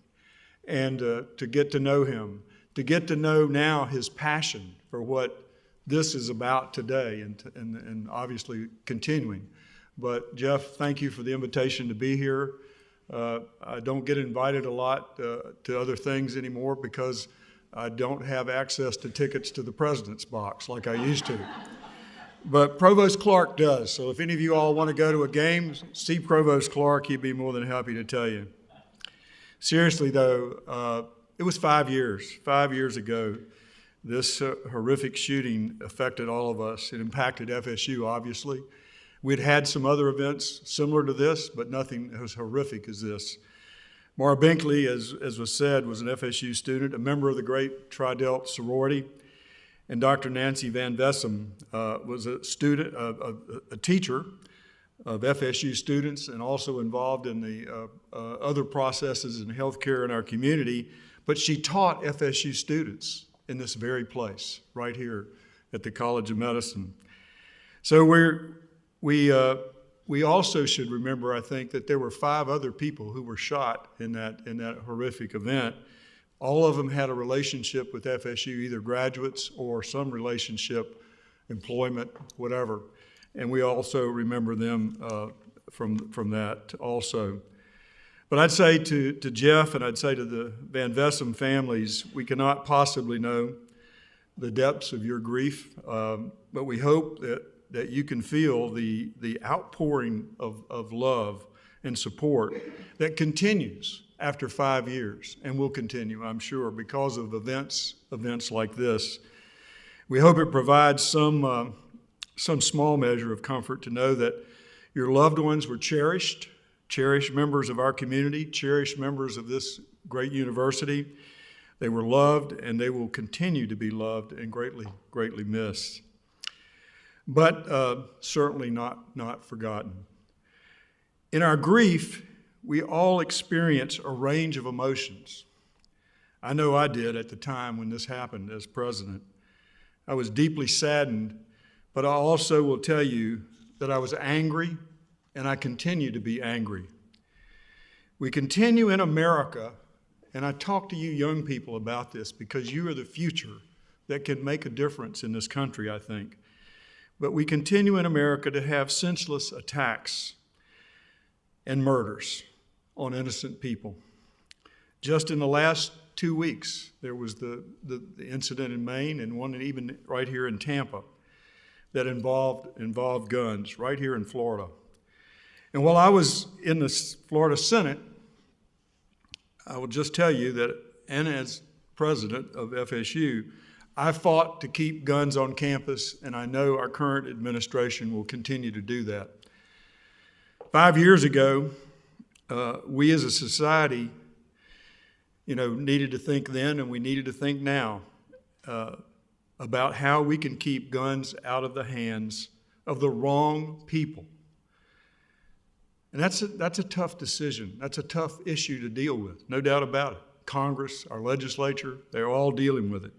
and to get to know him, to get to know now his passion for what this is about today and obviously continuing. But Jeff, thank you for the invitation to be here. I don't get invited a lot to other things anymore because I don't have access to tickets to the president's box like I used to. But Provost Clark does. So if any of you all want to go to a game, see Provost Clark. He'd be more than happy to tell you. Seriously, though, it was 5 years. 5 years ago, this horrific shooting affected all of us. It impacted FSU, obviously. We'd had some other events similar to this, but nothing as horrific as this. Maura Binkley, as was said, was an FSU student, a member of the great Tridelt sorority, and Dr. Nancy Van Vessem was a student, a teacher of FSU students, and also involved in the other processes in healthcare in our community. But she taught FSU students in this very place, right here at the College of Medicine. So we also should remember, I think, that there were 5 other people who were shot in that horrific event. All of them had a relationship with FSU, either graduates or some relationship, employment, whatever. And we also remember them from that also. But I'd say to Jeff and I'd say to the Van Vessem families, we cannot possibly know the depths of your grief, but we hope that you can feel the outpouring of love and support that continues after 5 years and will continue, I'm sure, because of events like this. We hope it provides some small measure of comfort to know that your loved ones were cherished members of our community, cherished members of this great university. They were loved and they will continue to be loved and greatly, greatly missed. But certainly not forgotten. In our grief, we all experience a range of emotions. I know I did at the time when this happened as president. I was deeply saddened, but I also will tell you that I was angry and I continue to be angry. We continue in America, and I talk to you young people about this because you are the future that can make a difference in this country, I think. But we continue in America to have senseless attacks and murders on innocent people. Just in the last 2 weeks, there was the incident in Maine and one even right here in Tampa. that involved guns right here in Florida. And while I was in the Florida Senate, I will just tell you that, and as president of FSU, I fought to keep guns on campus, and I know our current administration will continue to do that. 5 years ago, we as a society, needed to think then, and we needed to think now about how we can keep guns out of the hands of the wrong people. And that's a tough decision. That's a tough issue to deal with, no doubt about it. Congress, our legislature, they're all dealing with it.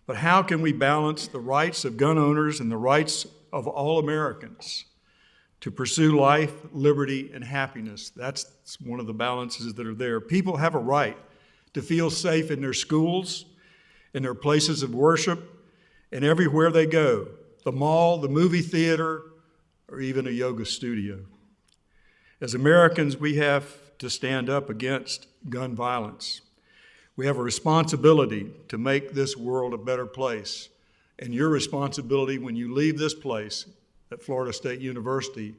But how can we balance the rights of gun owners and the rights of all Americans to pursue life, liberty, and happiness? That's one of the balances that are there. People have a right to feel safe in their schools, in their places of worship, and everywhere they go, the mall, the movie theater, or even a yoga studio. As Americans, we have to stand up against gun violence. We have a responsibility to make this world a better place. And your responsibility when you leave this place at Florida State University,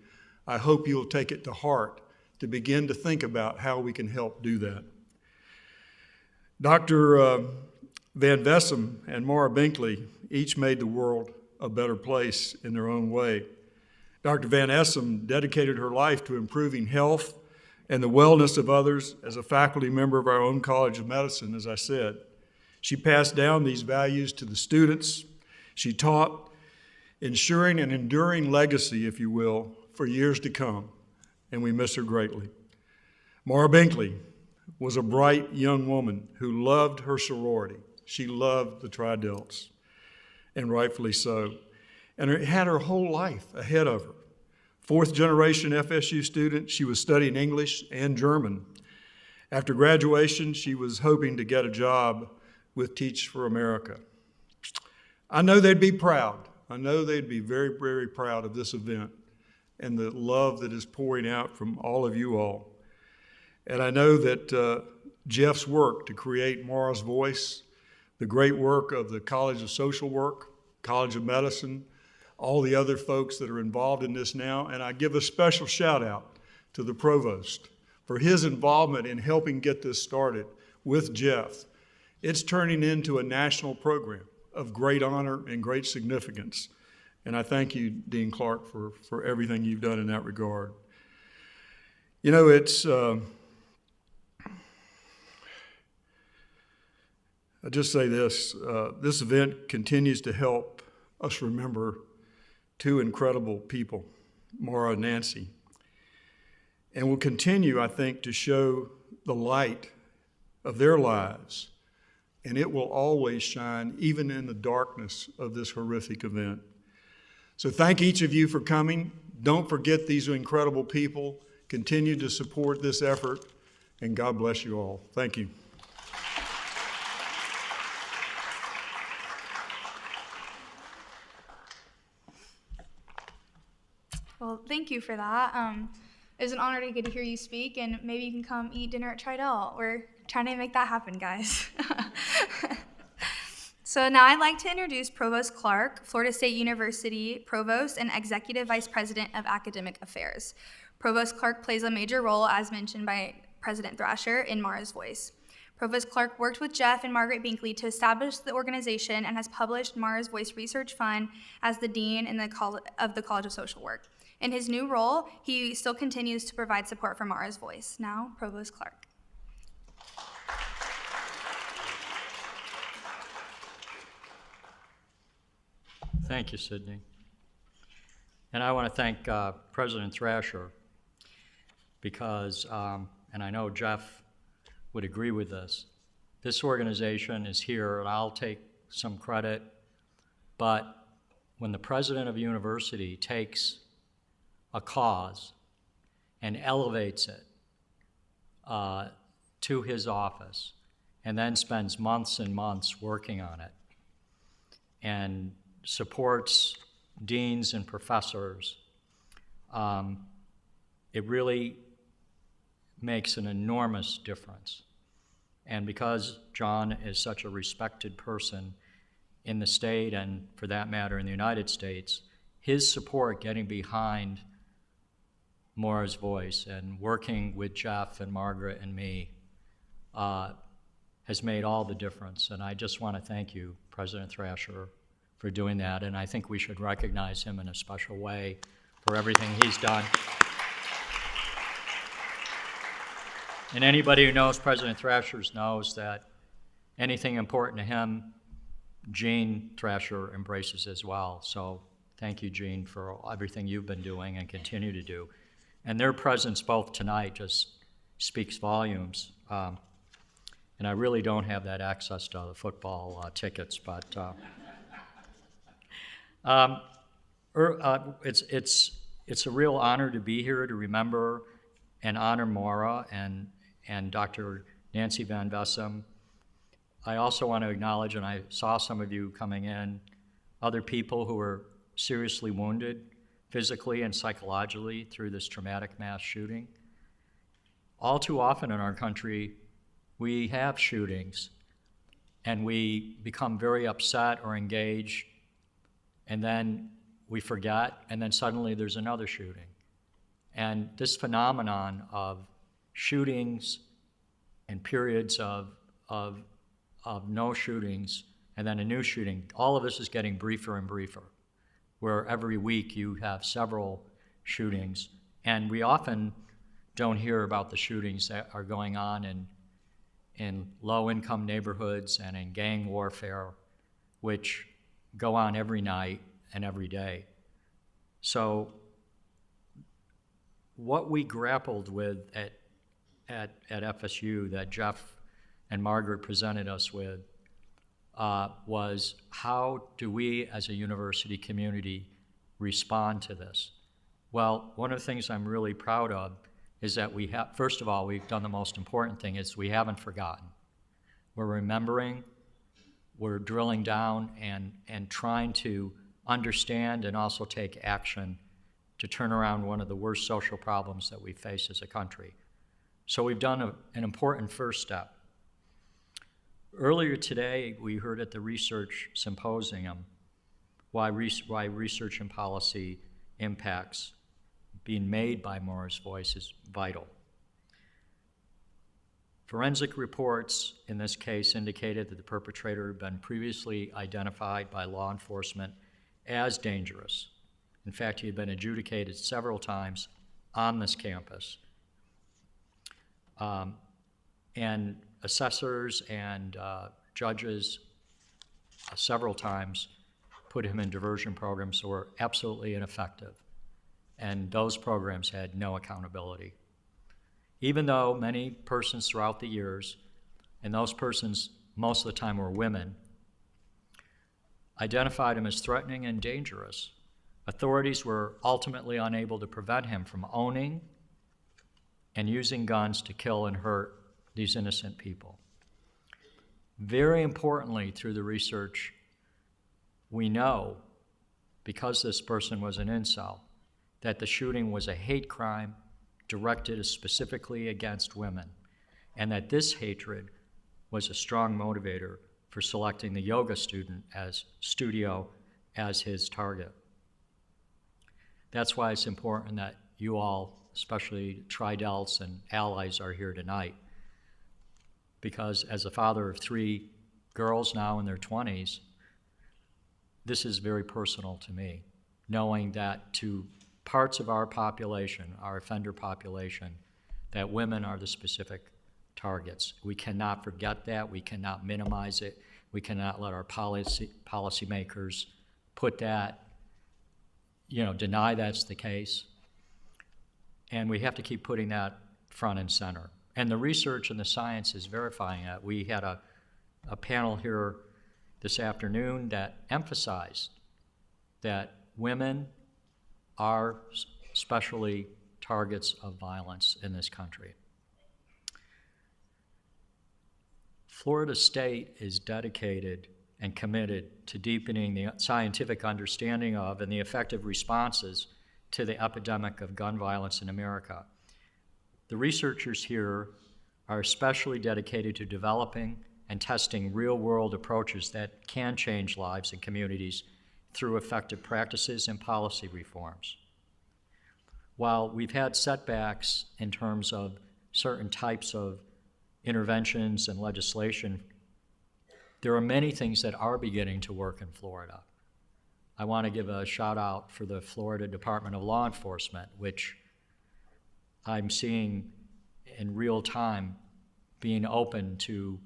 I hope you'll take it to heart to begin to think about how we can help do that. Dr. Van Vessem and Maura Binkley each made the world a better place in their own way. Dr. Van Vessem dedicated her life to improving health and the wellness of others as a faculty member of our own College of Medicine, as I said. She passed down these values to the students. She taught, ensuring an enduring legacy, if you will, for years to come, and we miss her greatly. Maura Binkley was a bright young woman who loved her sorority. She loved the Tri-Delts, and rightfully so. And had her whole life ahead of her. Fourth generation FSU student, she was studying English and German. After graduation, she was hoping to get a job with Teach for America. I know they'd be proud. I know they'd be very, very proud of this event and the love that is pouring out from all of you all. And I know that Jeff's work to create Maura's Voice, the great work of the College of Social Work, College of Medicine, all the other folks that are involved in this now, and I give a special shout out to the provost for his involvement in helping get this started with Jeff. It's turning into a national program of great honor and great significance. And I thank you, Dean Clark, for everything you've done in that regard. I'll just say this, this event continues to help us remember two incredible people, Maura and Nancy, and will continue, I think, to show the light of their lives, and it will always shine even in the darkness of this horrific event. So thank each of you for coming. Don't forget these incredible people. Continue to support this effort, and God bless you all. Thank you. Well, thank you for that. It was an honor to get to hear you speak, and maybe you can come eat dinner at Tri-Delt. We're trying to make that happen, guys. So now I'd like to introduce Provost Clark, Florida State University Provost and Executive Vice President of Academic Affairs. Provost Clark plays a major role, as mentioned by President Thrasher, in Maura's Voice. Provost Clark worked with Jeff and Margaret Binkley to establish the organization and has published Maura's Voice Research Fund as the Dean of the College of Social Work. In his new role, he still continues to provide support for Maura's Voice. Now, Provost Clark. Thank you, Sydney. And I want to thank President Thrasher because, and I know Jeff would agree with this organization is here, and I'll take some credit, but when the president of a university takes a cause and elevates it to his office and then spends months and months working on it and supports deans and professors, it really makes an enormous difference. And because John is such a respected person in the state and, for that matter, in the United States, his support getting behind Maura's voice and working with Jeff and Margaret and me has made all the difference. And I just want to thank you, President Thrasher, for doing that. And I think we should recognize him in a special way for everything he's done. And anybody who knows President Thrasher knows that anything important to him, Jean Thrasher embraces as well. So thank you, Jean, for everything you've been doing and continue to do. And their presence both tonight just speaks volumes. And I really don't have that access to the football tickets, but it's a real honor to be here to remember and honor Maura and Dr. Nancy Van Vessem. I also want to acknowledge, and I saw some of you coming in, other people who were seriously wounded physically and psychologically through this traumatic mass shooting. All too often in our country, we have shootings and we become very upset or engaged, and then we forget, and then suddenly there's another shooting. And this phenomenon of shootings and periods of no shootings and then a new shooting, all of this is getting briefer and briefer, where every week you have several shootings. And we often don't hear about the shootings that are going on in low-income neighborhoods and in gang warfare, which go on every night and every day. So what we grappled with at FSU that Jeff and Margaret presented us with was how do we as a university community respond to this? Well, one of the things I'm really proud of is that we have, first of all, we've done the most important thing is we haven't forgotten. We're remembering, we're drilling down and trying to understand and also take action to turn around one of the worst social problems that we face as a country. So we've done an important first step. Earlier today, we heard at the Research Symposium why research and policy impacts being made by Maura's voice is vital. Forensic reports in this case indicated that the perpetrator had been previously identified by law enforcement as dangerous. In fact, he had been adjudicated several times on this campus. And assessors and judges several times put him in diversion programs that were absolutely ineffective. And those programs had no accountability. Even though many persons throughout the years, and those persons most of the time were women, identified him as threatening and dangerous, authorities were ultimately unable to prevent him from owning and using guns to kill and hurt these innocent people. Very importantly, through the research, we know, because this person was an incel, that the shooting was a hate crime directed specifically against women, and that this hatred was a strong motivator for selecting the yoga studio as his target. That's why it's important that you all, especially Tri-Delts and allies, are here tonight. Because as a father of 3 girls now in their 20s, this is very personal to me, knowing that to parts of our population, our offender population, that women are the specific targets. We cannot forget that. We cannot minimize it. We cannot let our policymakers put that, deny that's the case. And we have to keep putting that front and center. And the research and the science is verifying that. We had a panel here this afternoon that emphasized that women are especially targets of violence in this country. Florida State is dedicated and committed to deepening the scientific understanding of and the effective responses to the epidemic of gun violence in America. The researchers here are especially dedicated to developing and testing real-world approaches that can change lives and communities through effective practices and policy reforms. While we've had setbacks in terms of certain types of interventions and legislation, there are many things that are beginning to work in Florida. I want to give a shout out for the Florida Department of Law Enforcement, which I'm seeing in real time being open to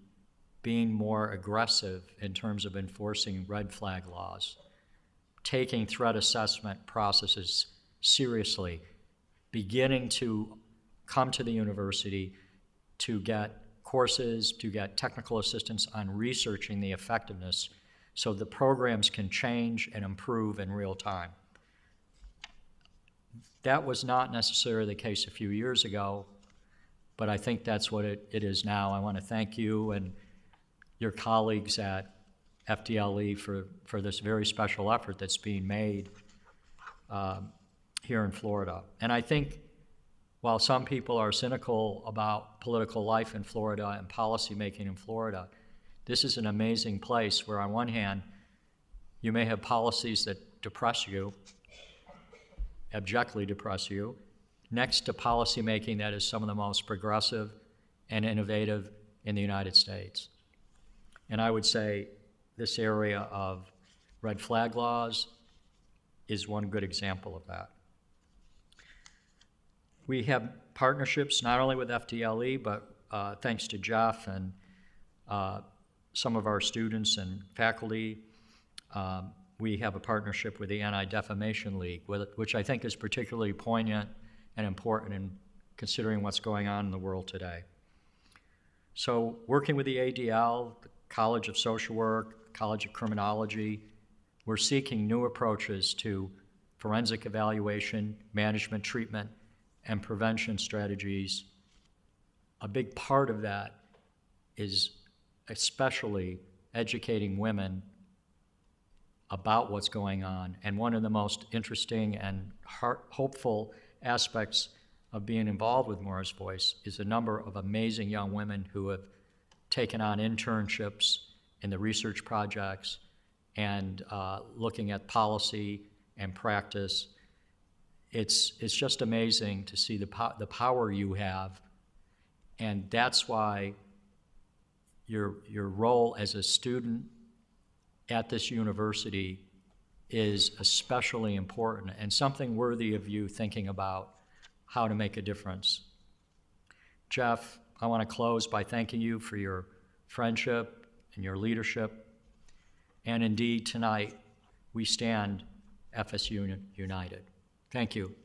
being more aggressive in terms of enforcing red flag laws, taking threat assessment processes seriously, beginning to come to the university to get courses, to get technical assistance on researching the effectiveness so the programs can change and improve in real time. That was not necessarily the case a few years ago, but I think that's what it is now. I want to thank you and your colleagues at FDLE for this very special effort that's being made here in Florida. And I think while some people are cynical about political life in Florida and policymaking in Florida, this is an amazing place where on one hand, you may have policies that depress you, abjectly depress you, next to policymaking that is some of the most progressive and innovative in the United States. And I would say this area of red flag laws is one good example of that. We have partnerships not only with FDLE, but thanks to Jeff and some of our students and faculty, we have a partnership with the Anti-Defamation League, which I think is particularly poignant and important in considering what's going on in the world today. So working with the ADL, the College of Social Work, College of Criminology, we're seeking new approaches to forensic evaluation, management, treatment, and prevention strategies. A big part of that is especially educating women about what's going on. And one of the most interesting and hopeful aspects of being involved with Maura's Voice is a number of amazing young women who have taken on internships in the research projects and looking at policy and practice. It's just amazing to see the power you have, and that's why your role as a student at this university is especially important and something worthy of you thinking about how to make a difference. Jeff, I want to close by thanking you for your friendship and your leadership. And indeed, tonight, we stand FSU United. Thank you.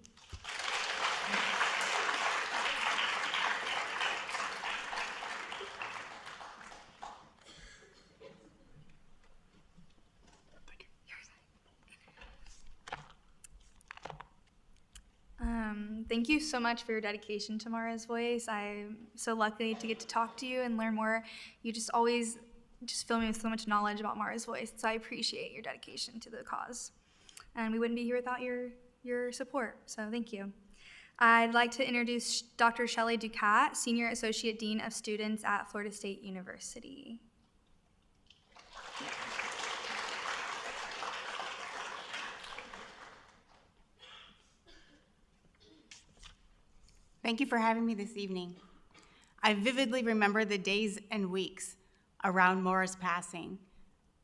Thank you so much for your dedication to Maura's Voice. I'm so lucky to get to talk to you and learn more. You just always fill me with so much knowledge about Maura's Voice, so I appreciate your dedication to the cause. And we wouldn't be here without your support, so thank you. I'd like to introduce Dr. Shelley Ducat, Senior Associate Dean of Students at Florida State University. Thank you for having me this evening. I vividly remember the days and weeks around Maura's passing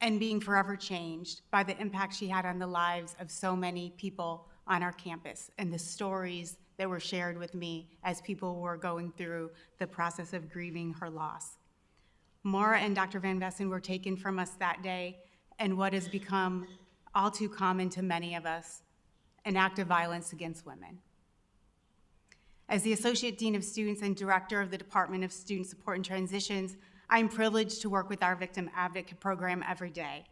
and being forever changed by the impact she had on the lives of so many people on our campus and the stories that were shared with me as people were going through the process of grieving her loss. Maura and Dr. Van Vessem were taken from us that day, and what has become all too common to many of us, an act of violence against women. As the Associate Dean of Students and Director of the Department of Student Support and Transitions, I'm privileged to work with our Victim Advocate Program every day.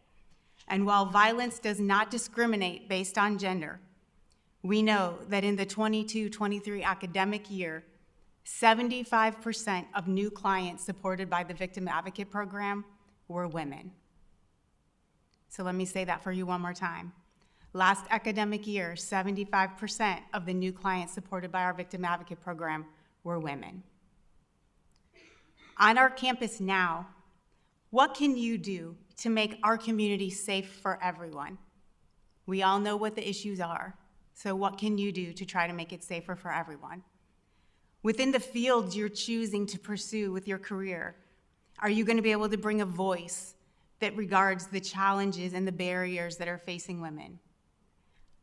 And while violence does not discriminate based on gender, we know that in the 22-23 academic year, 75% of new clients supported by the Victim Advocate Program were women. So let me say that for you one more time. Last academic year, 75% of the new clients supported by our Victim Advocate Program were women. On our campus now, what can you do to make our community safe for everyone? We all know what the issues are. So what can you do to try to make it safer for everyone? Within the fields you're choosing to pursue with your career, are you going to be able to bring a voice that regards the challenges and the barriers that are facing women?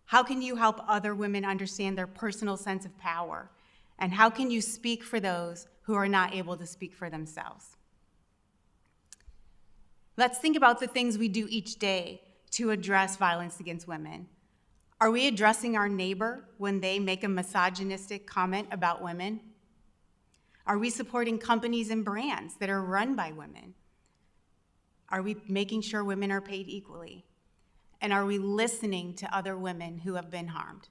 How can you help other women understand their personal sense of power? And how can you speak for those who are not able to speak for themselves? Let's think about the things we do each day to address violence against women. Are we addressing our neighbor when they make a misogynistic comment about women? Are we supporting companies and brands that are run by women? Are we making sure women are paid equally? And are we listening to other women who have been harmed?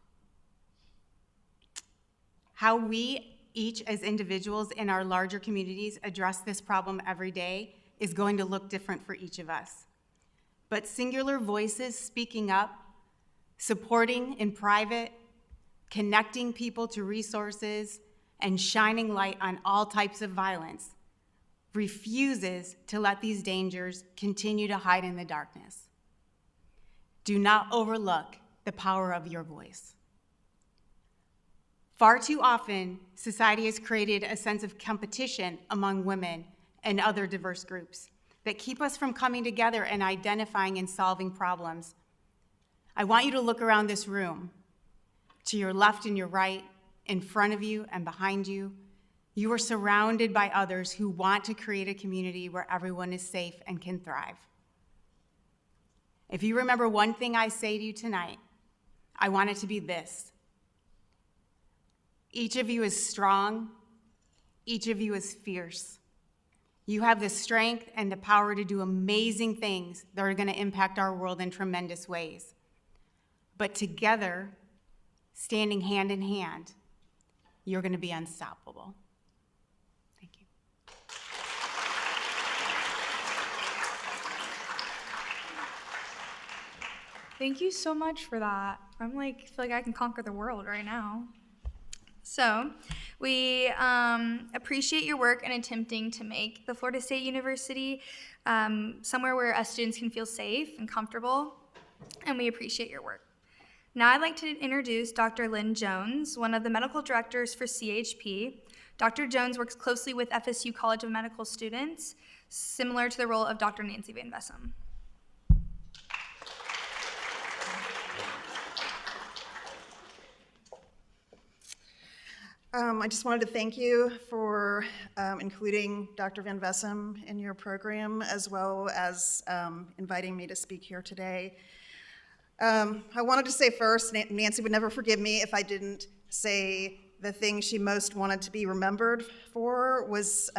How we, each as individuals in our larger communities, address this problem every day is going to look different for each of us. But singular voices speaking up, supporting in private, connecting people to resources, and shining light on all types of violence refuses to let these dangers continue to hide in the darkness. Do not overlook the power of your voice. Far too often, society has created a sense of competition among women and other diverse groups that keep us from coming together and identifying and solving problems. I want you to look around this room, to your left and your right, in front of you and behind you. You are surrounded by others who want to create a community where everyone is safe and can thrive. If you remember one thing I say to you tonight, I want it to be this. Each of you is strong. Each of you is fierce. You have the strength and the power to do amazing things that are going to impact our world in tremendous ways. But together, standing hand in hand, you're going to be unstoppable. Thank you. Thank you so much for that. I feel like I can conquer the world right now. So, we appreciate your work in attempting to make the Florida State University somewhere where us students can feel safe and comfortable, and we appreciate your work. Now I'd like to introduce Dr. Lynn Jones, one of the medical directors for CHP. Dr. Jones works closely with FSU College of Medical students, similar to the role of Dr. Nancy Van Vessem. I just wanted to thank you for including Dr. Van Vessem in your program, as well as inviting me to speak here today. I wanted to say first, Nancy would never forgive me if I didn't say the thing she most wanted to be remembered for was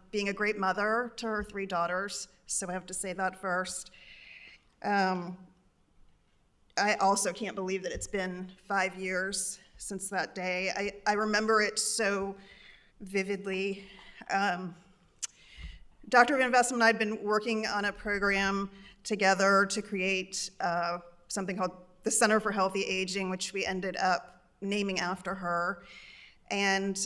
being a great mother to her 3 daughters, so I have to say that first. I also can't believe that it's been 5 years since that day. I remember it so vividly. Dr. Van Vessem and I had been working on a program together to create something called the Center for Healthy Aging, which we ended up naming after her. And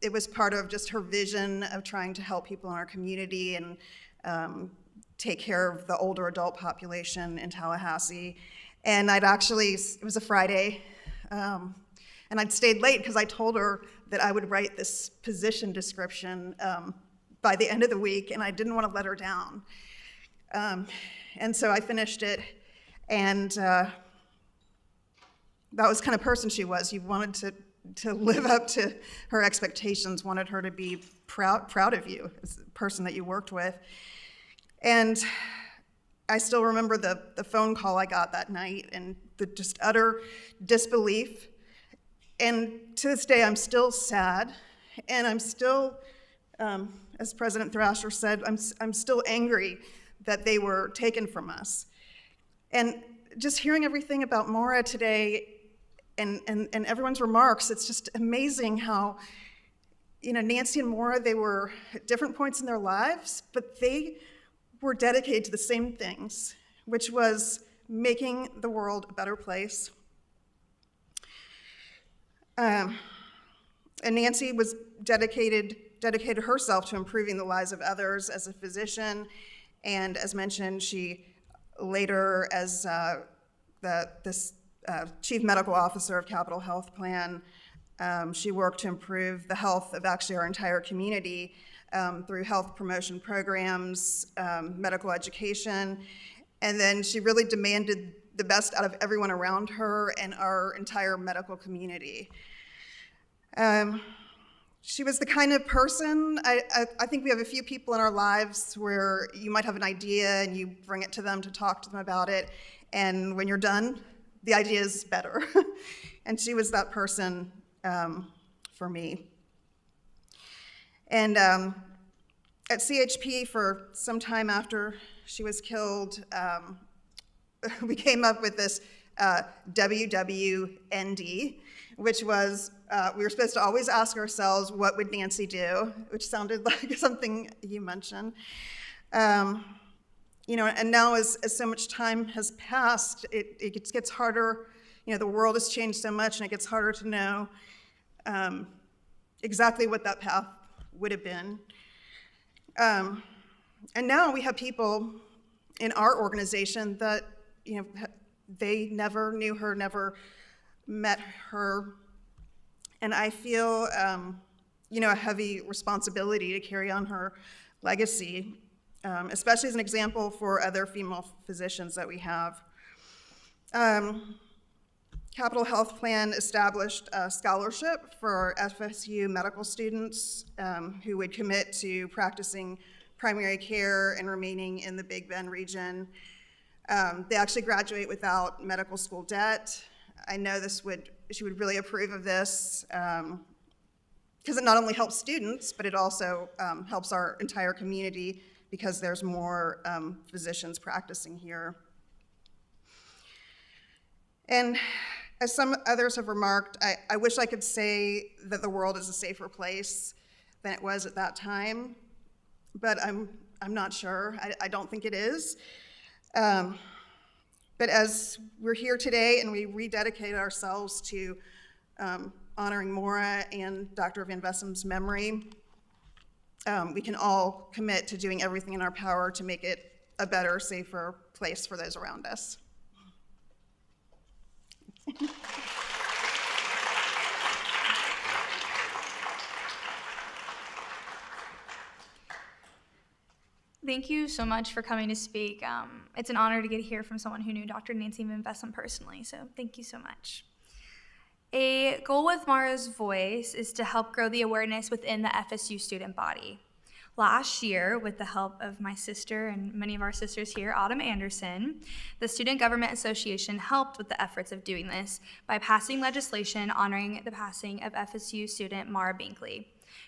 it was part of just her vision of trying to help people in our community and take care of the older adult population in Tallahassee. And it was a Friday, and I'd stayed late because I told her that I would write this position description by the end of the week, and I didn't want to let her down. And so I finished it, and that was the kind of person she was. You wanted to live up to her expectations, wanted her to be proud of you as the person that you worked with. And I still remember the phone call I got that night and the just utter disbelief. And to this day, I'm still sad, and I'm still, as President Thrasher said, I'm still angry that they were taken from us. And just hearing everything about Maura today and everyone's remarks, it's just amazing how, Nancy and Maura, they were at different points in their lives, but they were dedicated to the same things, which was making the world a better place. And Nancy was dedicated herself to improving the lives of others as a physician, and as mentioned, she later, as the this Chief Medical Officer of Capital Health Plan. She worked to improve the health of actually our entire community through health promotion programs, medical education, and then she really demanded the best out of everyone around her and our entire medical community. She was the kind of person, I think we have a few people in our lives where you might have an idea and you bring it to them to talk to them about it, and when you're done, the idea is better. And she was that person for me. And at CHP, for some time after she was killed, we came up with this WWND, which was, we were supposed to always ask ourselves, what would Nancy do? Which sounded like something you mentioned. You know, and now as so much time has passed, it gets harder. You know, the world has changed so much, and it gets harder to know exactly what that path would have been. And now we have people in our organization that, you know, they never knew her, never met her. And I feel, you know, a heavy responsibility to carry on her legacy, especially as an example for other female physicians that we have. Capital Health Plan established a scholarship for FSU medical students who would commit to practicing primary care and remaining in the Big Bend region. They actually graduate without medical school debt. I know she would really approve of this because it not only helps students, but it also helps our entire community because there's more physicians practicing here. And as some others have remarked, I wish I could say that the world is a safer place than it was at that time, but I'm not sure. I don't think it is. But as we're here today and we rededicate ourselves to honoring Maura and Dr. Van Vessem's memory, we can all commit to doing everything in our power to make it a better, safer place for those around us. Thank you so much for coming to speak. It's an honor to get to hear from someone who knew Dr. Nancy Van Vessem personally, so thank you so much. A goal with Maura's Voice is to help grow the awareness within the FSU student body. Last year, with the help of my sister and many of our sisters here, Autumn Anderson, the Student Government Association helped with the efforts of doing this by passing legislation honoring the passing of FSU student Maura Binkley.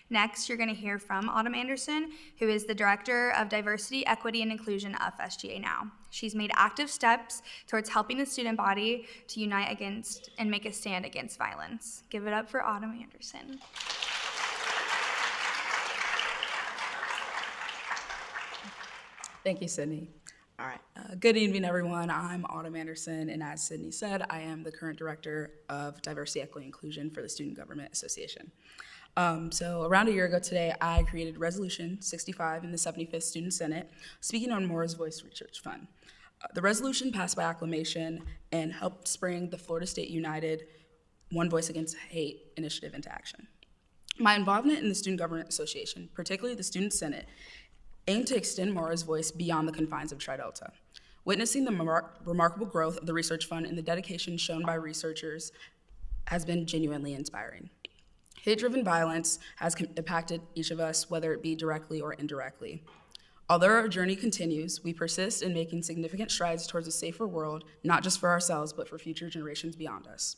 Next, you're going to hear from Autumn Anderson, who is the Director of Diversity, Equity, and Inclusion of SGA now. She's made active steps towards helping the student body to unite against and make a stand against violence. Give it up for Autumn Anderson. Thank you, Sydney. All right, good evening, everyone. I'm Autumn Anderson, and as Sydney said, I am the current Director of Diversity, Equity, and Inclusion for the Student Government Association. So around a year ago today, I created Resolution 65 in the 75th Student Senate, speaking on Maura's Voice Research Fund. The resolution passed by acclamation and helped spring the Florida State United One Voice Against Hate initiative into action. My involvement in the Student Government Association, particularly the Student Senate, aimed to extend Maura's voice beyond the confines of Tri-Delta. Witnessing the remarkable growth of the research fund and the dedication shown by researchers has been genuinely inspiring. Hate-driven violence has impacted each of us, whether it be directly or indirectly. Although our journey continues, we persist in making significant strides towards a safer world, not just for ourselves, but for future generations beyond us.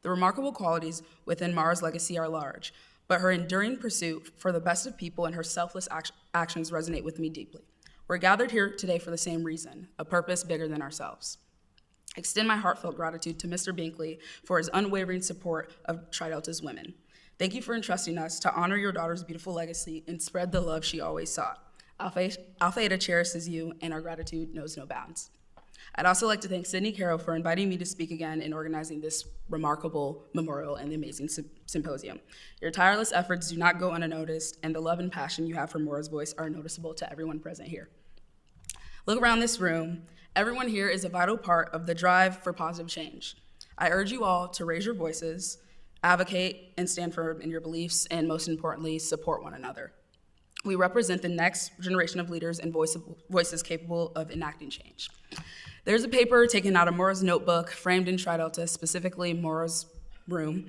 The remarkable qualities within Maura's legacy are large, but her enduring pursuit for the best of people and her selfless actions resonate with me deeply. We're gathered here today for the same reason, a purpose bigger than ourselves. I extend my heartfelt gratitude to Mr. Binkley for his unwavering support of Tri-Delta's women. Thank you for entrusting us to honor your daughter's beautiful legacy and spread the love she always sought. Alpha Eta cherishes you, and our gratitude knows no bounds. I'd also like to thank Sydney Carroll for inviting me to speak again and organizing this remarkable memorial and the amazing symposium. Your tireless efforts do not go unnoticed, and the love and passion you have for Maura's Voice are noticeable to everyone present here. Look around this room. Everyone here is a vital part of the drive for positive change. I urge you all to raise your voices, advocate and stand firm in your beliefs, and most importantly, support one another. We represent the next generation of leaders and voices capable of enacting change. There's a paper taken out of Maura's notebook, framed in Tri Delta, specifically Maura's room,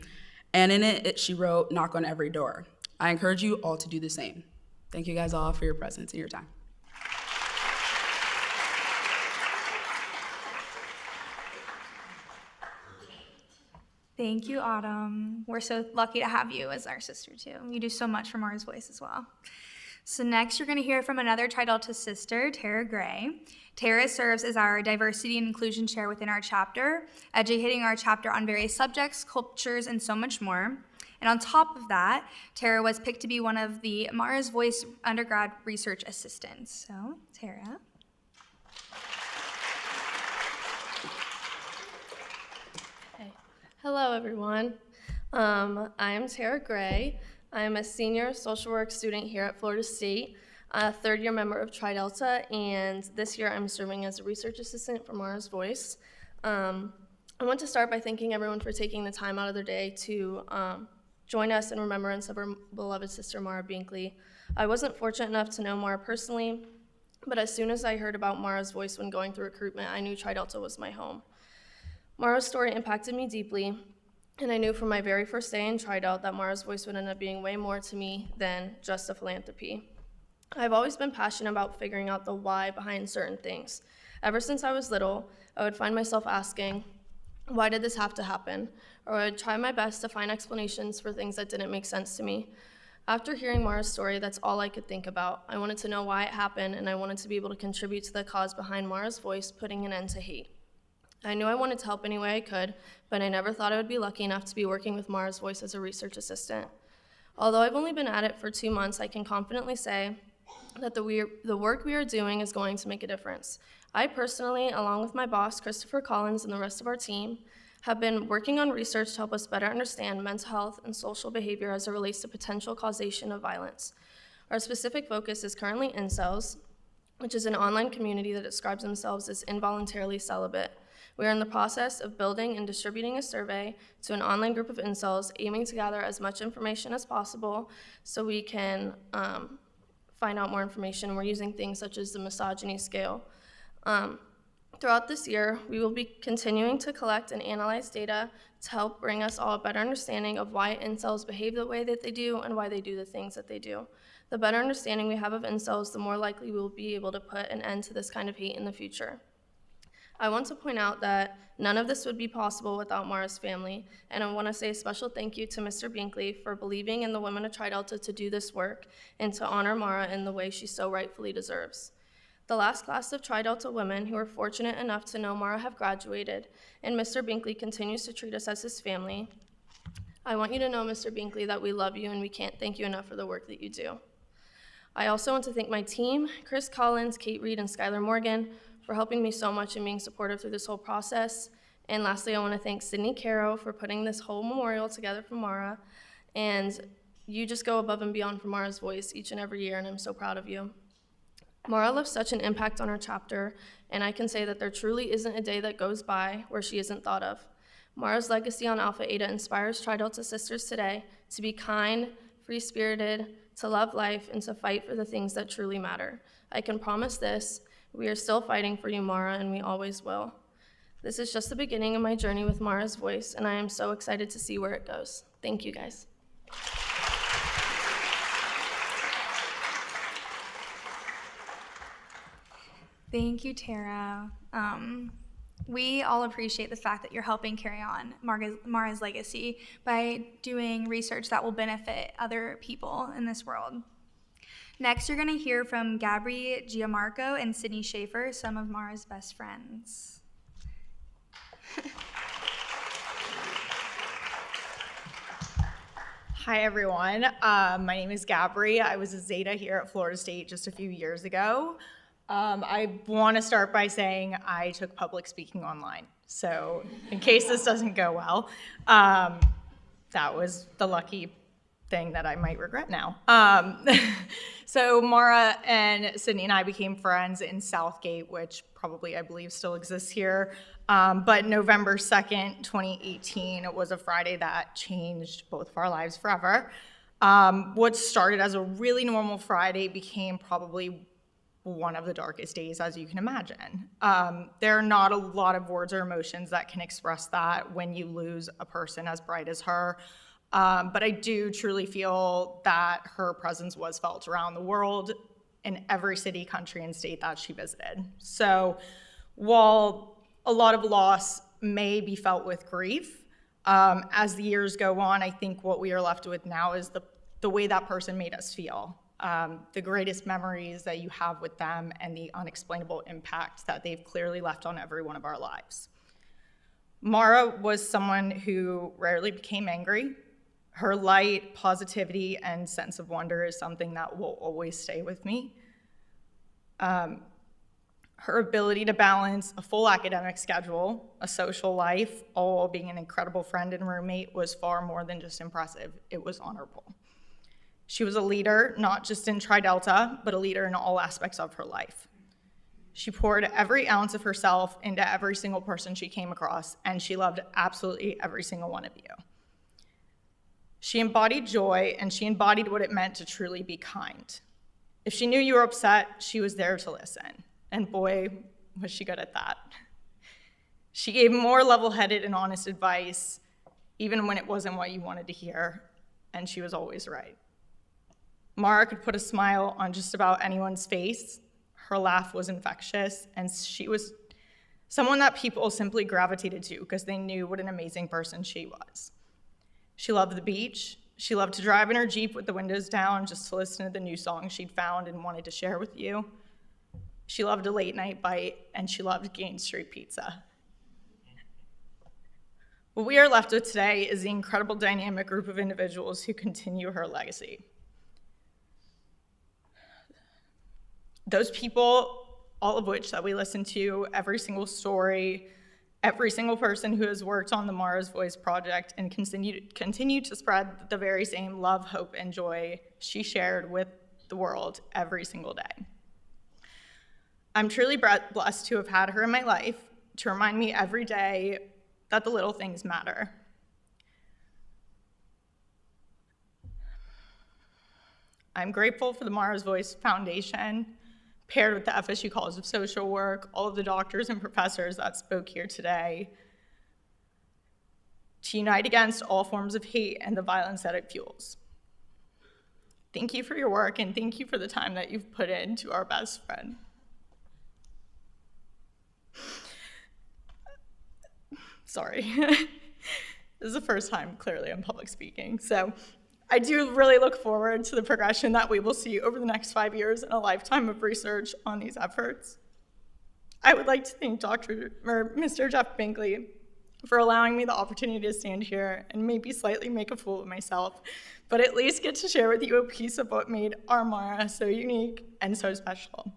and in it, she wrote, "Knock on every door." I encourage you all to do the same. Thank you guys all for your presence and your time. Thank you, Autumn. We're so lucky to have you as our sister, too. You do so much for Maura's Voice as well. So next, you're going to hear from another Tri Delta sister, Tara Gray. Tara serves as our Diversity and Inclusion Chair within our chapter, educating our chapter on various subjects, cultures, and so much more. And on top of that, Tara was picked to be one of the Maura's Voice undergrad research assistants. So, Tara. Hello, everyone. I am Tara Gray. I am a senior social work student here at Florida State, a third-year member of Tri Delta, and this year I'm serving as a research assistant for Maura's Voice. I want to start by thanking everyone for taking the time out of their day to join us in remembrance of our beloved sister, Maura Binkley. I wasn't fortunate enough to know Maura personally, but as soon as I heard about Maura's Voice when going through recruitment, I knew Tri Delta was my home. Maura's story impacted me deeply, and I knew from my very first day in Tri Delta that Maura's Voice would end up being way more to me than just a philanthropy. I've always been passionate about figuring out the why behind certain things. Ever since I was little, I would find myself asking, why did this have to happen? Or I would try my best to find explanations for things that didn't make sense to me. After hearing Maura's story, that's all I could think about. I wanted to know why it happened, and I wanted to be able to contribute to the cause behind Maura's Voice, putting an end to hate. I knew I wanted to help any way I could, but I never thought I would be lucky enough to be working with Maura's Voice as a research assistant. Although I've only been at it for 2 months, I can confidently say that the work we are doing is going to make a difference. I personally, along with my boss, Christopher Collins, and the rest of our team, have been working on research to help us better understand mental health and social behavior as it relates to potential causation of violence. Our specific focus is currently incels, which is an online community that describes themselves as involuntarily celibate. We are in the process of building and distributing a survey to an online group of incels, aiming to gather as much information as possible so we can find out more information. We're using things such as the misogyny scale. Throughout this year, we will be continuing to collect and analyze data to help bring us all a better understanding of why incels behave the way that they do and why they do the things that they do. The better understanding we have of incels, the more likely we will be able to put an end to this kind of hate in the future. I want to point out that none of this would be possible without Maura's family, and I want to say a special thank you to Mr. Binkley for believing in the women of Tri Delta to do this work and to honor Maura in the way she so rightfully deserves. The last class of Tri Delta women who were fortunate enough to know Maura have graduated, and Mr. Binkley continues to treat us as his family. I want you to know, Mr. Binkley, that we love you and we can't thank you enough for the work that you do. I also want to thank my team, Chris Collins, Kate Reed, and Skylar Morgan, for helping me so much and being supportive through this whole process. And lastly, I want to thank Sydney Caro for putting this whole memorial together for Maura. And you just go above and beyond for Maura's Voice each and every year, and I'm so proud of you. Maura left such an impact on our chapter, and I can say that there truly isn't a day that goes by where she isn't thought of. Maura's legacy on Alpha Eta inspires Tri Delta sisters today to be kind, free-spirited, to love life, and to fight for the things that truly matter. I can promise this: we are still fighting for you, Maura, and we always will. This is just the beginning of my journey with Maura's Voice, and I am so excited to see where it goes. Thank you, guys. Thank you, Tara. We all appreciate the fact that you're helping carry on Maura's legacy by doing research that will benefit other people in this world. Next, you're going to hear from Gabri Giamarco and Sydney Schaefer, some of Maura's best friends. Hi, everyone. My name is Gabri. I was a Zeta here at Florida State just a few years ago. I want to start by saying I took public speaking online. So in case this doesn't go well, that was the lucky thing that I might regret now. So Maura and Sydney and I became friends in Southgate, which probably I believe still exists here. But November 2nd, 2018 was a Friday that changed both of our lives forever. What started as a really normal Friday became probably one of the darkest days, as you can imagine. There are not a lot of words or emotions that can express that when you lose a person as bright as her. But I do truly feel that her presence was felt around the world in every city, country, and state that she visited. So while a lot of loss may be felt with grief, as the years go on, I think what we are left with now is the way that person made us feel. The greatest memories that you have with them and the unexplainable impact that they've clearly left on every one of our lives. Maura was someone who rarely became angry. Her light, positivity, and sense of wonder is something that will always stay with me. Her ability to balance a full academic schedule, a social life, all while being an incredible friend and roommate was far more than just impressive. It was honorable. She was a leader, not just in Tri Delta, but a leader in all aspects of her life. She poured every ounce of herself into every single person she came across, and she loved absolutely every single one of you. She embodied joy, and she embodied what it meant to truly be kind. If she knew you were upset, she was there to listen. And boy, was she good at that. She gave more level-headed and honest advice, even when it wasn't what you wanted to hear, and she was always right. Maura could put a smile on just about anyone's face. Her laugh was infectious, and she was someone that people simply gravitated to because they knew what an amazing person she was. She loved the beach. She loved to drive in her Jeep with the windows down just to listen to the new songs she'd found and wanted to share with you. She loved a late night bite, and she loved Gain Street pizza. What we are left with today is the incredible dynamic group of individuals who continue her legacy. Those people, all of which that we listen to, every single story, every single person who has worked on the Maura's Voice project and continue to spread the very same love, hope, and joy she shared with the world every single day. I'm truly blessed to have had her in my life to remind me every day that the little things matter. I'm grateful for the Maura's Voice Foundation, paired with the FSU College of Social Work, all of the doctors and professors that spoke here today, to unite against all forms of hate and the violence that it fuels. Thank you for your work, and thank you for the time that you've put into our best friend. Sorry. This is the first time, clearly, I'm public speaking. So I do really look forward to the progression that we will see over the next 5 years and a lifetime of research on these efforts. I would like to thank Mr. Jeff Binkley for allowing me the opportunity to stand here and maybe slightly make a fool of myself, but at least get to share with you a piece of what made our Maura so unique and so special.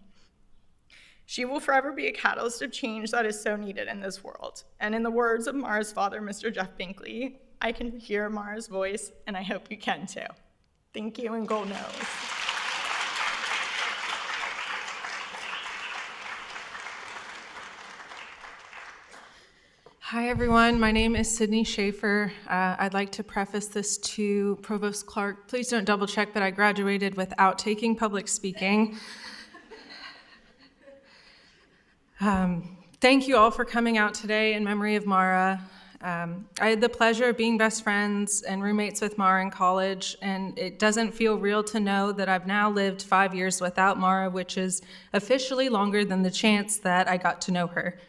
She will forever be a catalyst of change that is so needed in this world. And in the words of Maura's father, Mr. Jeff Binkley, I can hear Maura's voice, and I hope you can too. Thank you, and go Nose. Hi, everyone. My name is Sydney Schaefer. I'd like to preface this to Provost Clark. Please don't double check that I graduated without taking public speaking. Thank you all for coming out today in memory of Maura. I had the pleasure of being best friends and roommates with Maura in college, and it doesn't feel real to know that I've now lived 5 years without Maura, which is officially longer than the chance that I got to know her.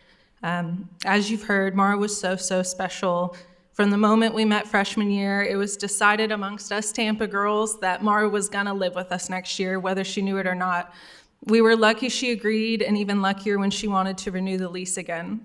As you've heard, Maura was so special. From the moment we met freshman year, it was decided amongst us Tampa girls that Maura was gonna live with us next year, whether she knew it or not. We were lucky she agreed, and even luckier when she wanted to renew the lease again.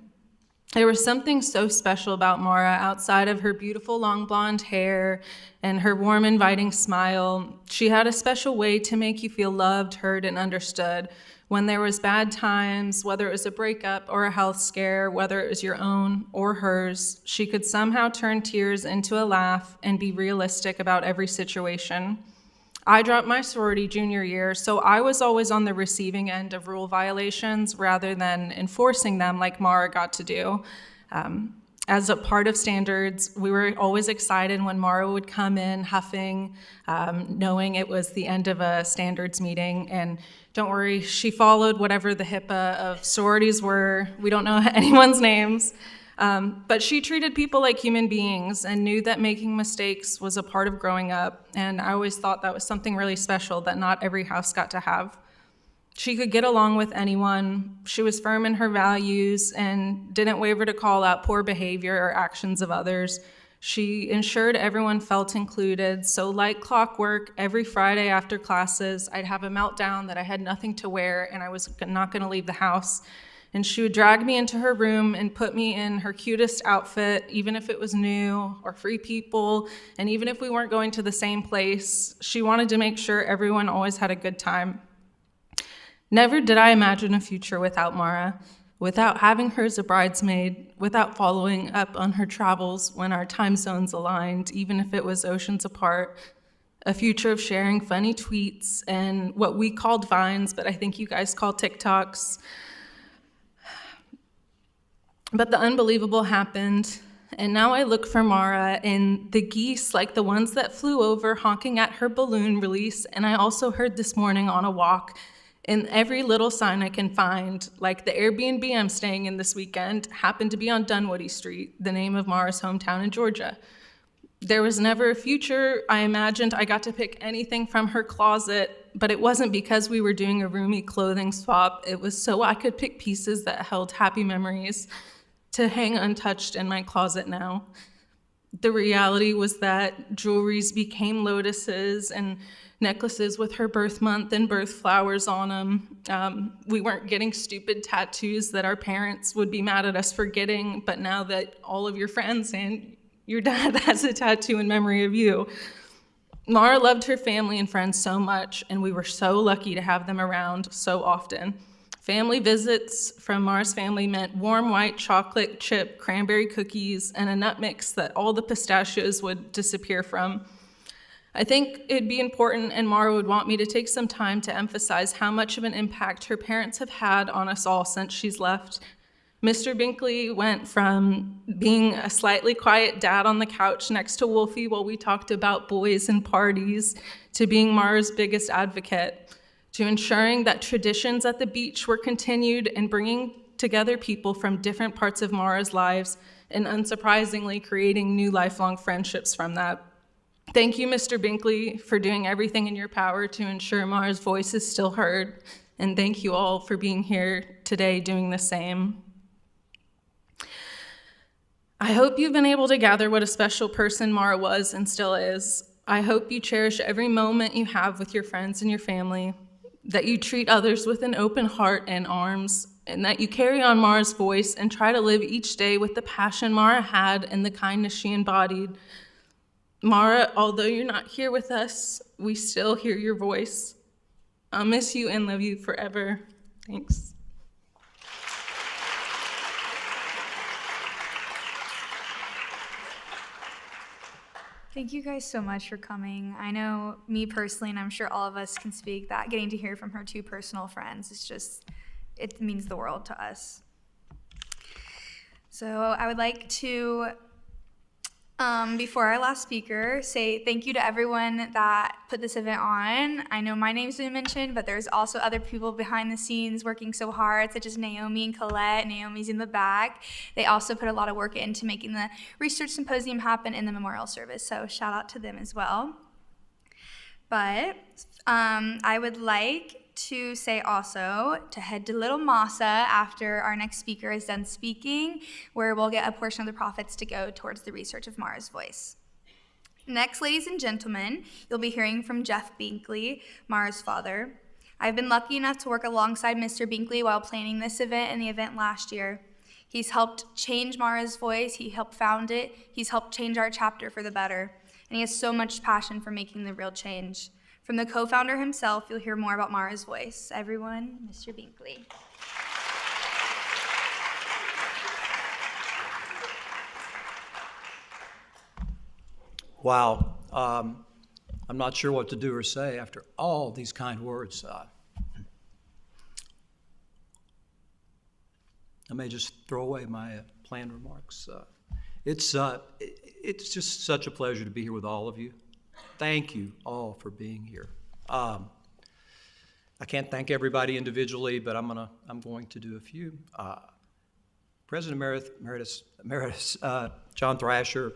There was something so special about Maura outside of her beautiful long blonde hair and her warm, inviting smile. She had a special way to make you feel loved, heard, and understood. When there was bad times, whether it was a breakup or a health scare, whether it was your own or hers, she could somehow turn tears into a laugh and be realistic about every situation. I dropped my sorority junior year, so I was always on the receiving end of rule violations rather than enforcing them like Maura got to do. As a part of standards, we were always excited when Maura would come in huffing, knowing it was the end of a standards meeting. And don't worry, she followed whatever the HIPAA of sororities were. We don't know anyone's names. But she treated people like human beings and knew that making mistakes was a part of growing up. And I always thought that was something really special that not every house got to have. She could get along with anyone. She was firm in her values and didn't waver to call out poor behavior or actions of others. She ensured everyone felt included. So like clockwork, every Friday after classes, I'd have a meltdown that I had nothing to wear and I was not going to leave the house. And she would drag me into her room and put me in her cutest outfit, even if it was new or free people, and even if we weren't going to the same place. She wanted to make sure everyone always had a good time. Never did I imagine a future without Maura, without having her as a bridesmaid, without following up on her travels when our time zones aligned, even if it was oceans apart. A future of sharing funny tweets and what we called Vines, but I think you guys call TikToks. But the unbelievable happened, and now I look for Maura in the geese like the ones that flew over honking at her balloon release, and I also heard this morning on a walk in every little sign I can find, like the Airbnb I'm staying in this weekend happened to be on Dunwoody Street, the name of Maura's hometown in Georgia. There was never a future I imagined I got to pick anything from her closet, but it wasn't because we were doing a roomy clothing swap. It was so I could pick pieces that held happy memories to hang untouched in my closet now. The reality was that jewelries became lotuses and necklaces with her birth month and birth flowers on them. We weren't getting stupid tattoos that our parents would be mad at us for getting, but now that all of your friends and your dad has a tattoo in memory of you. Maura loved her family and friends so much, and we were so lucky to have them around so often. Family visits from Maura's family meant warm white chocolate chip cranberry cookies and a nut mix that all the pistachios would disappear from. I think it'd be important, and Maura would want me to take some time to emphasize how much of an impact her parents have had on us all since she's left. Mr. Binkley went from being a slightly quiet dad on the couch next to Wolfie while we talked about boys and parties to being Maura's biggest advocate, to ensuring that traditions at the beach were continued and bringing together people from different parts of Maura's lives and unsurprisingly creating new lifelong friendships from that. Thank you, Mr. Binkley, for doing everything in your power to ensure Maura's voice is still heard, and thank you all for being here today doing the same. I hope you've been able to gather what a special person Maura was and still is. I hope you cherish every moment you have with your friends and your family, that you treat others with an open heart and arms, and that you carry on Maura's voice and try to live each day with the passion Maura had and the kindness she embodied. Maura, although you're not here with us, we still hear your voice. I'll miss you and love you forever. Thanks. Thank you guys so much for coming. I know me personally, and I'm sure all of us can speak, that getting to hear from her two personal friends is just, it means the world to us. So I would like to, before our last speaker, say thank you to everyone that put this event on. I know my name's been mentioned, but there's also other people behind the scenes working so hard, such as Naomi and Colette. Naomi's in the back. They also put a lot of work into making the Research Symposium happen in the memorial service, so shout out to them as well. But I would like to say also to head to Little Massa after our next speaker is done speaking, where we'll get a portion of the profits to go towards the research of Maura's voice. Next, ladies and gentlemen, you'll be hearing from Jeff Binkley, Maura's father. I've been lucky enough to work alongside Mr. Binkley while planning this event and the event last year. He's helped change Maura's Voice. He helped found it. He's helped change our chapter for the better. And he has so much passion for making the real change. From the co-founder himself, you'll hear more about Maura's Voice. Everyone, Mr. Binkley. Wow. I'm not sure what to do or say after all these kind words. I may just throw away my planned remarks. It's just such a pleasure to be here with all of you. Thank you all for being here. I can't thank everybody individually, but I'm going to do a few. President Emeritus John Thrasher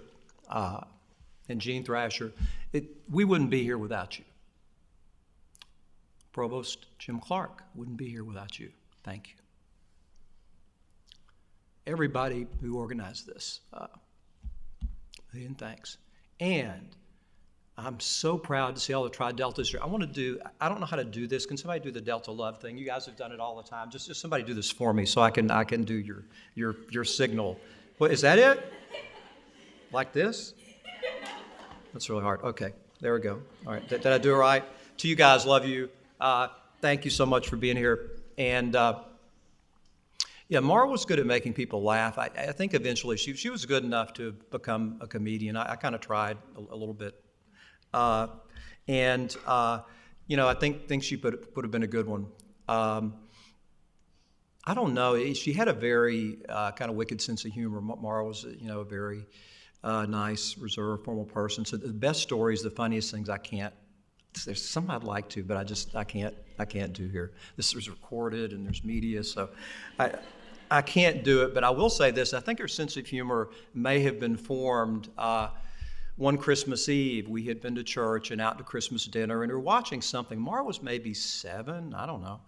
and Jean Thrasher, we wouldn't be here without you. Provost Jim Clark wouldn't be here without you. Thank you. Everybody who organized this, million thanks. And I'm so proud to see all the Tri-Deltas here. I don't know how to do this. Can somebody do the Delta Love thing? You guys have done it all the time. Just somebody do this for me so I can do your signal. What, is that it? Like this? That's really hard. Okay, there we go. All right, did I do it right? To you guys, love you. Thank you so much for being here. And yeah, Maura was good at making people laugh. I think eventually she was good enough to become a comedian. I kind of tried a little bit. You know, I think she would have been a good one. I don't know. She had a very kind of wicked sense of humor. Maura was, you know, a very nice, reserved, formal person. So the best stories, the funniest things, there's some I'd like to, but I can't do here. This was recorded and there's media, so I can't do it. But I will say this: I think her sense of humor may have been formed. One Christmas Eve, we had been to church and out to Christmas dinner, and we were watching something. Maura was maybe 7, I don't know.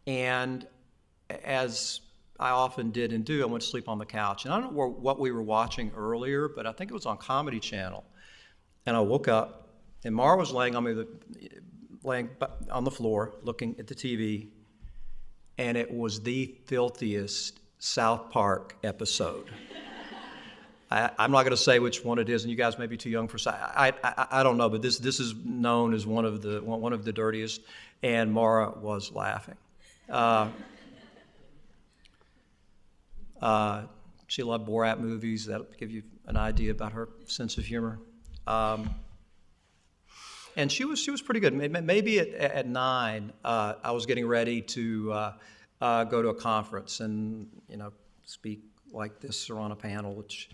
And as I often did and do, I went to sleep on the couch. And I don't know what we were watching earlier, but I think it was on Comedy Channel. And I woke up, and Maura was laying on the floor, looking at the TV, and it was the filthiest South Park episode. I'm not going to say which one it is, and you guys may be too young for. I don't know, but this is known as one of the dirtiest, and Maura was laughing. She loved Borat movies. That'll give you an idea about her sense of humor. And she was pretty good. Maybe at 9, I was getting ready to go to a conference and speak like this or on a panel, which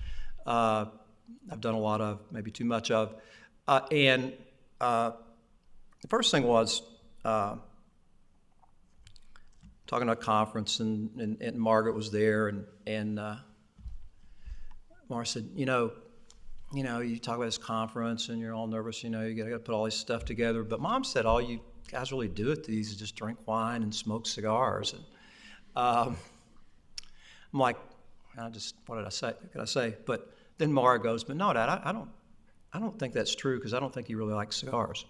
I've done a lot of, maybe too much of. And the first thing was talking at a conference, and Margaret was there, and Maura said, you talk about this conference and you're all nervous, you got to put all this stuff together. But Mom said all you guys really do at these is just drink wine and smoke cigars. And I'm like, what did I say? What could I say? But then Maura goes, but no, Dad, I don't think that's true, because I don't think you really like cigars.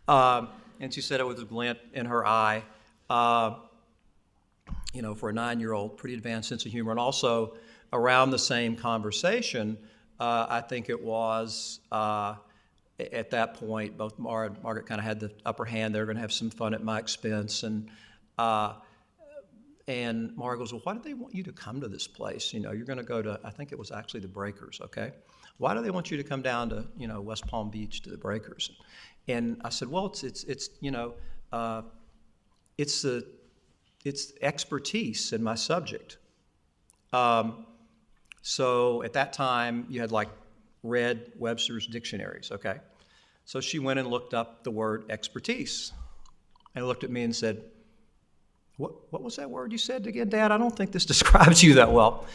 And she said it with a glint in her eye. For a 9-year-old, pretty advanced sense of humor. And also around the same conversation, I think it was at that point, both Maura and Margaret kind of had the upper hand. They were going to have some fun at my expense. And Maura goes, well, why do they want you to come to this place? You're going to go to, I think it was actually the Breakers, okay? Why do they want you to come down to, West Palm Beach to the Breakers? And I said, well, it's expertise in my subject. So at that time, you had read Webster's dictionaries, okay? So she went and looked up the word expertise and looked at me and said, what was that word you said again, Dad? I don't think this describes you that well.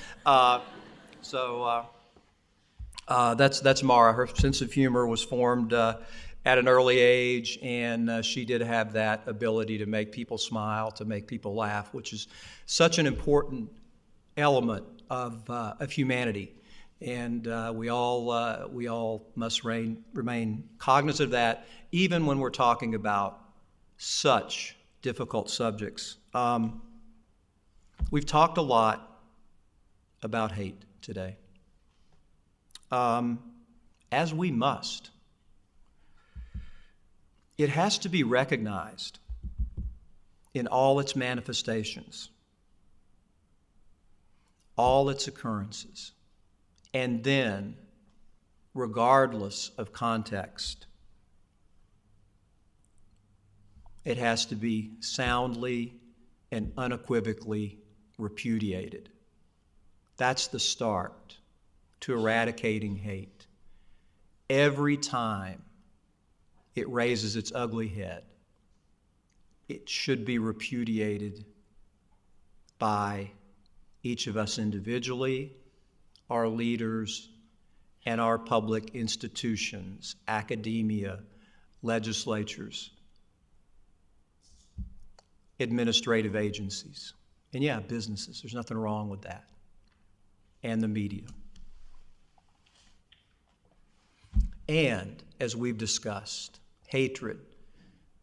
That's Maura. Her sense of humor was formed at an early age, and she did have that ability to make people smile, to make people laugh, which is such an important element of humanity. And we all must remain cognizant of that, even when we're talking about such difficult subjects. We've talked a lot about hate today, as we must. It has to be recognized in all its manifestations, all its occurrences, and then, regardless of context, it has to be soundly and unequivocally repudiated. That's the start to eradicating hate. Every time it raises its ugly head, it should be repudiated by each of us individually, our leaders, and our public institutions, academia, legislatures, administrative agencies, and yeah, businesses. There's nothing wrong with that, and the media. And, as we've discussed, hatred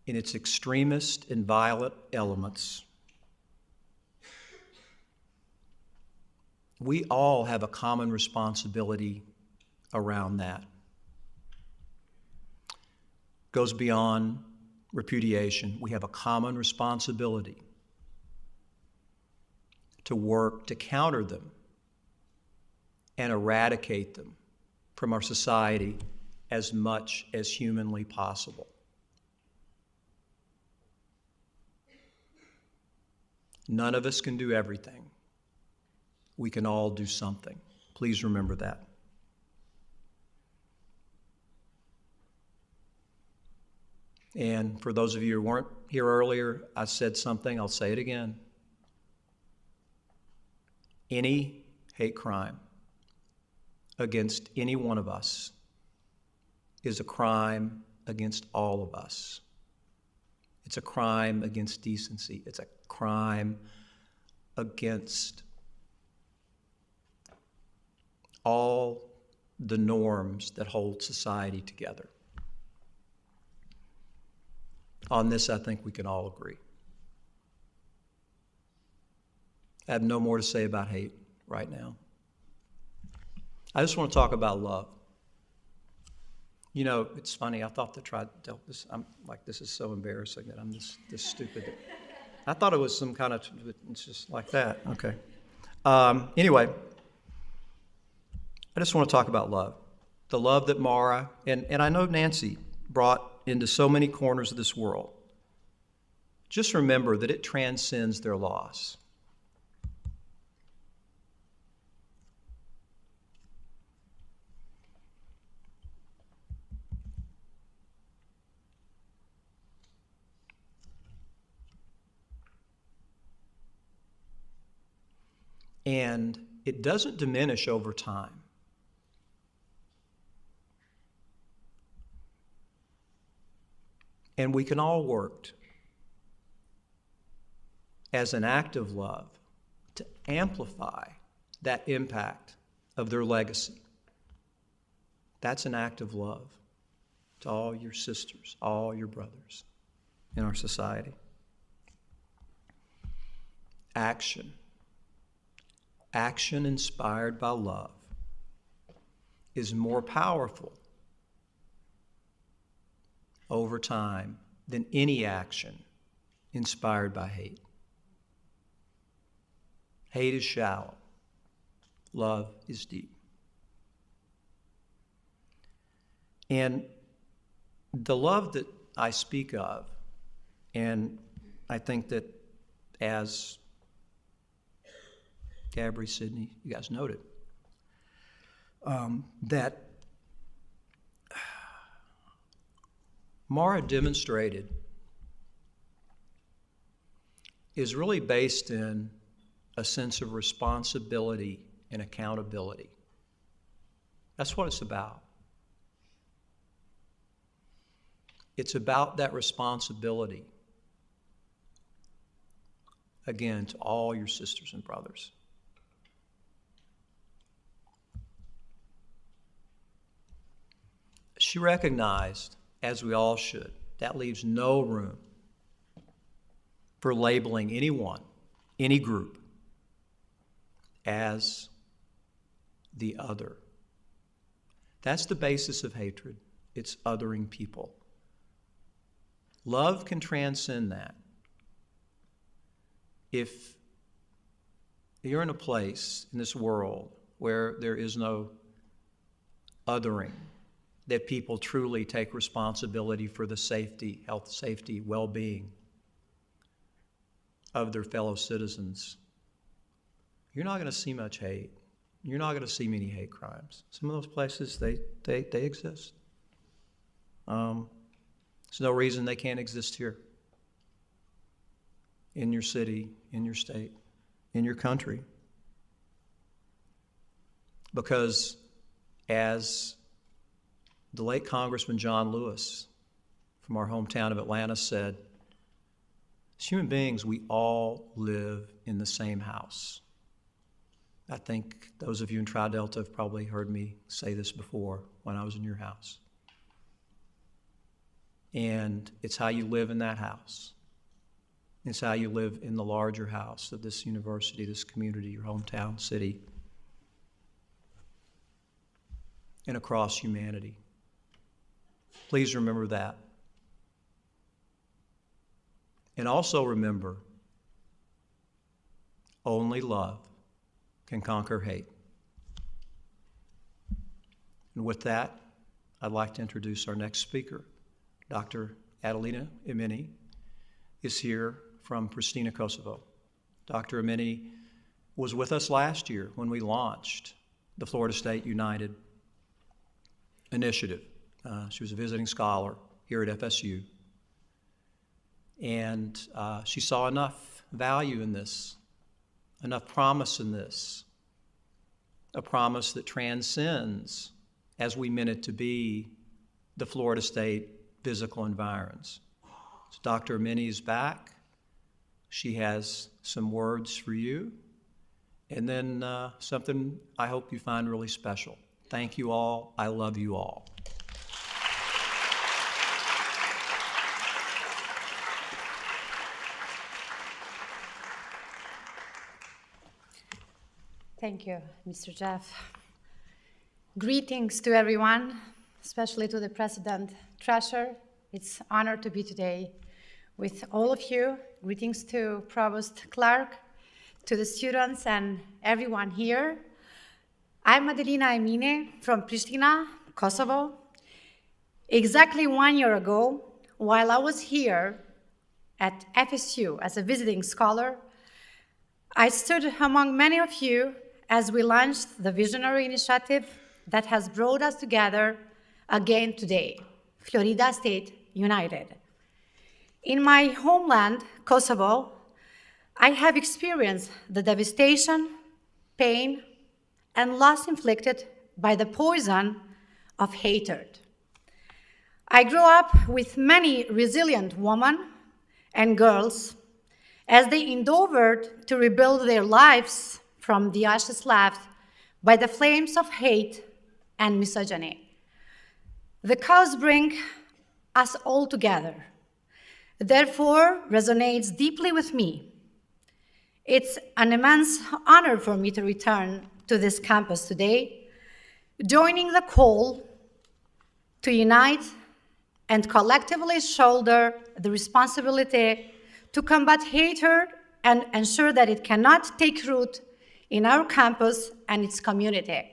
in its extremist and violent elements. We all have a common responsibility around that. Goes beyond repudiation. We have a common responsibility to work to counter them and eradicate them from our society as much as humanly possible. None of us can do everything. We can all do something. Please remember that. And for those of you who weren't here earlier, I said something, I'll say it again. Any hate crime against any one of us is a crime against all of us. It's a crime against decency. It's a crime against all the norms that hold society together. On this, I think we can all agree. I have no more to say about hate right now. I just want to talk about love. You know, it's funny, I thought this, I'm like, this is so embarrassing that I'm this stupid. I thought it was some kind of, it's just like that, okay. Anyway, I just want to talk about love. The love that Maura, and I know Nancy, brought into so many corners of this world. Just remember that it transcends their loss. And it doesn't diminish over time. And we can all work as an act of love to amplify that impact of their legacy. That's an act of love to all your sisters, all your brothers in our society. Action. Action inspired by love is more powerful over time than any action inspired by hate. Hate is shallow. Love is deep. And the love that I speak of, and I think that as Gabby, Sydney, you guys noted, that Maura demonstrated is really based in a sense of responsibility and accountability. That's what it's about. It's about that responsibility, again, to all your sisters and brothers. She recognized, as we all should, that leaves no room for labeling anyone, any group, as the other. That's the basis of hatred. It's othering people. Love can transcend that. If you're in a place in this world where there is no othering, that people truly take responsibility for the safety, health, safety, well-being of their fellow citizens, you're not going to see much hate. You're not going to see many hate crimes. Some of those places, they exist. There's no reason they can't exist here, in your city, in your state, in your country. Because as the late Congressman John Lewis from our hometown of Atlanta said, as human beings, we all live in the same house. I think those of you in Tri-Delta have probably heard me say this before when I was in your house. And it's how you live in that house. It's how you live in the larger house of this university, this community, your hometown city, and across humanity. Please remember that. And also remember, only love can conquer hate. And with that, I'd like to introduce our next speaker. Dr. Adelina Imini is here from Pristina, Kosovo. Dr. Imini was with us last year when we launched the Florida State United initiative. She was a visiting scholar here at FSU. And she saw enough value in this, enough promise in this, a promise that transcends, as we meant it to be, the Florida State physical environs. So Dr. Imini is back. She has some words for you, and then something I hope you find really special. Thank you all. I love you all. Thank you, Mr. Jeff. Greetings to everyone, especially to the President Treasurer. It's an honor to be today with all of you. Greetings to Provost Clark, to the students and everyone here. I'm Adelina Imini from Pristina, Kosovo. Exactly 1 year ago, while I was here at FSU as a visiting scholar, I stood among many of you as we launched the visionary initiative that has brought us together again today, Florida State United. In my homeland, Kosovo, I have experienced the devastation, pain, and loss inflicted by the poison of hatred. I grew up with many resilient women and girls as they endeavored to rebuild their lives from the ashes left by the flames of hate and misogyny. The cause brings us all together, therefore resonates deeply with me. It's an immense honor for me to return to this campus today, joining the call to unite and collectively shoulder the responsibility to combat hatred and ensure that it cannot take root in our campus and its community.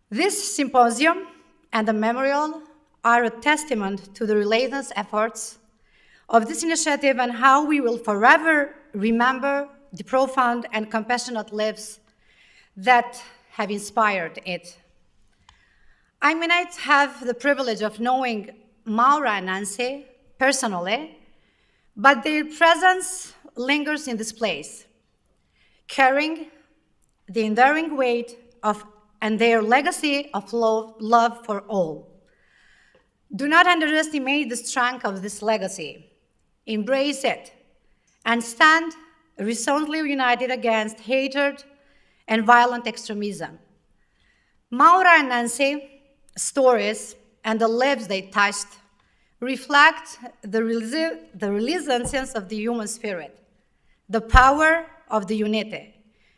This symposium and the memorial are a testament to the relentless efforts of this initiative and how we will forever remember the profound and compassionate lives that have inspired it. I may not have the privilege of knowing Maura and Nancy personally, but their presence lingers in this place, carrying the enduring weight of and their legacy of love for all. Do not underestimate the strength of this legacy. Embrace it and stand resolutely united against hatred and violent extremism. Maura and Nancy's stories and the lives they touched reflect the resilience of the human spirit, the power of the unity,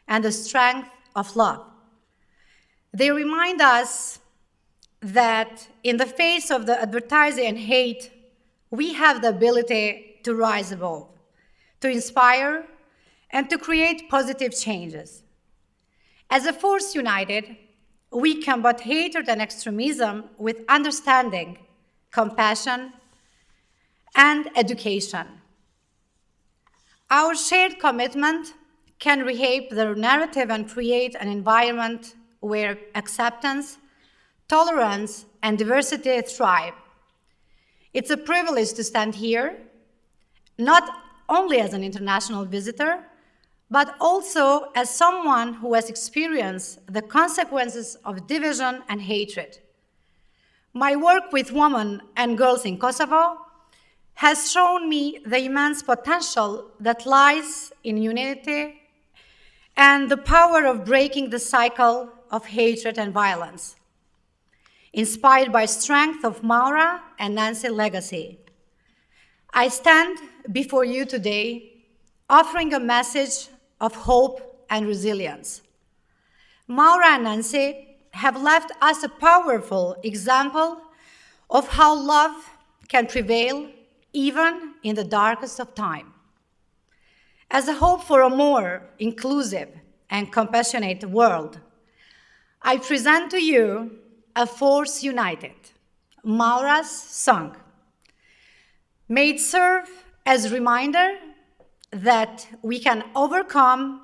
and the strength of love. They remind us that in the face of the advertising and hate, we have the ability to rise above, to inspire, and to create positive changes. As a force united, we combat hatred and extremism with understanding, compassion, and education. Our shared commitment can reshape the narrative and create an environment where acceptance, tolerance, and diversity thrive. It's a privilege to stand here, not only as an international visitor, but also as someone who has experienced the consequences of division and hatred. My work with women and girls in Kosovo has shown me the immense potential that lies in unity and the power of breaking the cycle of hatred and violence. Inspired by strength of Maura and Nancy's legacy, I stand before you today offering a message of hope and resilience. Maura and Nancy have left us a powerful example of how love can prevail even in the darkest of time. As a hope for a more inclusive and compassionate world, I present to you a force united, Maura's song. May it serve as a reminder that we can overcome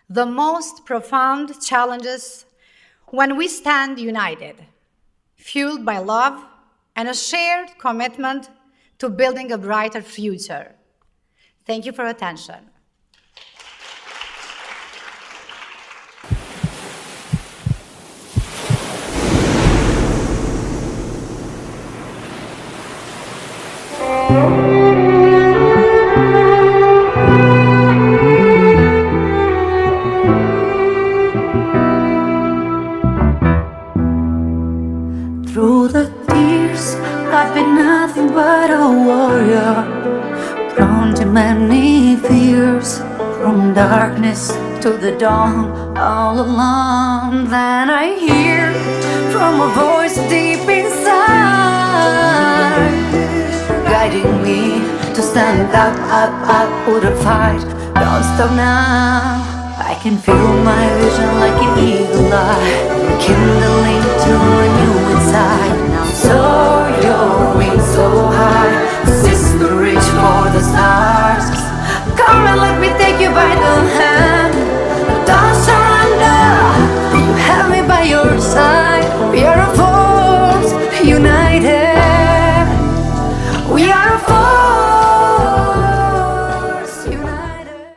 the most profound challenges when we stand united, fueled by love and a shared commitment to building a brighter future. Thank you for your attention. Through the years, I've been nothing but a warrior, prone to many fears, from darkness to the dawn, all alone. Then I hear from a voice deep inside, guiding me to stand up with a fight. Don't stop now. I can feel my vision like an eagle eye, kindling to a new inside. Now soar your wings so high, sister, reach for the stars. Come and let me take you by the